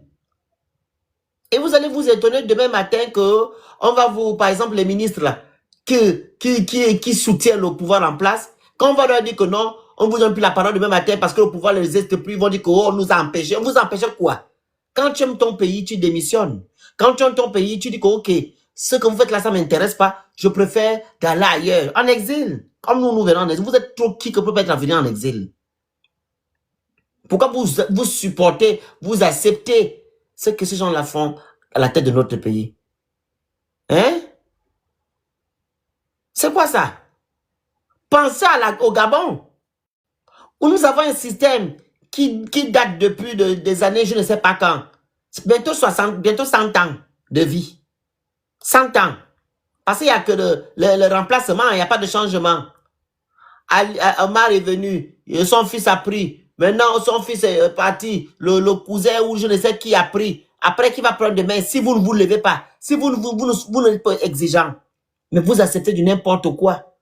Speaker 9: Et vous allez vous étonner demain matin que on va vous, par exemple, les ministres là, qui soutiennent le pouvoir en place, quand on va leur dire que non, on vous donne plus la parole demain matin parce que le pouvoir ne les résiste plus, ils vont dire que oh, on nous a empêchés. On vous empêche quoi? Quand tu aimes ton pays, tu démissionnes. Quand tu aimes ton pays, tu dis que ok, ce que vous faites là, ça ne m'intéresse pas. Je préfère d'aller ailleurs, en exil. Comme nous venons en exil. Vous êtes trop qui que peut être venir en exil? Pourquoi vous supportez, vous acceptez ce que ces gens-là font à la tête de notre pays? Hein? C'est quoi ça? Pensez au Gabon, où nous avons un système qui date depuis des années, je ne sais pas quand. Bientôt 100 ans de vie. 100 ans. Parce qu'il n'y a que le remplacement, il n'y a pas de changement. Omar est venu, son fils a pris. Maintenant, son fils est parti. Le cousin ou je ne sais qui a pris. Après, qui va prendre demain si vous ne vous levez pas? Si vous n'êtes pas exigeant. Mais vous acceptez du n'importe quoi.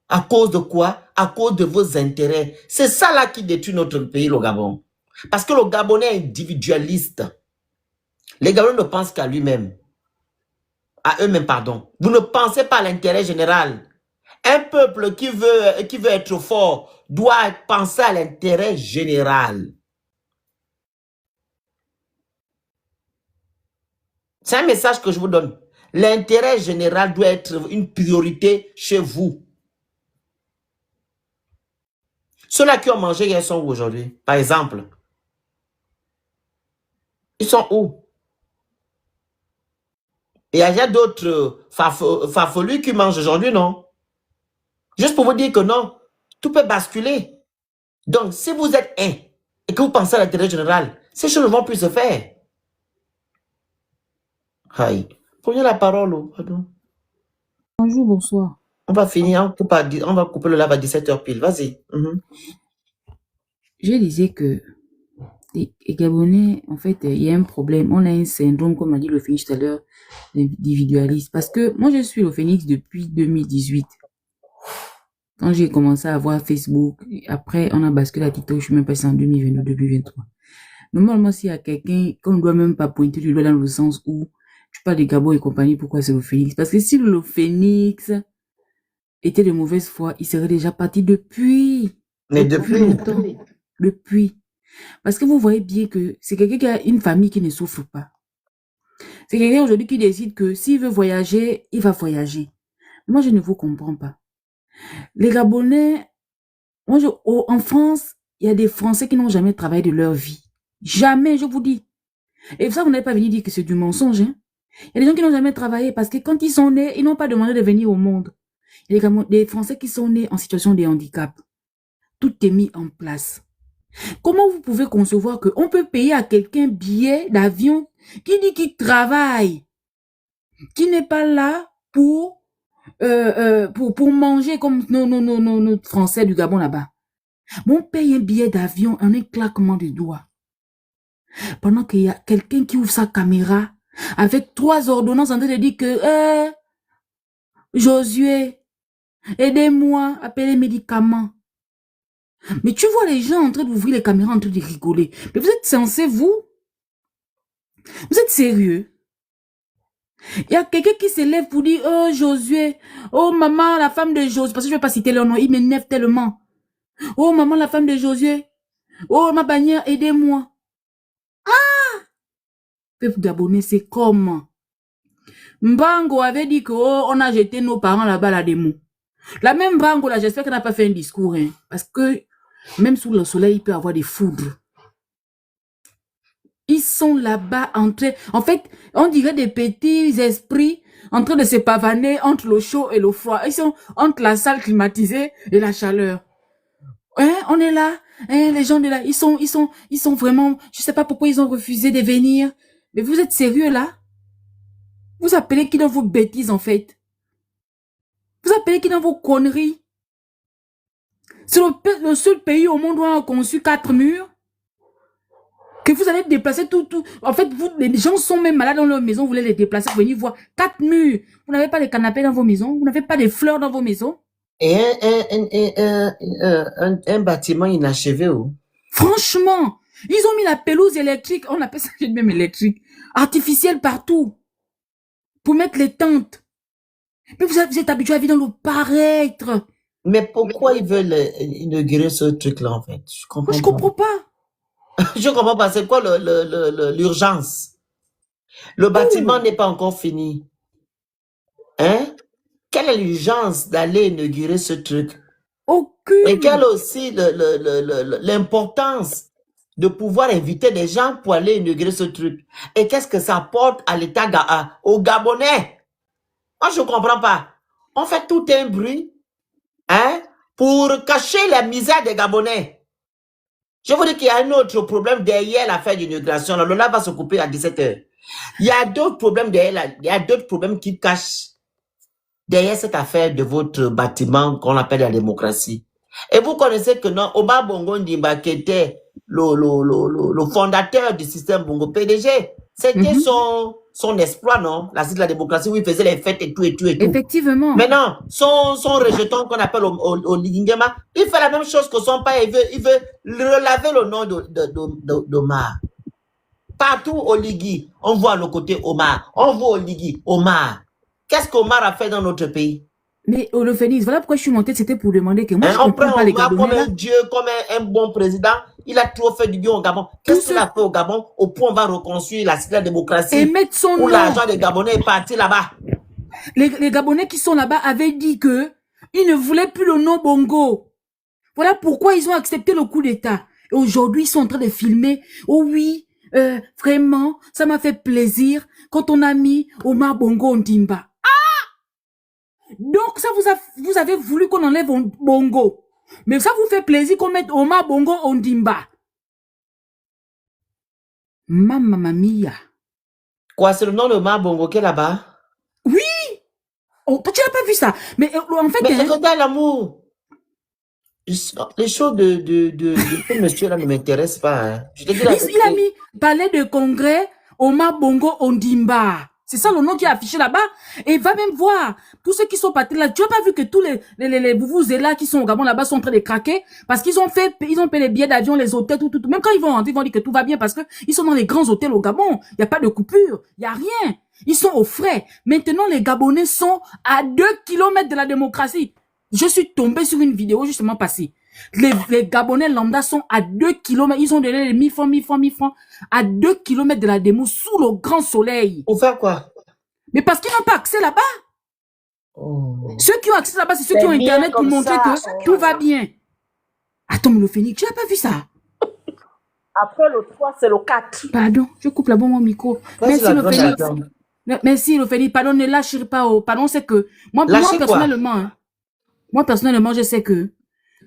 Speaker 9: À cause de quoi? À cause de vos intérêts. C'est ça là qui détruit notre pays, le Gabon. Parce que le Gabonais est individualiste. Les Gabonais ne pensent qu'à lui-même. À eux-mêmes, pardon. Vous ne pensez pas à l'intérêt général. Un peuple qui veut être fort doit penser à l'intérêt général. C'est un message que je vous donne. L'intérêt général doit être une priorité chez vous. Ceux-là qui ont mangé hier sont où aujourd'hui? Par exemple. Ils sont où? Et il y a d'autres farfelus qui mangent aujourd'hui, non? Juste pour vous dire que non, tout peut basculer. Donc, si vous êtes un et que vous pensez à l'intérêt général, ces choses ne vont plus se faire. Aïe. Prenez la parole. Pardon.
Speaker 7: Bonjour, bonsoir.
Speaker 9: On va finir, on va couper le live à 17h pile. Vas-y.
Speaker 7: Je disais que les Gabonais, en fait, il y a un problème. On a un syndrome, comme a dit le Phénix tout à l'heure, individualiste. Parce que moi, je suis le Phénix depuis 2018. Quand j'ai commencé à voir Facebook, après, on a basculé à TikTok, je suis même passé en 2022, 2023. Normalement, s'il y a quelqu'un qu'on ne doit même pas pointer du doigt dans le sens où tu parles de Gabon et compagnie, pourquoi c'est le Phénix? Parce que si le Phénix était de mauvaise foi, il serait déjà parti depuis.
Speaker 9: Mais depuis?
Speaker 7: Depuis. Parce que vous voyez bien que c'est quelqu'un qui a une famille qui ne souffre pas. C'est quelqu'un aujourd'hui qui décide que s'il veut voyager, il va voyager. Moi, je ne vous comprends pas. Les Gabonais, en France, il y a des Français qui n'ont jamais travaillé de leur vie. Jamais, je vous dis. Et ça, vous n'avez pas venu dire que c'est du mensonge. Hein? Il y a des gens qui n'ont jamais travaillé parce que quand ils sont nés, ils n'ont pas demandé de venir au monde. Il y a des Français qui sont nés en situation de handicap. Tout est mis en place. Comment vous pouvez concevoir qu'on peut payer à quelqu'un billet d'avion qui dit qu'il travaille, qui n'est pas là pour manger comme nos Français du Gabon là-bas. On paye un billet d'avion en un claquement de doigts. Pendant qu'il y a quelqu'un qui ouvre sa caméra avec 3 ordonnances en train de dire que Josué, aidez-moi à payer les médicaments. Mais tu vois les gens en train d'ouvrir les caméras en train de rigoler. Mais vous êtes censés, vous êtes sérieux? Il y a quelqu'un qui se lève pour dire, oh Josué, oh maman, la femme de Josué, parce que je ne vais pas citer leur nom, il m'énerve tellement. Oh maman, la femme de Josué, oh ma bannière, aidez-moi. Ah! Peuple gabonais, c'est comment? Mbango avait dit que on a jeté nos parents là-bas la démo. La même Mbango là, j'espère qu'elle n'a pas fait un discours, hein, parce que même sous le soleil, il peut y avoir des foudres. Ils sont là-bas en fait, on dirait des petits esprits en train de se pavaner entre le chaud et le froid. Ils sont entre la salle climatisée et la chaleur. Hein, on est là, hein, les gens de là, ils sont vraiment, je sais pas pourquoi ils ont refusé de venir. Mais vous êtes sérieux là? Vous appelez qui dans vos bêtises en fait? Vous appelez qui dans vos conneries? C'est le seul pays au monde où on a conçu 4 murs. Que vous allez déplacer tout. En fait, les gens sont même malades dans leur maison, vous voulez les déplacer pour venir voir 4 murs. Vous n'avez pas de canapés dans vos maisons, vous n'avez pas de fleurs dans vos maisons.
Speaker 9: Et un bâtiment inachevé où?
Speaker 7: Franchement, ils ont mis la pelouse électrique, on appelle ça même électrique, artificielle partout, pour mettre les tentes. Mais vous êtes habitués à vivre dans le paraître.
Speaker 9: Mais pourquoi ils veulent inaugurer ce truc-là, en fait? Je
Speaker 7: comprends pas.
Speaker 9: Je comprends pas. C'est quoi l'urgence? Le bâtiment n'est pas encore fini. Hein? Quelle est l'urgence d'aller inaugurer ce truc?
Speaker 7: Aucune.
Speaker 9: Et quelle aussi l'importance de pouvoir inviter des gens pour aller inaugurer ce truc? Et qu'est-ce que ça apporte à l'État, aux Gabonais? Moi, je comprends pas. On fait tout un bruit, hein, pour cacher la misère des Gabonais. Je vous dis qu'il y a un autre problème derrière l'affaire d'inauguration. Lola va se couper à 17h. Il y a d'autres problèmes derrière, il y a d'autres problèmes qui cachent derrière cette affaire de votre bâtiment qu'on appelle la démocratie. Et vous connaissez que non, Omar Bongo Ndimba, qui était le fondateur du système Bongo PDG, c'était son exploit, non? La cité de la démocratie où il faisait les fêtes et tout.
Speaker 7: Effectivement.
Speaker 9: Maintenant, son rejeton qu'on appelle au Lingema, il fait la même chose que son père. Il veut relaver le nom d'Omar. Partout au Ligui, on voit le côté Omar. On voit au Ligui, Omar. Qu'est-ce qu'Omar a fait dans notre pays?
Speaker 7: Mais le Phénix, voilà pourquoi je suis montée, c'était pour demander que moi, je
Speaker 9: on
Speaker 7: comprends
Speaker 9: prend
Speaker 7: pas les
Speaker 9: Omar
Speaker 7: Gabonais.
Speaker 9: Comme un dieu, comme un bon président. Il a trop fait du bien au Gabon. Qu'est-ce qu'il a fait au Gabon? Au point on va reconstruire la cité de la démocratie.
Speaker 7: Et mettre son nom.
Speaker 9: Où l'argent des Gabonais est parti là-bas.
Speaker 7: Les Gabonais qui sont là-bas avaient dit que ils ne voulaient plus le nom Bongo. Voilà pourquoi ils ont accepté le coup d'État. Et aujourd'hui, ils sont en train de filmer. Oh oui, vraiment, ça m'a fait plaisir quand on a mis Omar Bongo Ondimba. Donc, ça vous avez voulu qu'on enlève Bongo. Mais ça vous fait plaisir qu'on mette Omar Bongo Ondimba. Mamma mia.
Speaker 9: Quoi, c'est le nom de Omar Bongo qui est là-bas?
Speaker 7: Oui! Oh, toi, tu n'as pas vu ça. Mais en fait...
Speaker 9: Mais regarde l'amour. Les choses de ce monsieur-là ne m'intéressent pas. Hein. Je te dis
Speaker 7: il a mis palais de congrès Omar Bongo Ondimba. C'est ça le nom qui est affiché là-bas. Et va même voir tous ceux qui sont partis là. Tu n'as pas vu que tous les boubous-là qui sont au Gabon là-bas sont en train de craquer parce qu'ils ont payé les billets d'avion, les hôtels, tout. Même quand ils vont rentrer, ils vont dire que tout va bien parce que ils sont dans les grands hôtels au Gabon. Il n'y a pas de coupure. Il n'y a rien. Ils sont au frais. Maintenant, les Gabonais sont à 2 kilomètres de la démocratie. Je suis tombé sur une vidéo justement passée. Les Gabonais lambda sont à 2 kilomètres. Ils ont donné les 1000 francs à 2 kilomètres de la démo sous le grand soleil.
Speaker 9: Pour faire quoi?
Speaker 7: Mais parce qu'ils n'ont pas accès là-bas. Ceux qui ont accès là-bas, c'est ceux qui ont Internet pour montrer que tout va bien. Attends. Attends, mais le Phénix, tu n'as pas vu ça?
Speaker 16: Après le 3, c'est le 4.
Speaker 7: Pardon, je coupe la bombe mon micro. Merci le Phénix. Merci le Phénix. Pardon, ne lâche pas. Pardon, c'est que moi personnellement, hein, je sais que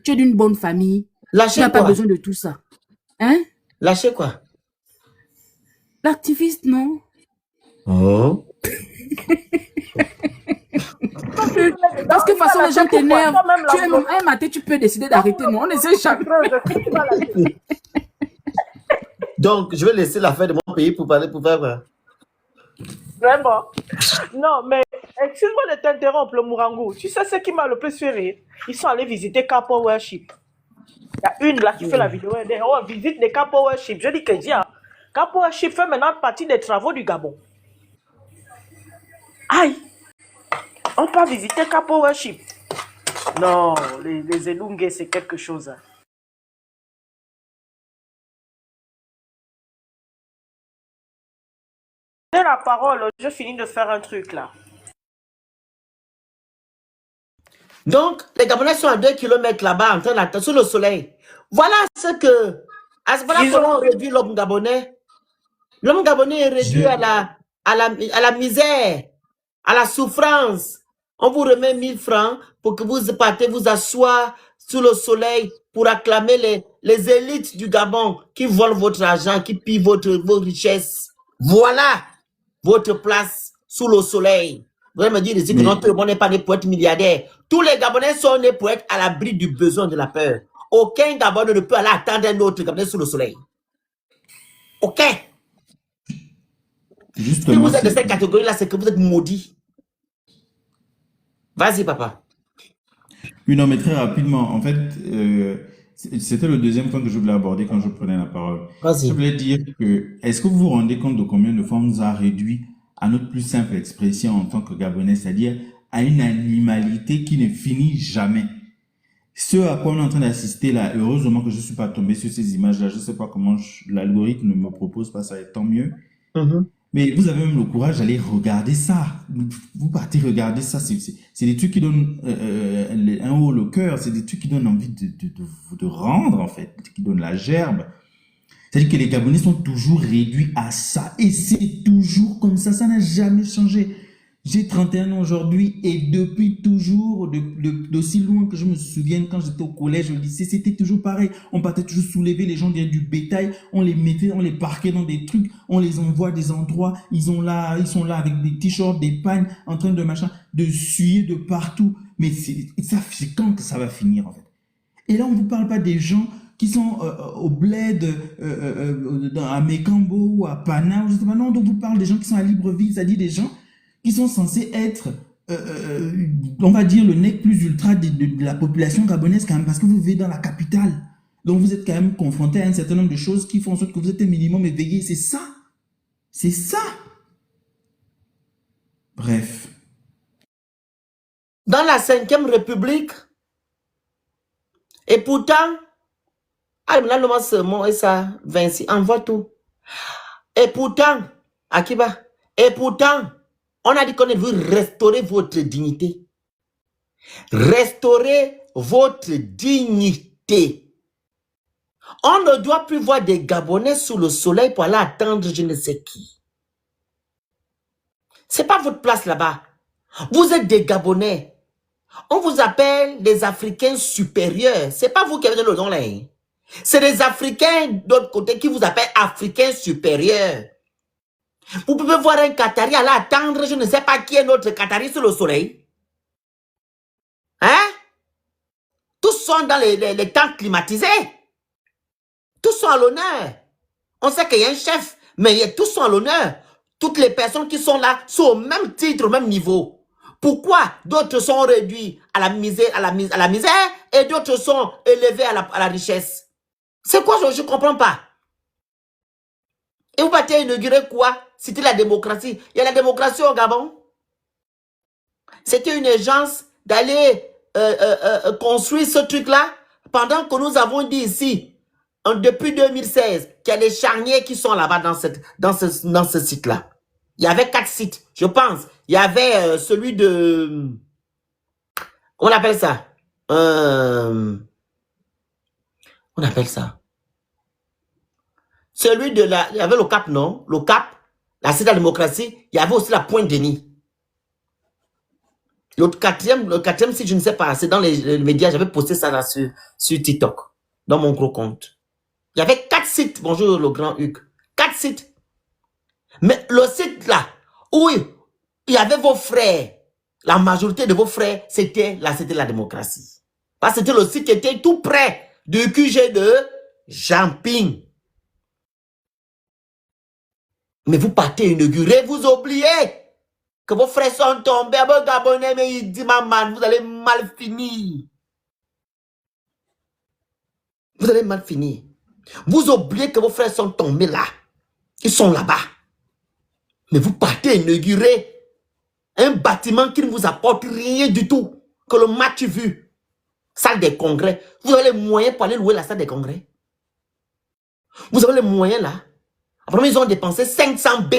Speaker 7: tu es d'une bonne famille. Tu n'as pas besoin de tout ça. Hein?
Speaker 9: Lâcher quoi?
Speaker 7: L'activiste, non?
Speaker 9: Oh.
Speaker 7: Parce que de toute façon, les gens t'énervent. Tu es un matin, tu peux décider d'arrêter. Non, on ne sait jamais.
Speaker 9: Donc, je vais laisser l'affaire de mon pays pour parler, pour faire.
Speaker 16: Vraiment. Non, mais excuse-moi de t'interrompre, le Mourangou. Tu sais ce qui m'a le plus fait rire? Ils sont allés visiter Capo Worship. Il y a une là qui fait la vidéo. Elle dit, oh, visite les Capo Worship. Je dis que dia, Capo Worship fait maintenant partie des travaux du Gabon. Aïe! On peut visiter Capo Worship. Non, les Elungues, c'est quelque chose. Hein. La parole, je finis de faire un truc là.
Speaker 9: Donc, les Gabonais sont à 2 km là-bas, en train d'attendre sous le soleil. Voilà ce que... Voilà comment on réduit l'homme gabonais. L'homme gabonais est réduit à la misère, à la souffrance. On vous remet 1000 francs pour que vous partez vous asseoir sous le soleil pour acclamer les élites du Gabon qui volent votre argent, qui pillent vos richesses. Voilà votre place sous le soleil. Vous allez me dire ici que notre Gabon n'est pas né pour être milliardaire. Tous les Gabonais sont nés pour être à l'abri du besoin de la peur. Aucun Gabonais ne peut aller attendre un autre Gabonais sous le soleil. Aucun. Si vous êtes de cette catégorie-là, c'est que vous êtes maudits. Vas-y, papa.
Speaker 10: Oui, non, mais très rapidement, en fait, c'était le deuxième point que je voulais aborder quand je prenais la parole. Je voulais dire que, est-ce que vous vous rendez compte de combien de fois on nous a réduit à notre plus simple expression en tant que Gabonais, c'est-à-dire à une animalité qui ne finit jamais. Ce à quoi on est en train d'assister là, heureusement que je ne suis pas tombé sur ces images-là, je ne sais pas comment l'algorithme ne me propose pas ça, et tant mieux. Mais vous avez même le courage d'aller regarder ça. Vous partez regarder ça. C'est des trucs qui donnent un haut le cœur. C'est des trucs qui donnent envie de rendre, en fait, qui donnent la gerbe. C'est-à-dire que les Gabonais sont toujours réduits à ça. Et c'est toujours comme ça. Ça n'a jamais changé. J'ai 31 ans aujourd'hui et depuis toujours, d'aussi loin que je me souvienne, quand j'étais au collège, au lycée, c'était toujours pareil. On partait toujours soulever les gens derrière du bétail, on les mettait, on les parquait dans des trucs, on les envoie à des endroits, ils sont là avec des t-shirts, des pagnes, en train de suer de partout. Mais c'est quand que ça va finir, en fait? Et là, on ne vous parle pas des gens qui sont au bled, à Mekambo ou à Pana, je sais pas, non, on vous parle des gens qui sont à Libreville, c'est-à-dire des gens qui sont censés être, on va dire, le nec plus ultra de la population gabonaise quand même, parce que vous vivez dans la capitale. Donc vous êtes quand même confronté à un certain nombre de choses qui font en sorte que vous êtes un minimum éveillé. C'est ça. C'est ça. Bref.
Speaker 9: Dans la 5e République, et pourtant, là, le mot et ça, Vinci, envoie tout. Et pourtant, Akiba, et pourtant, on a dit qu'on veut restaurer votre dignité. Restaurer votre dignité. On ne doit plus voir des Gabonais sous le soleil pour aller attendre je ne sais qui. Ce n'est pas votre place là-bas. Vous êtes des Gabonais. On vous appelle des Africains supérieurs. Ce n'est pas vous qui avez le nom là. C'est des Africains d'autre côté qui vous appellent Africains supérieurs. Vous pouvez voir un Qatari aller attendre, je ne sais pas qui est notre Qatari sur le soleil. Hein? Tous sont dans les tentes climatisées. Tous sont à l'honneur. On sait qu'il y a un chef, mais tous sont à l'honneur. Toutes les personnes qui sont là sont au même titre, au même niveau. Pourquoi d'autres sont réduits à la misère, et d'autres sont élevés à la richesse? C'est quoi, je ne comprends pas. Et vous partez inaugurer quoi? C'était la démocratie. Il y a la démocratie au Gabon. C'était une urgence d'aller construire ce truc-là pendant que nous avons dit ici, depuis 2016, qu'il y a des charniers qui sont là-bas dans ce site-là. Il y avait 4 sites, je pense. Il y avait celui de... Comment on appelle ça? On appelle ça. Celui de la... Il y avait le Cap, non? Le Cap, la cité de la démocratie, il y avait aussi la Pointe-Denis. Le quatrième site, je ne sais pas, c'est dans les médias, j'avais posté ça là sur TikTok, dans mon gros compte. Il y avait 4 sites, bonjour le grand Hugues, 4 sites. Mais le site là, où il y avait vos frères, la majorité de vos frères, c'était la cité de la démocratie. Parce que c'était le site qui était tout près du QG de Jamping. Mais vous partez inaugurer, vous oubliez que vos frères sont tombés, vos Gabonais, mais il dit, maman, vous allez mal finir. Vous allez mal finir. Vous oubliez que vos frères sont tombés là. Ils sont là-bas. Mais vous partez inaugurer un bâtiment qui ne vous apporte rien du tout. Que le match vu. Salle des congrès. Vous avez les moyens pour aller louer la salle des congrès. Vous avez les moyens là. Après, ils ont dépensé 500 B.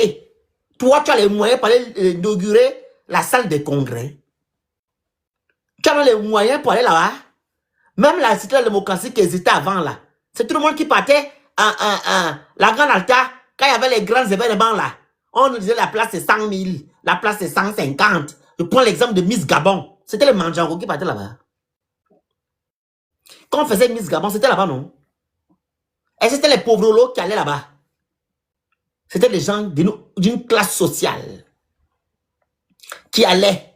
Speaker 9: Toi, tu as les moyens pour aller inaugurer la salle des congrès. Tu as les moyens pour aller là-bas. Même la cité de la démocratie qui hésitait avant là. C'est tout le monde qui partait la grande alta. Quand il y avait les grands événements là. On nous disait la place c'est 100 000. La place c'est 150. Je prends l'exemple de Miss Gabon. C'était les Mandjango qui partaient là-bas. Quand on faisait Miss Gabon, c'était là-bas, non? Et c'était les pauvres lots qui allaient là-bas. C'était les gens d'une classe sociale qui allaient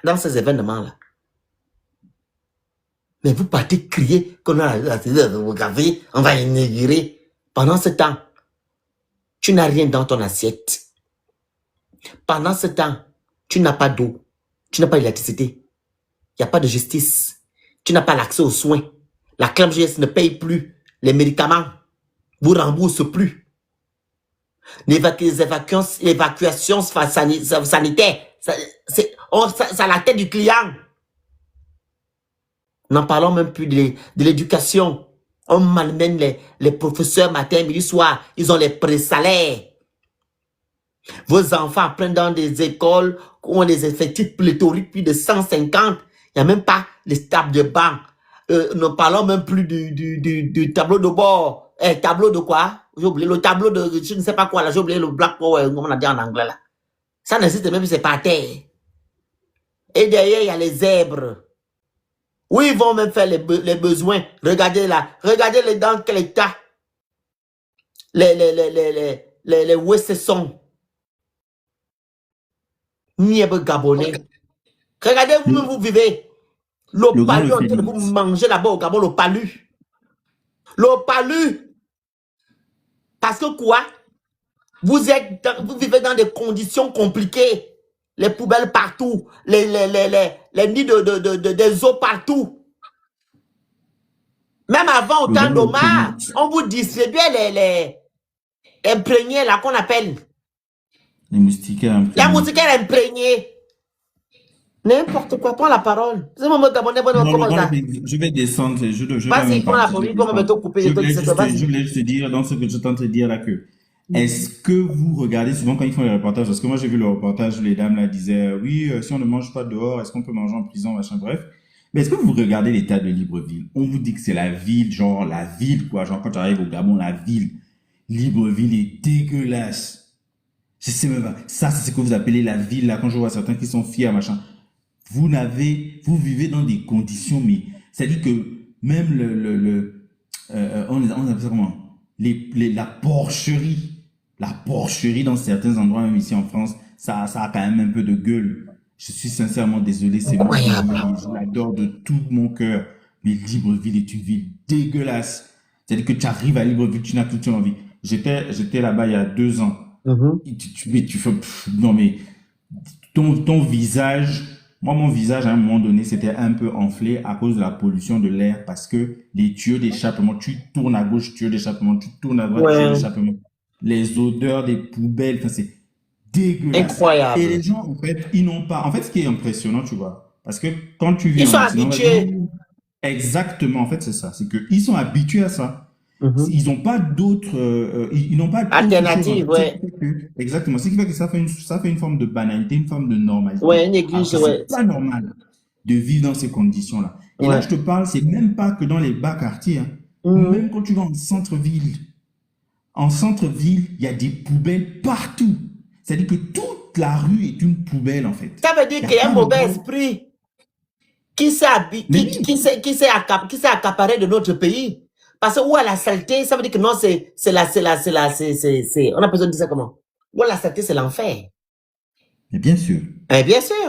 Speaker 9: dans ces événements-là. Mais vous partez crier qu'on a on va inaugurer. Pendant ce temps, tu n'as rien dans ton assiette. Pendant ce temps, tu n'as pas d'eau. Tu n'as pas d'électricité. Il n'y a pas de justice. Tu n'as pas l'accès aux soins. La CLAMGS ne paye plus les médicaments. Vous rembourse plus. L'évacuation sanitaire, c'est à la tête du client. N'en parlons même plus de l'éducation. On malmène les professeurs matin, midi, soir. Ils ont les pré-salaires. Vos enfants apprennent dans des écoles où on a des effectifs pléthoriques, plus de 150. Il n'y a même pas les tables de banc. Ne parlons même plus du tableau de bord. Tableau de quoi? J'ai oublié le tableau de je ne sais pas quoi là. J'ai oublié le black power, comme on a dit en anglais là. Ça n'existe même plus, c'est par terre. Et derrière, il y a les zèbres. Où ils vont même faire les besoins. Regardez là. Regardez dans quel état les Ouest sont. Nièbre Gabonais. Regardez vous-même, vous vivez. Le palu, en train de vous manger là-bas au Gabon, le palu. Le palu. Parce que quoi? Vous vivez dans des conditions compliquées. Les poubelles partout. Les nids des eaux partout. Même avant, au temps d'Omar, on vous distribuait les imprégnés là qu'on appelle.
Speaker 10: Les moustiquaires imprégnés.
Speaker 9: La moustiquaire imprégnée. N'importe quoi, prends la parole. C'est mon mot gabonais,
Speaker 10: je vais descendre.
Speaker 9: Vas-y, prends la parole.
Speaker 10: Je voulais juste te dire, dans ce que je tente de dire là, que est-ce que vous regardez souvent quand ils font les reportages, parce que moi j'ai vu le reportage, les dames là disaient, oui, si on ne mange pas dehors, est-ce qu'on peut manger en prison, machin, bref. Mais est-ce que vous regardez l'état de Libreville? On vous dit que c'est la ville, genre la ville, quoi. Genre quand tu arrives au Gabon, la ville. Libreville est dégueulasse. Je sais même pas. Ça, c'est ce que vous appelez la ville, là, quand je vois certains qui sont fiers, machin. Vous vivez dans des conditions, mais c'est-à-dire que même on appelle ça comment? La porcherie dans certains endroits, même ici en France, ça a quand même un peu de gueule. Je suis sincèrement désolé, c'est moi, je l'adore de tout mon cœur, mais Libreville est une ville dégueulasse. C'est-à-dire que tu arrives à Libreville, tu n'as plus envie. J'étais là-bas il y a 2 ans. Tu fais, non mais, ton visage, moi mon visage à un moment donné, c'était un peu enflé à cause de la pollution de l'air, parce que les tuyaux d'échappement, tu tournes à gauche, tuyaux d'échappement, tu tournes à droite, tuyaux d'échappement. Les odeurs des poubelles, enfin c'est dégueulasse.
Speaker 9: Incroyable.
Speaker 10: Et les gens, en fait, ils n'ont pas, en fait, ce qui est impressionnant, tu vois, parce que quand tu viens...
Speaker 9: Ils sont habitués.
Speaker 10: Exactement, en fait, c'est ça. C'est qu'ils sont habitués à ça. Ils n'ont pas d'autres... ils n'ont pas
Speaker 9: alternative, ouais.
Speaker 10: Exactement. Ce qui fait que ça fait une forme de banalité, une forme de normalité.
Speaker 9: Ouais, une église, ouais.
Speaker 10: C'est pas normal. de vivre dans ces conditions-là. Et là, je te parle, c'est même pas que dans les bas quartiers, hein. Même quand tu vas en centre-ville. En centre-ville, il y a des poubelles partout. C'est-à-dire que toute la rue est une poubelle, en fait.
Speaker 2: Ça veut dire qu'il y a un mauvais esprit qui s'est accaparé de notre pays. Parce que où est la saleté, ça veut dire que non, on a besoin de dire ça comment? Où est la saleté, c'est l'enfer.
Speaker 10: Mais bien sûr.
Speaker 2: Bien sûr.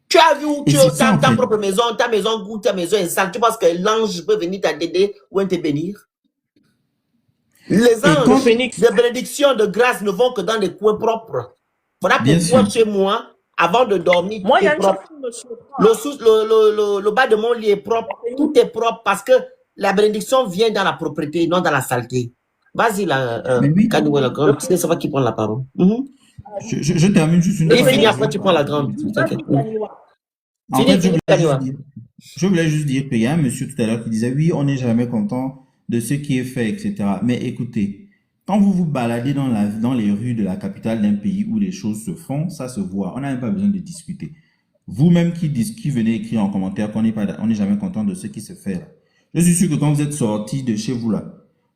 Speaker 2: Tu as vu où tu as ta propre maison, ta maison est sale. Tu penses que l'ange peut venir t'aider ou te bénir? Les anges de bénédiction, de grâce ne vont que dans les coins propres. Voilà pourquoi chez moi, avant de dormir,
Speaker 16: Moi, il y a une chose qui me surprend.
Speaker 2: le bas de mon lit est propre. Tout est propre parce que la bénédiction vient dans la propreté, non dans la saleté. Vas-y, parce que ça va qui prend la parole.
Speaker 10: Je termine juste une
Speaker 2: fois. Et fini, après tu prends la grande.
Speaker 10: En fait, je voulais juste dire qu'il y a un monsieur tout à l'heure qui disait oui, on n'est jamais content de ce qui est fait, etc. Mais écoutez, quand vous vous baladez dans les rues de la capitale d'un pays où les choses se font, ça se voit. On n'a même pas besoin de discuter. Vous-même qui venez écrire en commentaire qu'on n'est jamais content de ce qui se fait là. Je suis sûr que quand vous êtes sorti de chez vous là,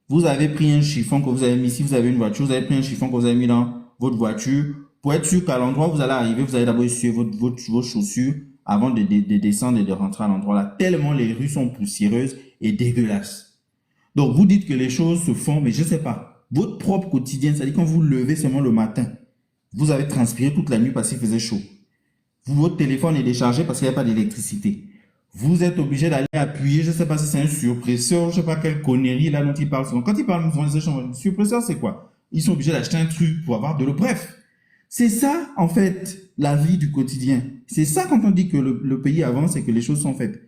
Speaker 10: vous avez pris un chiffon que vous avez mis, si vous avez une voiture, vous avez pris un chiffon que vous avez mis dans votre voiture pour être sûr qu'à l'endroit où vous allez arriver, vous allez d'abord essuyer vos chaussures avant de descendre et de rentrer à l'endroit là, tellement les rues sont poussiéreuses et dégueulasses. Donc, vous dites que les choses se font, mais je ne sais pas. Votre propre quotidien, c'est-à-dire quand vous levez seulement le matin, vous avez transpiré toute la nuit parce qu'il faisait chaud. Votre téléphone est déchargé parce qu'il n'y a pas d'électricité. Vous êtes obligé d'aller appuyer, je ne sais pas si c'est un surpresseur, je ne sais pas quelle connerie là dont ils parlent souvent. Quand ils parlent souvent des échanges, surpresseur c'est quoi? Ils sont obligés d'acheter un truc pour avoir de l'eau. Bref, c'est ça en fait la vie du quotidien. C'est ça quand on dit que le pays avance et que les choses sont faites.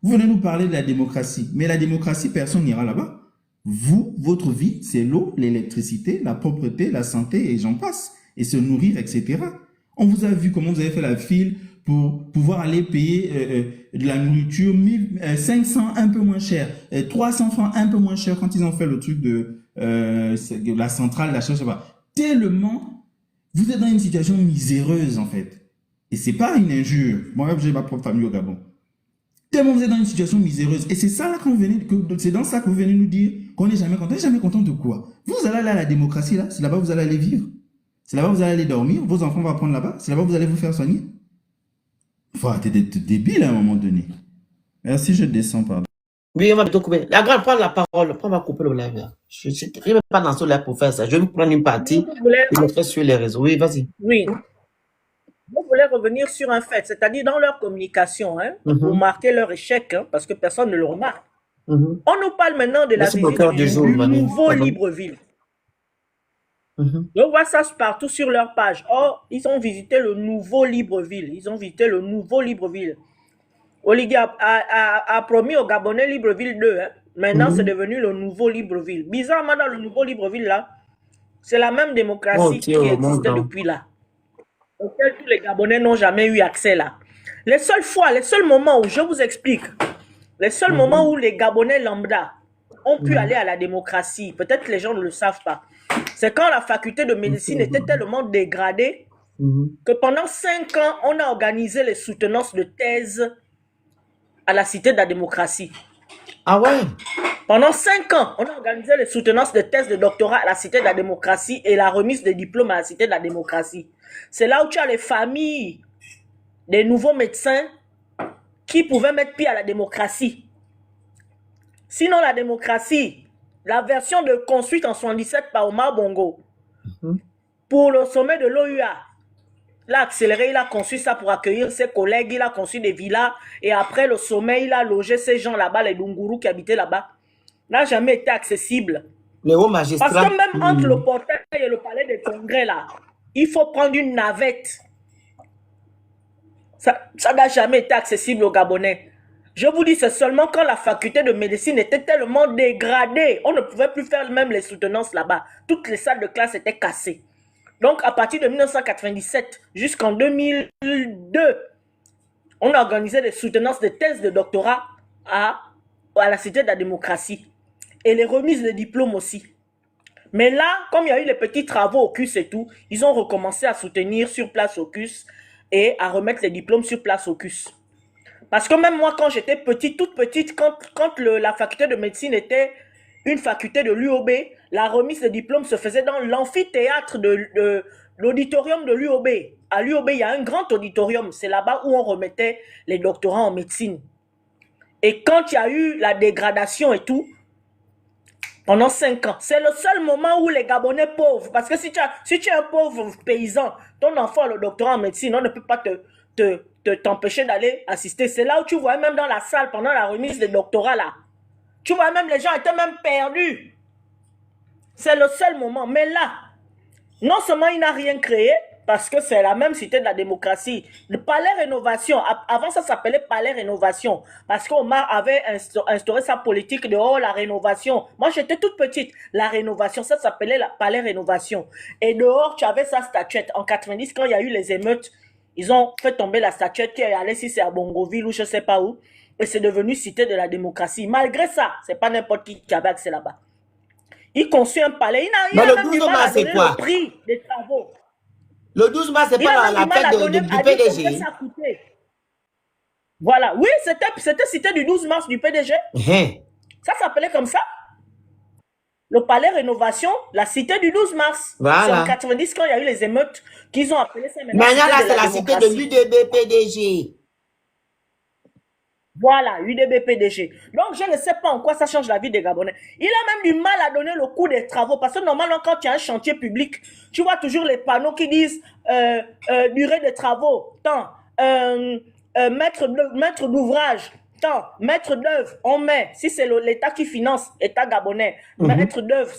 Speaker 10: Vous venez nous parler de la démocratie, mais la démocratie, personne n'ira là-bas. Vous, votre vie, c'est l'eau, l'électricité, la propreté, la santé et j'en passe. Et se nourrir, etc. On vous a vu comment vous avez fait la file pour pouvoir aller payer de la nourriture 500 un peu moins cher, 300 francs un peu moins cher quand ils ont fait le truc de la centrale d'achat, je sais pas. Tellement, vous êtes dans une situation miséreuse en fait. Et c'est pas une injure. Moi, j'ai ma propre famille au Gabon. Tellement vous êtes dans une situation miséreuse. Et c'est ça là c'est dans ça que vous venez nous dire qu'on n'est jamais content. On n'est jamais content de quoi? Vous allez aller à la démocratie là, c'est là-bas que vous allez aller vivre. C'est là-bas que vous allez aller dormir, vos enfants vont apprendre là-bas, c'est là-bas que vous allez vous faire soigner. Il faut arrêter d'être débile à un moment donné. Merci, je descends, pardon.
Speaker 2: Oui, on va bientôt couper. La grande, prends la parole, on va couper le live là. Je ne suis même pas dans ce live pour faire ça. Je vais vous prendre une partie et le faire sur les réseaux. Oui, vas-y.
Speaker 16: Oui. Je voulais revenir sur un fait, c'est-à-dire dans leur communication, hein, pour marquer leur échec, hein, parce que personne ne le remarque. On nous parle maintenant de la visite du nouveau Libreville. On voit ça partout sur leur page. Or, ils ont visité le nouveau Libreville. Ils ont visité le nouveau Libreville. Olivier a promis au Gabonais Libreville 2. Hein. Maintenant, c'est devenu le nouveau Libreville. Bizarrement, dans le nouveau Libreville, là, c'est la même démocratie qui existait depuis là. Auquel tous les Gabonais n'ont jamais eu accès là. Les seuls moments où, je vous explique, les seuls moments où les Gabonais lambda ont pu aller à la démocratie, peut-être que les gens ne le savent pas, c'est quand la faculté de médecine était tellement dégradée que pendant 5 ans, on a organisé les soutenances de thèse à la Cité de la démocratie.
Speaker 2: Ah ouais?
Speaker 16: Pendant 5 ans, on a organisé les soutenances de thèse de doctorat à la Cité de la démocratie et la remise des diplômes à la Cité de la démocratie. C'est là où tu as les familles des nouveaux médecins qui pouvaient mettre pied à la démocratie. Sinon, la démocratie, la version de construite en 77 par Omar Bongo, pour le sommet de l'OUA, il a accéléré, il a conçu ça pour accueillir ses collègues, il a conçu des villas, et après le sommet, il a logé ces gens là-bas, les Dunguru qui habitaient là-bas, n'a jamais été accessible.
Speaker 2: Les hauts magistrats.
Speaker 16: Parce que même entre le portail et le palais des congrès là, il faut prendre une navette. Ça n'a jamais été accessible aux Gabonais. Je vous dis, c'est seulement quand la faculté de médecine était tellement dégradée, on ne pouvait plus faire même les soutenances là-bas. Toutes les salles de classe étaient cassées. Donc, à partir de 1997 jusqu'en 2002, on a organisé des soutenances de thèses de doctorat à la Cité de la démocratie. Et les remises de diplômes aussi. Mais là, comme il y a eu les petits travaux au CUS et tout, ils ont recommencé à soutenir sur place au CUS. et à remettre les diplômes sur place au CUS. Parce que même moi, quand j'étais petite, toute petite, quand la faculté de médecine était une faculté de l'UOB, la remise des diplômes se faisait dans l'amphithéâtre de l'auditorium de l'UOB. À l'UOB, il y a un grand auditorium. C'est là-bas où on remettait les doctorats en médecine. Et quand il y a eu la dégradation et tout, pendant 5 ans, c'est le seul moment où les Gabonais pauvres, parce que si tu es un pauvre paysan, ton enfant a le doctorat en médecine, on ne peut pas t'empêcher d'aller assister. C'est là où tu vois même dans la salle pendant la remise des doctorats là. Tu vois même les gens étaient même perdus. C'est le seul moment. Mais là, non seulement il n'a rien créé, parce que c'est la même cité de la démocratie. Le palais rénovation, avant ça s'appelait palais rénovation, parce qu'Omar avait instauré sa politique de la rénovation. Moi j'étais toute petite. La rénovation, ça s'appelait la palais rénovation. Et dehors, tu avais sa statuette. En 90, quand il y a eu les émeutes, ils ont fait tomber la statuette qui est allée, si c'est à Bongoville ou je ne sais pas où, et c'est devenu cité de la démocratie. Malgré ça, c'est pas n'importe qui avait accès là-bas. Il construit un palais. Il a même du mal à donner le prix des travaux.
Speaker 2: Le 12 mars, c'est pas la fête du PDG.
Speaker 16: Voilà, oui, c'était cité du 12 mars du PDG. Ça s'appelait comme ça. Le palais rénovation, la cité du 12 mars.
Speaker 2: Voilà.
Speaker 16: C'est en 90 quand il y a eu les émeutes qu'ils ont appelé ça maintenant.
Speaker 2: Maintenant, là, c'est la cité de l'UDB PDG.
Speaker 16: Voilà, UDB PDG. Donc, je ne sais pas en quoi ça change la vie des Gabonais. Il a même du mal à donner le coût des travaux. Parce que normalement, quand il y a un chantier public, tu vois toujours les panneaux qui disent durée des travaux, temps, maître d'ouvrage, temps, maître d'œuvre, on met. Si c'est l'État qui finance, État gabonais, maître d'œuvre.